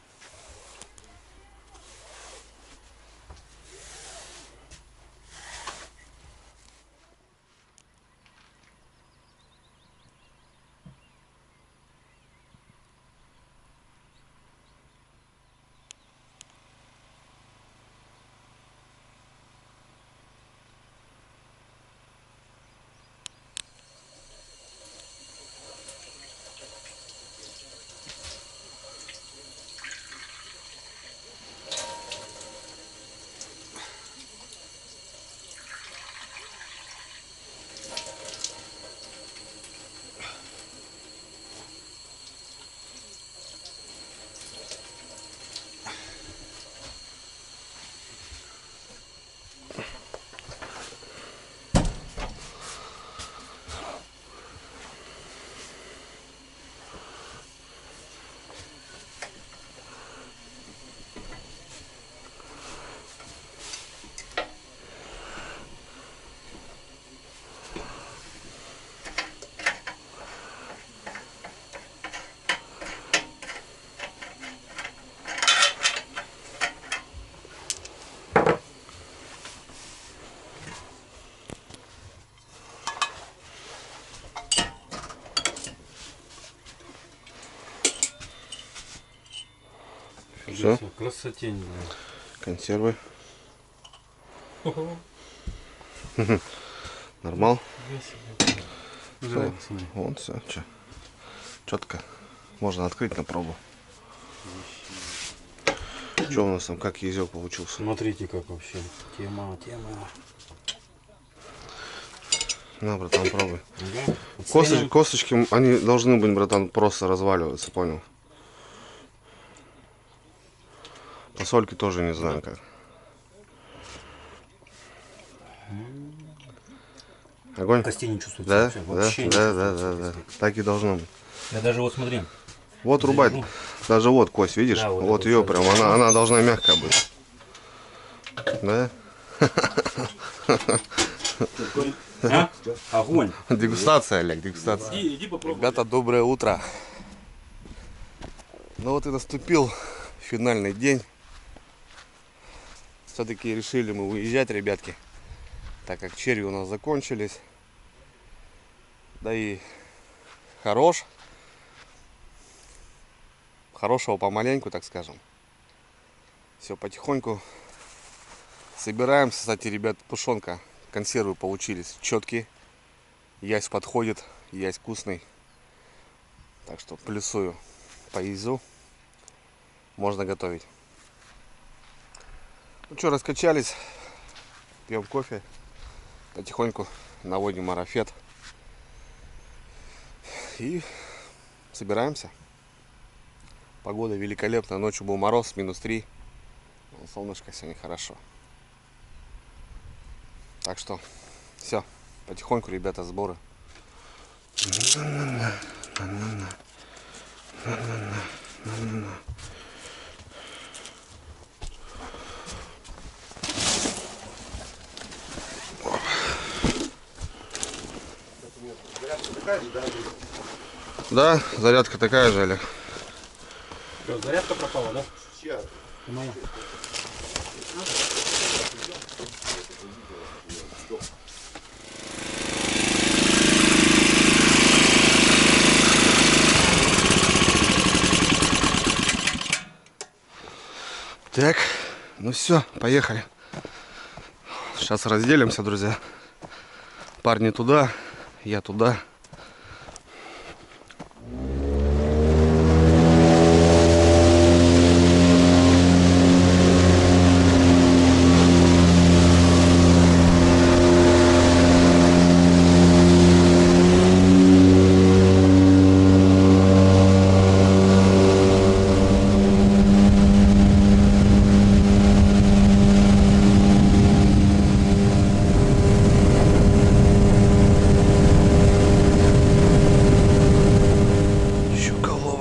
Все? Красотень. Консервы. Нормал. Всё. Вот все. Четко. Можно открыть на пробу. Что у нас там, как язык получился? Смотрите, как вообще. Тема. На, братан, пробуй. Ага. Косточки, они должны быть, братан, просто разваливаться, понял? По сольке тоже не знаю как. Огонь? Костей не чувствуется. Да, вообще, вообще не да. чувствуется. Так и должно быть. Я даже вот смотри. Вот рубать. Даже вот кость, видишь? Да, вот это ее вот, прям, она должна мягкая быть. Да? А? Огонь. Дегустация, Олег, дегустация. Иди попробуй. Ребята, доброе утро. Ну вот и наступил финальный день. Все-таки решили мы уезжать, ребятки, так как черви у нас закончились. Да и хорошего помаленьку, так скажем. Все потихоньку собираемся. Кстати, ребят, тушенка, консервы получились четкие. Ясь подходит, ясь вкусный. Так что плюсую по язу. Можно готовить. Ну что, раскачались. Пьем кофе. Потихоньку наводим марафет. И собираемся. Погода великолепная. Ночью был мороз, -3. Солнышко сегодня хорошо. Так что все. Потихоньку, ребята, сборы. Да, зарядка такая же, Олег. Всё, зарядка пропала, да? Моя. Так, ну все, поехали. Сейчас разделимся, друзья. Парни туда, я туда.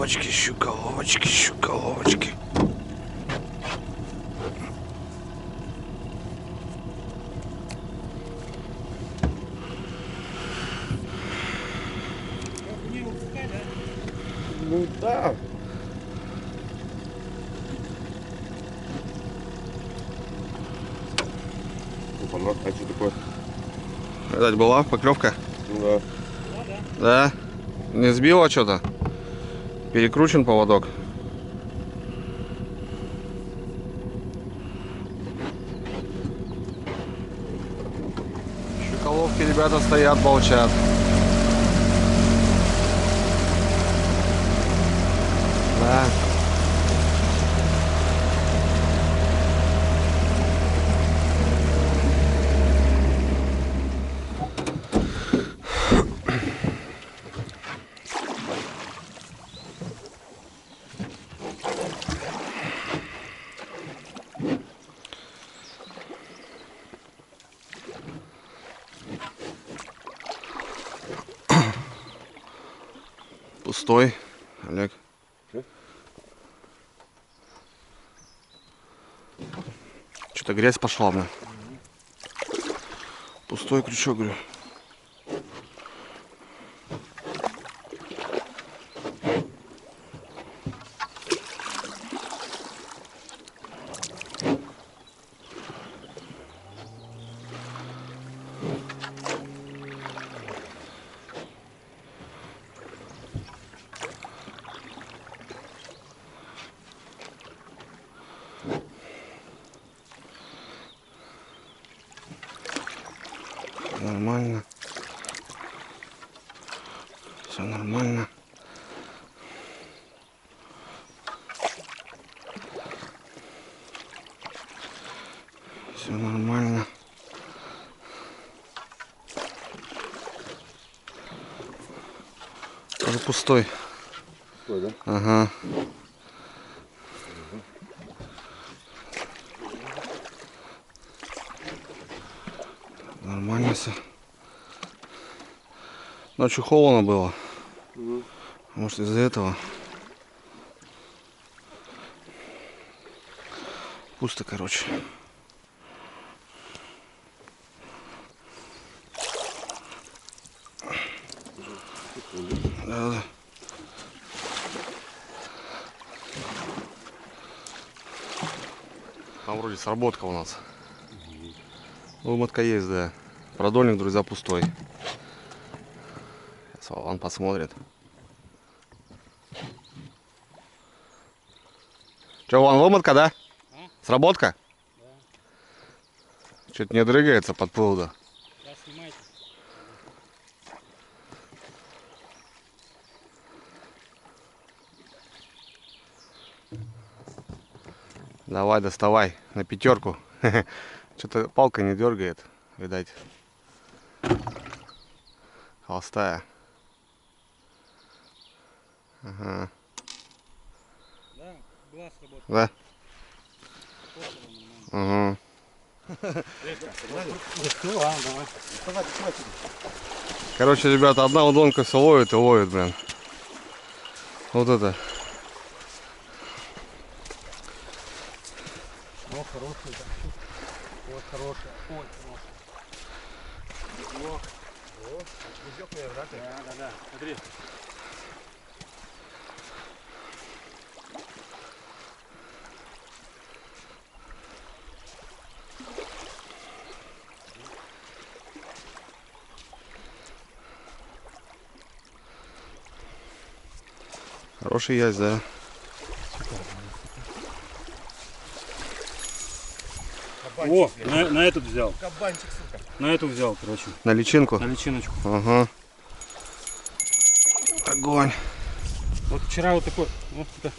Щуколовочки. Ну да. Опа, а что такое? Видать, была поклевка? Ну да. Да? Не сбило что-то? Перекручен поводок. Щуколовки, ребята, стоят, молчат. Да. Пустой, Олег. Что-то грязь пошла, бля. Пустой крючок, говорю. нормально. Все нормально. Все нормально. Уже пустой. Пустой, да? Ага. Нормально все. Ночью холодно было. Может, из-за этого. Пусто, короче. Да. Там вроде сработка у нас. Вымотка есть, да. Продольник, друзья, пустой. Сейчас Вован посмотрит. Че, Вован, вымотка, да? Сработка? Да. Что-то не дрыгается, подплыл, да. Сейчас снимайте. Давай, доставай на пятерку. Что-то палка не дергает, видать. Холостая. Ага. Да, глаз работает. Да? Ага. Короче, ребята, одна удонка все ловит и ловит, блин. Вот это. О, хороший, вот хороший, ой, хороший. Да, смотри. Хороший ясь, да. О, на этот взял. Кабанчик, сука. На эту взял, короче. На личинку? На личиночку. Ага. Огонь. Вот вчера вот такой. Вот это.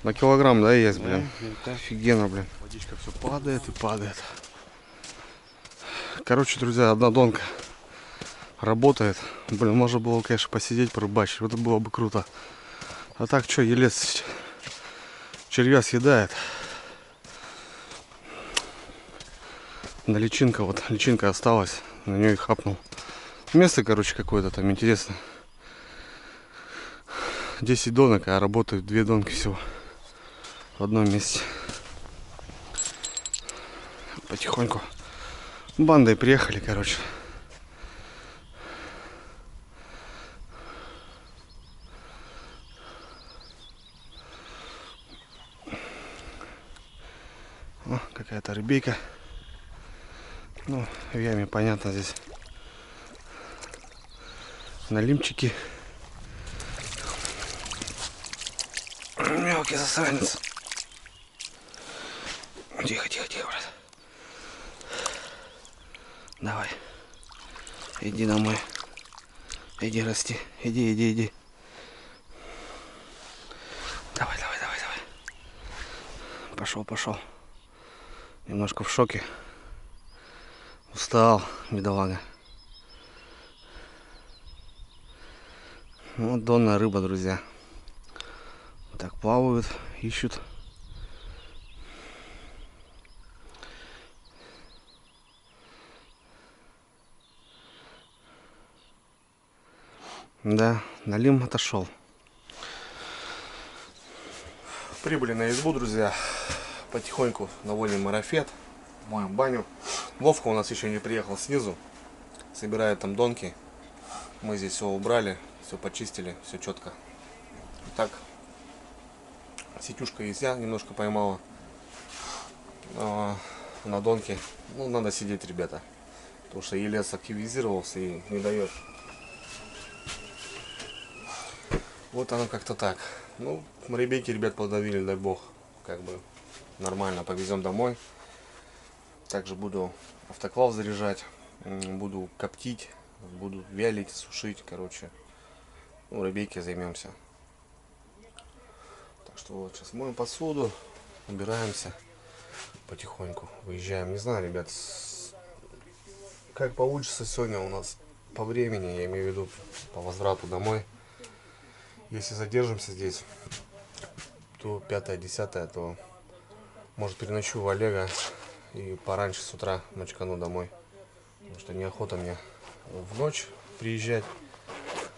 На килограмм, да, есть, блин. Да, Офигенно, блин. Водичка все падает и падает. Короче, друзья, одна донка работает. Блин, можно было, конечно, посидеть, порыбачить. Вот это было бы круто. А так, что, елец червя съедает. Да, личинка, вот, личинка осталась. На нее и хапнул. Место, короче, какое-то там интересно. 10 донок, а работают 2 донки всего. В одном месте. Потихоньку. Бандой приехали, короче. О, какая-то рыбейка. Ну, в яме, понятно, здесь налимчики. Мелкий засранец. Тихо, тихо, тихо, брат. Давай. Иди домой. Иди расти. Иди, иди, иди. Давай, давай, давай, давай. Пошел, пошел. Немножко в шоке. Устал, бедолага. Вот донная рыба, друзья. Так плавают, ищут. Да, налим отошел. Прибыли на избу, друзья. Потихоньку наводим марафет, моем баню. Вовка у нас еще не приехал снизу. Собирает там донки. Мы здесь все убрали, все почистили, все четко. Так, сетюшка есть, я немножко поймала на донке. Ну, надо сидеть, ребята. Потому что елец активизировался и не дает. Вот оно как-то так. Ну, ребейки, ребят, подавили, дай бог. Как бы нормально, повезем домой. Также буду автоклав заряжать. Буду коптить, буду вялить, сушить, короче. Ну, рыбейки займемся. Так что вот, сейчас моем посуду, убираемся потихоньку, выезжаем. Не знаю, ребят, как получится сегодня у нас по времени, я имею в виду по возврату домой. Если задержимся здесь, то 5-10, то может переночую у Олега и пораньше с утра ночкану домой. Потому что неохота мне в ночь приезжать.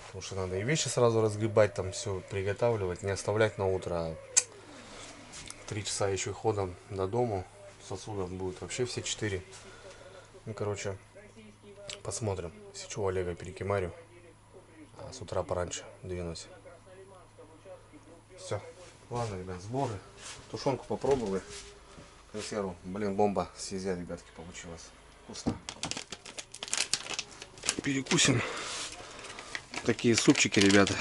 Потому что надо и вещи сразу разгребать, там все приготавливать, не оставлять на утро. 3 часа еще ходом до дому. Сосудов будет вообще все 4. Ну, короче, посмотрим. Если что, Олега перекимарю. А с утра пораньше двинусь. Все. Ладно, ребят, сборы. Тушенку попробовали. Консерву. Блин, бомба. Съездя, ребятки, получилось. Вкусно. Перекусим. Такие супчики, ребята.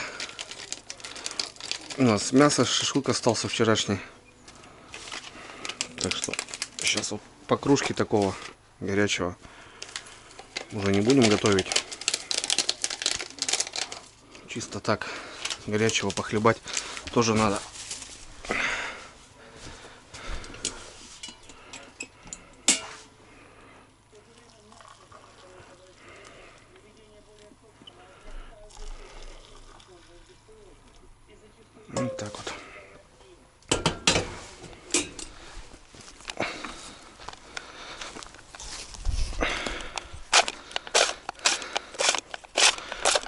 У нас мясо, шашлык остался вчерашний. Так что сейчас вот по кружке такого горячего уже не будем готовить. Чисто так горячего похлебать тоже надо. Вот так вот.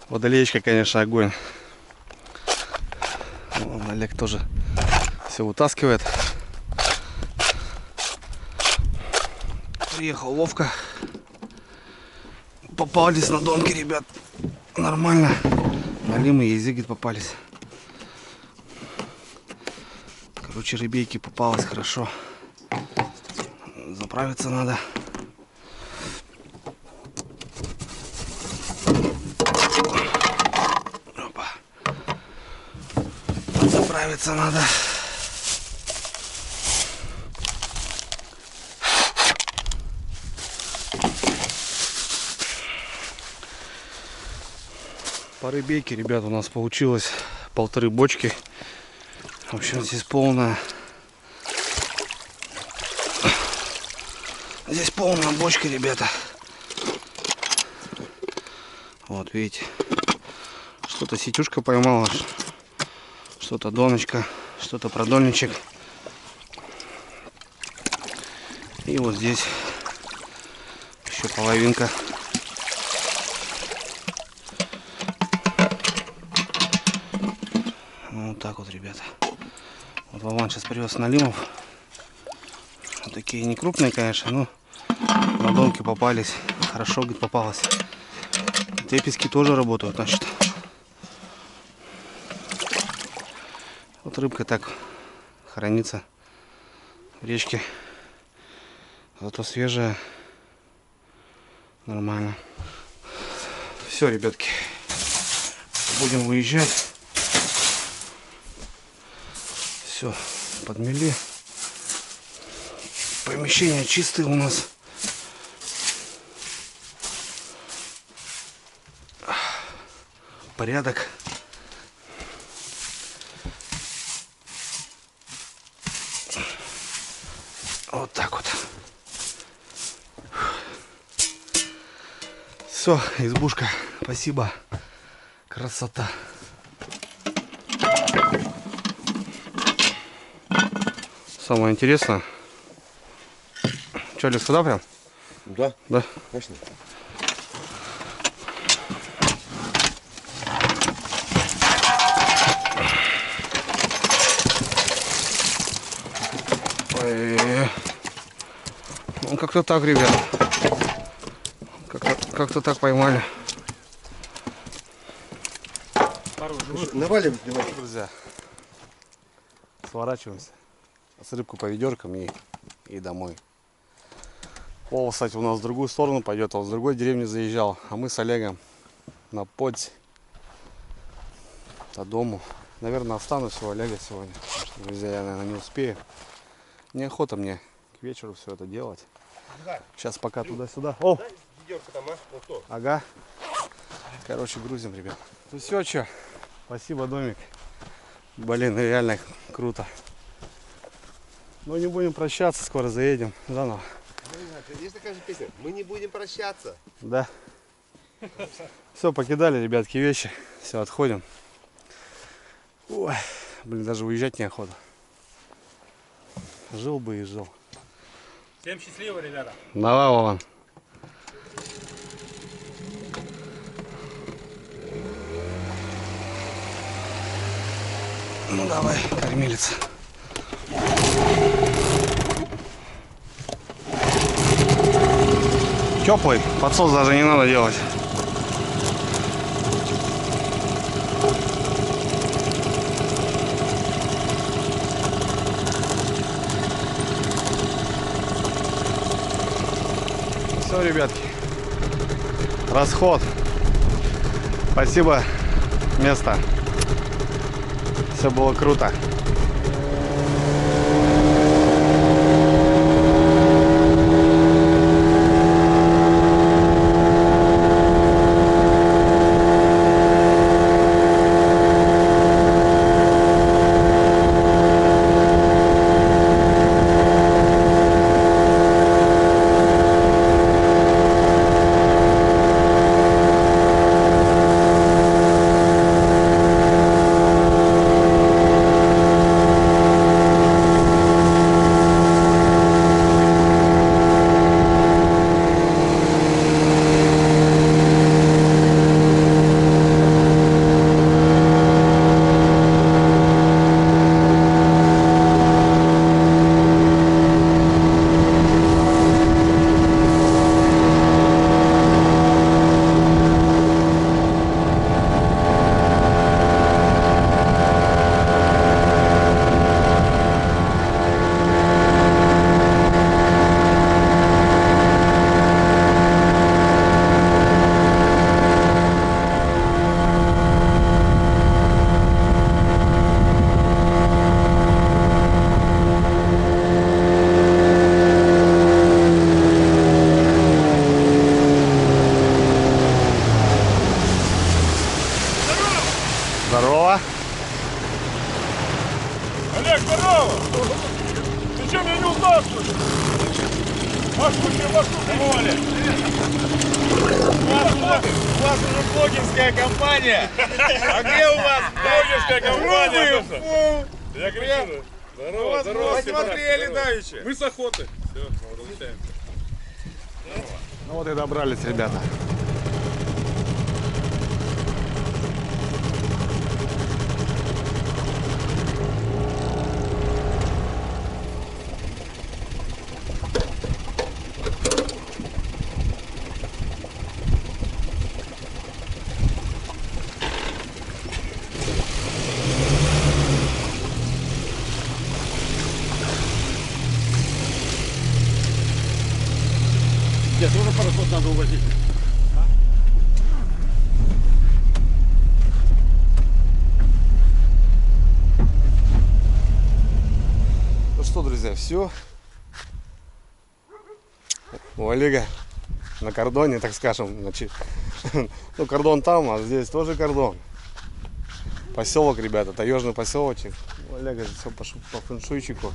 Водолеечка, конечно, огонь. Вон, Олег тоже все вытаскивает. Приехал ловко. Попались на донке, ребят. Нормально. Налимы и зигит попались. Короче, рыбейки попалось хорошо. Заправиться надо. Опа. Заправиться надо. По рыбейке, ребят, у нас получилось 1,5 бочки. В общем, здесь полная. Здесь полная бочка, ребята. Вот, видите. Что-то сетюшка поймала, что-то доночка, что-то продольничек. И вот здесь еще половинка. Вот так вот, ребята. Вот Вован сейчас привез налимов. Вот такие не крупные, конечно, но на донке попались. Хорошо, говорит, попалось. Теписки тоже работают, значит. Вот рыбка так хранится в речке. Зато свежая. Нормально. Все, ребятки. Будем выезжать. Все, подмели. Помещения чистые у нас. Порядок. Вот так вот. Все, избушка. Спасибо. Красота. Самое интересное. Че, Олег, сюда прям? Да, да, конечно. Ой, ну как-то так, ребят. Как-то так поймали. Навалим, давай. Друзья, сворачиваемся. С рыбку по ведеркам и домой. Вова, кстати, у нас в другую сторону пойдет, он с другой деревни заезжал, а мы с Олегом на Подь до дому. Наверное, останусь у Олега сегодня, потому что, друзья, я, наверное, не успею. Неохота мне к вечеру все это делать. Сейчас пока туда-сюда. О, ведерко там, а? Вот то. Ага. Короче, грузим, ребят. Ну все, что. Спасибо, домик. Блин, реально круто. Ну не будем прощаться, скоро заедем заново. Есть такая же песня. Мы не будем прощаться. Да. Все, покидали, ребятки, вещи. Все, отходим. Ой, блин, даже уезжать неохота. Жил бы и жил. Всем счастливо, ребята. Давай, Вован. Ну давай, кормилец. Теплый, подсос даже не надо делать. Все, ребятки, расход. Спасибо, место. Все было круто. Здорово. Олег, здорово! Ты что, меня не узнал, что ли? Машку, Олег! У вас уже блогерская компания! А где у вас блогерская компания? Я говорю, здорово, здорово. Посмотрели давеча. Мы с охоты. Все, возвращаемся. Ну вот и добрались, ребята. Где тоже пароход надо увозить? Ну что, друзья, все. У Олега на кордоне, так скажем, значит, ну кордон там, а здесь тоже кордон. Поселок, ребята, таежный поселочек. У Олега все по фэншуйчику.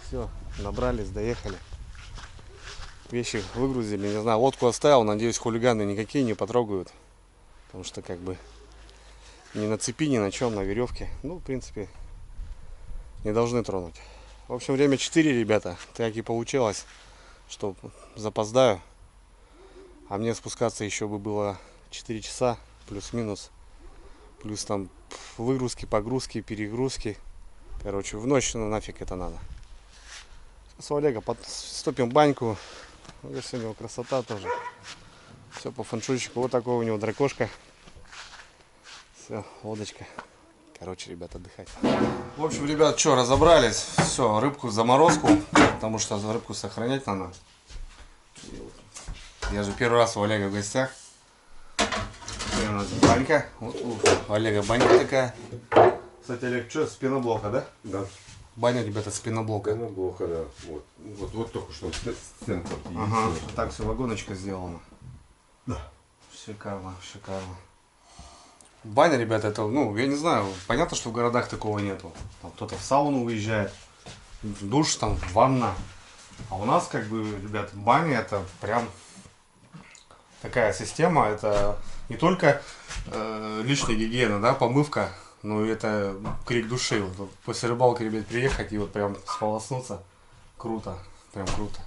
Все, набрались, доехали. Вещи выгрузили, не знаю, лодку оставил, надеюсь, хулиганы никакие не потрогают. Потому что как бы ни на цепи, ни на чем, на веревке. Ну, в принципе, не должны тронуть. В общем, время 4, ребята. Так и получилось, что запоздаю. А мне спускаться еще бы было 4 часа, плюс-минус. Плюс там выгрузки, погрузки, перегрузки. Короче, в ночь нафиг это надо. С Олега стопим баньку. Видишь, сегодня у него красота тоже. Все по фэншуйчику. Вот такой у него дракошка. Все, лодочка. Короче, ребят, отдыхать. В общем, ребят, что, разобрались. Все, рыбку в заморозку. Потому что рыбку сохранять надо. Я же первый раз у Олега в гостях. У нас банька. Вот у Олега банька такая. Кстати, Олег, что, с пеноблока, да? Да. Баня, ребята, с пеноблока. Пеноблока, да. Вот только что стенка. Ага, так все, вагоночка сделана. Да. Шикарно, шикарно. Баня, ребята, это, ну, я не знаю, понятно, что в городах такого нету. Там кто-то в сауну уезжает, в душ, там, ванна. А у нас, как бы, ребят, баня это прям такая система. Это не только личная гигиена, да, помывка, но и это крик души. Вот после рыбалки, ребят, приехать и вот прям сполоснуться. Круто, прям круто.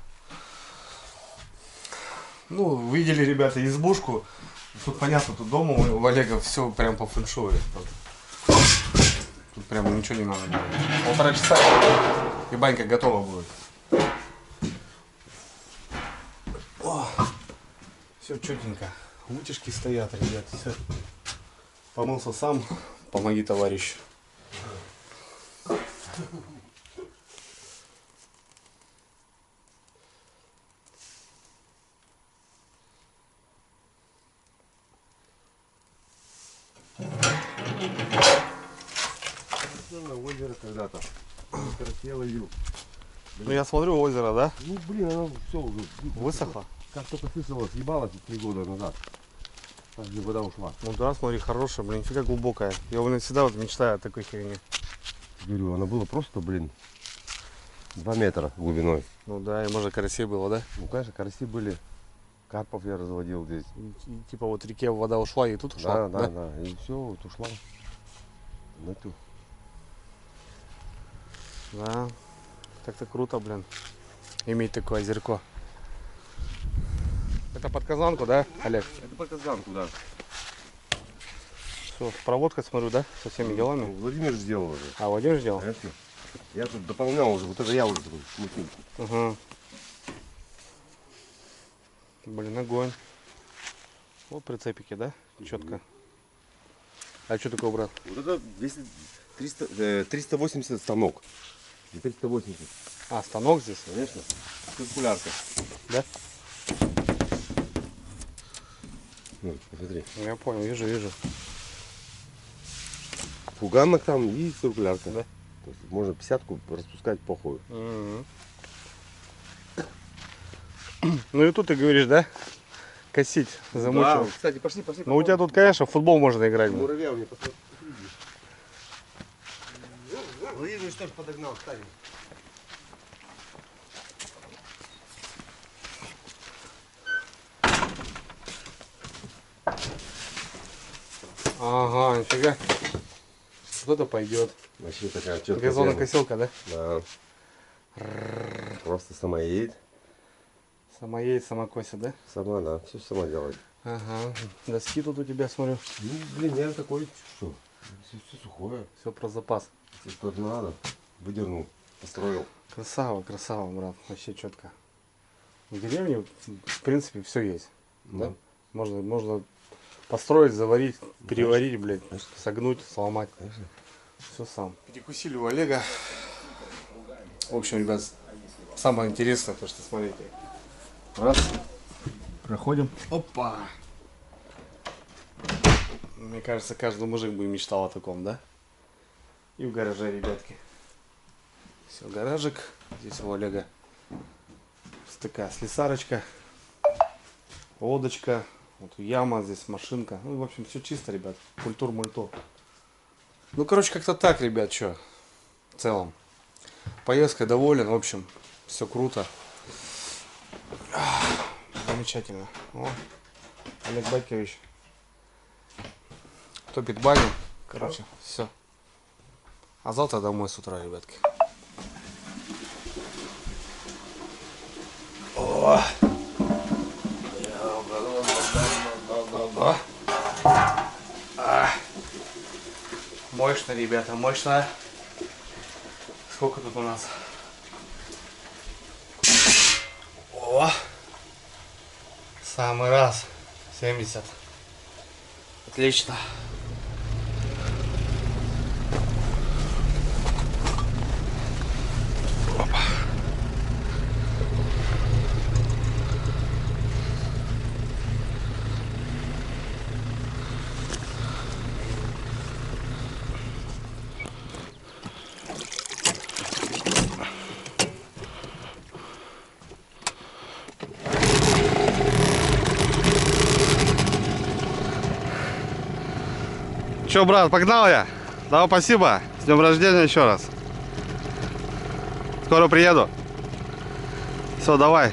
Ну, видели, ребята, избушку. Тут понятно, тут дома у Олега все прям по фэншую. Тут прям ничего не надо делать. 1,5 часа и банька готова будет. О, все четенько. Утюжки стоят, ребят. Все. Помылся сам. Помоги, товарищ. На озеро когда-то. Красиво лил. Ну я смотрю озеро, да? Ну блин, оно все уже Высохло. как только слышала, съебалось 3 года назад. Так где вода ушла. Ну да, смотри, хорошая, блин, нифига глубокая. Я вот всегда вот мечтаю о такой херне. Говорю, она была просто, блин, 2 метра глубиной. Ну да, и может карасей было, да? Ну конечно, караси были. Карпов я разводил здесь. И типа вот в реке вода ушла и тут ушла. Да. И все, вот ушла. На ту. Да. Так-то круто, блин. Иметь такое озерко. Это под казанку, да, Олег? Это по казанку, да. Все, проводка, смотрю, да? Со всеми делами. Владимир сделал уже. А, Владимир сделал? Я тут дополнял уже, вот это я уже смутил. Угу. Блин, огонь. Вот прицепики, да? Четко. А что такое, брат? Вот это 380 станок. И 380. А, станок здесь? Конечно. Циркулярка. Да? Ну, посмотри. Я понял, вижу. Фуганок там и циркулярка. Да. То есть можно 50-ку распускать похуй. Угу. Ну и тут ты говоришь, да? Косить, замучил. Да, кстати, пошли. Ну у тебя тут, конечно, в футбол можно играть. блин. Муравья у меня посмотри. Владимир что ж подогнал, ставим. Ага, нифига. Кто-то пойдет. Вообще такая четкая. Газонокосилка, да? Да. Просто сама едет. Сама едет, сама косит, да? Сама, да. Все сама делает. Ага. Доски тут у тебя, смотрю. Ну, блин, я такой, что? Все сухое. Все про запас. Если что-то надо, выдернул, построил. Красава, брат. Вообще четко. В деревне, в принципе, все есть. Да. Можно построить, заварить, переварить, блядь, согнуть, сломать. Конечно. Все сам. Перекусили у Олега. В общем, ребят, самое интересное, то что смотрите. Раз. Проходим. Опа. Мне кажется, каждый мужик бы мечтал о таком, да? И в гараже, ребятки. Все, гаражик. Здесь у Олега такая слесарочка, лодочка, вот яма, здесь машинка. Ну, в общем, все чисто, ребят. Культур-мультур. Ну, короче, как-то так, ребят, что в целом. Поездкой доволен, в общем, все круто. Замечательно. О, Олег Батькович топит баню. Короче, все. А завтра домой с утра, ребятки. О! Мощно, ребята, мощно. Сколько тут у нас? О! Самый раз. 70. Отлично. Опа. Че, брат, погнал я? Давай, спасибо. С днем рождения еще раз. Скоро приеду. Все, давай.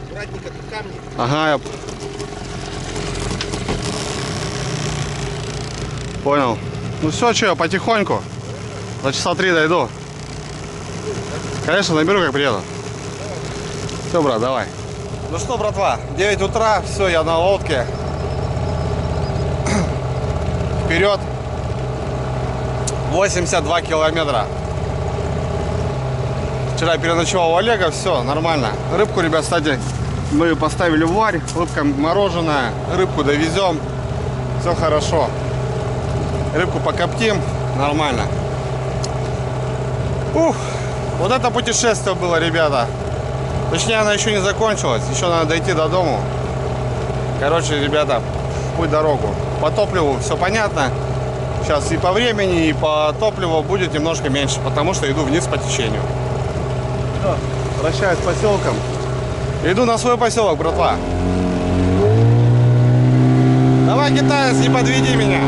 Аккуратненько, тут камни. Ага, я понял. Ну все, что, я потихоньку. За часа 3 дойду. Конечно, наберу, как приеду. Все, брат, давай. Ну что, братва, 9 утра, все, я на лодке. Вперед. 82 километра. Вчера переночевал у Олега, все, нормально. Рыбку, ребят, кстати, мы поставили в варь. Рыбка мороженая, рыбку довезем. Все хорошо. Рыбку покоптим, нормально. Ух, вот это путешествие было, ребята. Точнее, оно еще не закончилось. Еще надо дойти до дому. Короче, ребята, в путь дорогу. По топливу все понятно. Сейчас и по времени, и по топливу будет немножко меньше, потому что иду вниз по течению. Все, прощаюсь с поселком. Иду на свой поселок, братва. Давай, китаец, не подведи меня.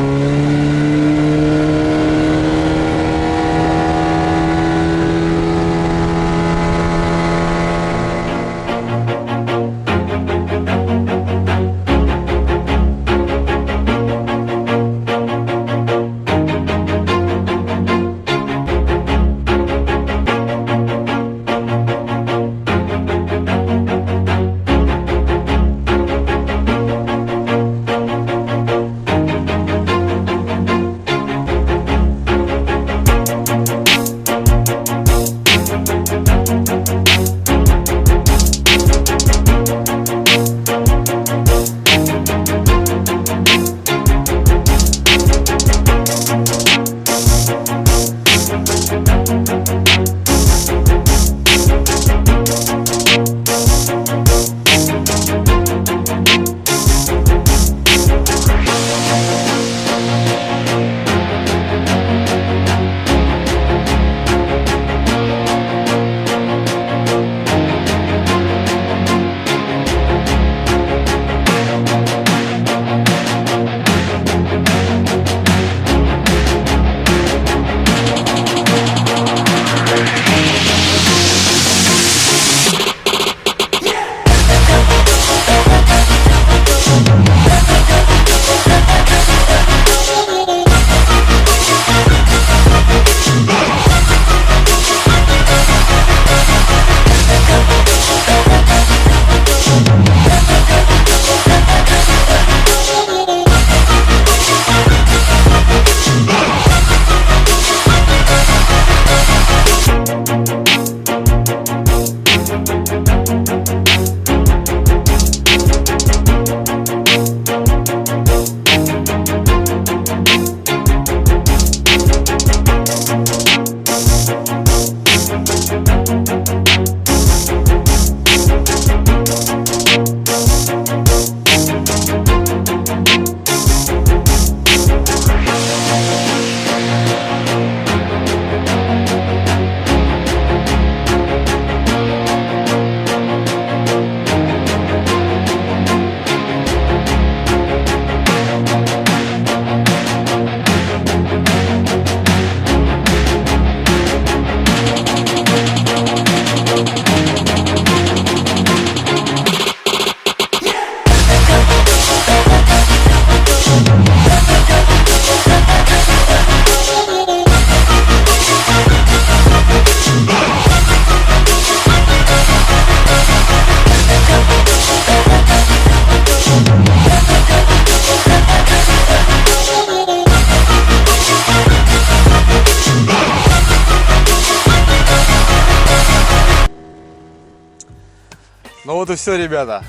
Ну вот и все, ребята.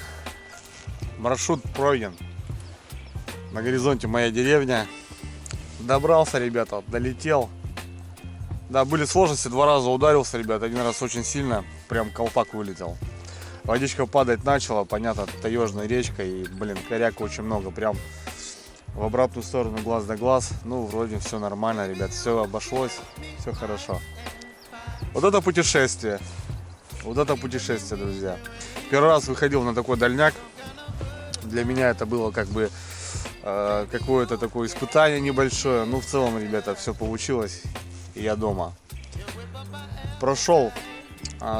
Маршрут пройден. На горизонте моя деревня. Добрался, ребята, долетел. Да, были сложности, 2 раза ударился, ребята. 1 раз очень сильно, прям колпак вылетел. Водичка падать начала, понятно, таежная речка. И, блин, коряка очень много, прям в обратную сторону, глаз да глаз. Ну, вроде все нормально, ребят, все обошлось, все хорошо. Вот это путешествие. Вот это путешествие, друзья. Первый раз выходил на такой дальняк. Для меня это было как бы какое-то такое испытание небольшое. Ну, в целом, ребята, все получилось, и я дома. Прошел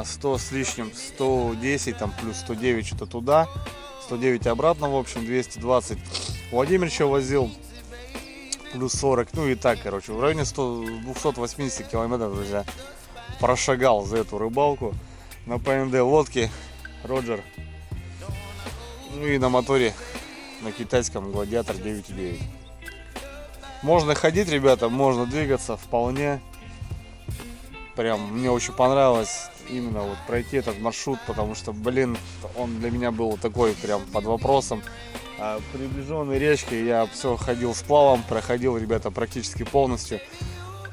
100 с лишним, 110, там плюс 109 что-то туда, 109 обратно, в общем, 220. Владимировича возил, плюс 40, ну и так, короче, в районе 280 километров, друзья, прошагал за эту рыбалку на ПНД лодке Роджер, ну и на моторе на китайском Гладиатор 9.9. Можно ходить, ребята, можно двигаться вполне. Прям мне очень понравилось именно вот пройти этот маршрут, потому что, блин, он для меня был такой прям под вопросом. Приближенной речки я все ходил сплавом, проходил, ребята, практически полностью.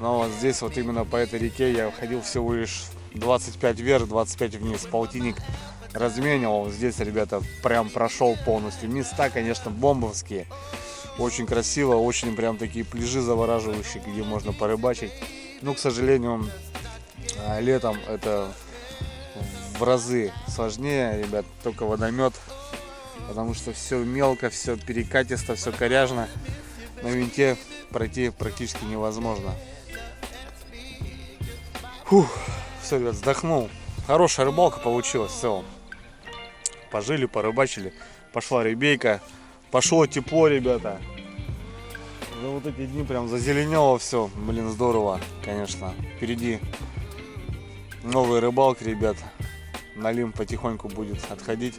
Но вот здесь вот именно по этой реке я ходил всего лишь 25 вверх, 25 вниз, полтинник разменивал. Здесь, ребята, прям прошел полностью. Места, конечно, бомбовские. Очень красиво, очень прям такие пляжи завораживающие, где можно порыбачить. Ну, к сожалению, летом это в разы сложнее, ребят, только водомет, потому что все мелко, все перекатисто, все коряжно. На винте пройти практически невозможно. Фух, все, ребят, вздохнул. Хорошая рыбалка получилась в целом. Пожили, порыбачили, пошла ребейка, пошло тепло, ребята. За вот эти дни прям зазеленело все, блин, здорово, конечно. Впереди новые рыбалки, ребят. Налим потихоньку будет отходить.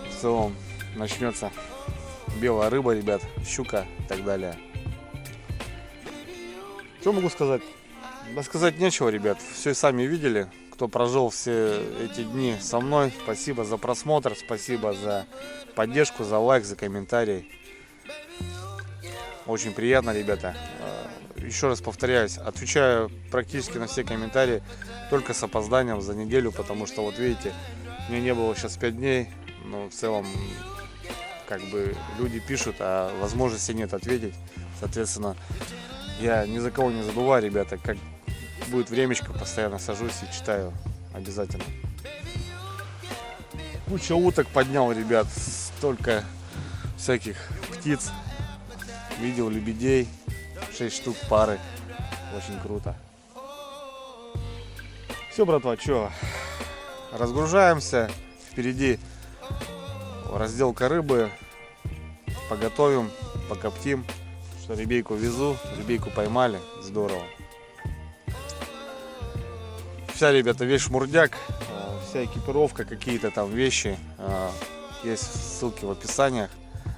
В целом начнется белая рыба, ребят, щука и так далее. Что могу сказать? Да сказать нечего, ребят. Все и сами видели. Кто прожил все эти дни со мной, спасибо за просмотр, спасибо за поддержку, за лайк, за комментарий. Очень приятно, ребята. Еще раз повторяюсь, отвечаю практически на все комментарии только с опозданием за неделю, потому что, вот видите, мне не было сейчас 5 дней, но в целом, как бы, люди пишут, а возможности нет ответить. Соответственно, я ни за кого не забываю, ребята, как будет времечко, постоянно сажусь и читаю обязательно. Куча уток поднял, ребят, столько всяких птиц. Видел лебедей, 6 штук пары, очень круто. Все, братва, что, разгружаемся, впереди разделка рыбы, поготовим, покоптим, что ребейку везу, ребейку поймали, здорово. Вся, ребята, весь шмурдяк, вся экипировка, какие-то там вещи, есть ссылки в описаниях,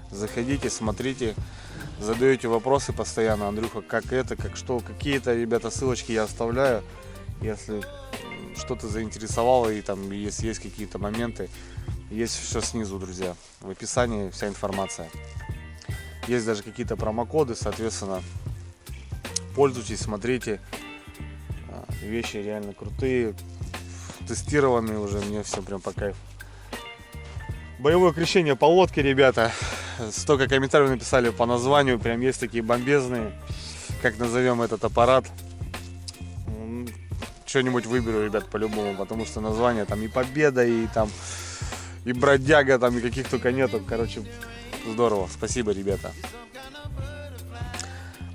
заходите, смотрите. Задаете вопросы постоянно, Андрюха, как это, как что, какие-то, ребята, ссылочки я оставляю, если что-то заинтересовало и там есть какие-то моменты, есть все снизу, друзья, в описании вся информация. Есть даже какие-то промокоды, соответственно, пользуйтесь, смотрите, вещи реально крутые, тестированные уже, мне все прям по кайфу. Боевое крещение по лодке, ребята. Столько комментариев написали по названию. Прям есть такие бомбезные. Как назовем этот аппарат? Что-нибудь выберу, ребят, по-любому. Потому что название там и Победа, и там и Бродяга, там и каких только нету. Короче, здорово. Спасибо, ребята.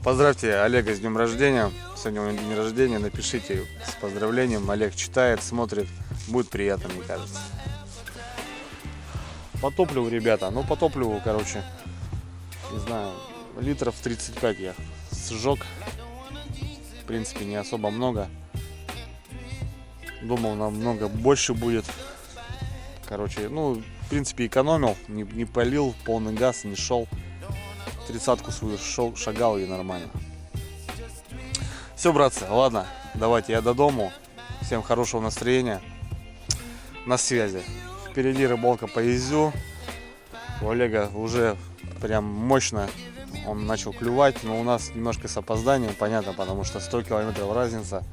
Поздравьте Олега с днем рождения. Сегодня у него день рождения. Напишите с поздравлением. Олег читает, смотрит. Будет приятно, мне кажется. По топливу, ребята, ну по топливу, короче, не знаю, литров 35 я сжег. В принципе, не особо много. Думал, намного больше будет. Короче, ну, в принципе, экономил, не полил, полный газ, не шел. 30-ку свою шагал и нормально. Все, братцы, ладно, давайте я до дому. Всем хорошего настроения. На связи. Впереди рыбалка по Изю. У Олега уже прям мощно он начал клювать, но у нас немножко с опозданием, понятно, потому что 100 километров разница.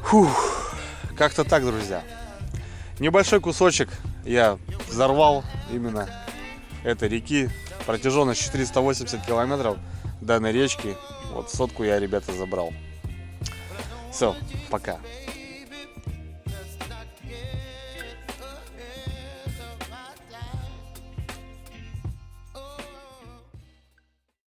Фух, как-то так, друзья. Небольшой кусочек я взорвал именно этой реки. Протяженность 480 километров данной речки. Вот 100-ку я, ребята, забрал. Все, пока.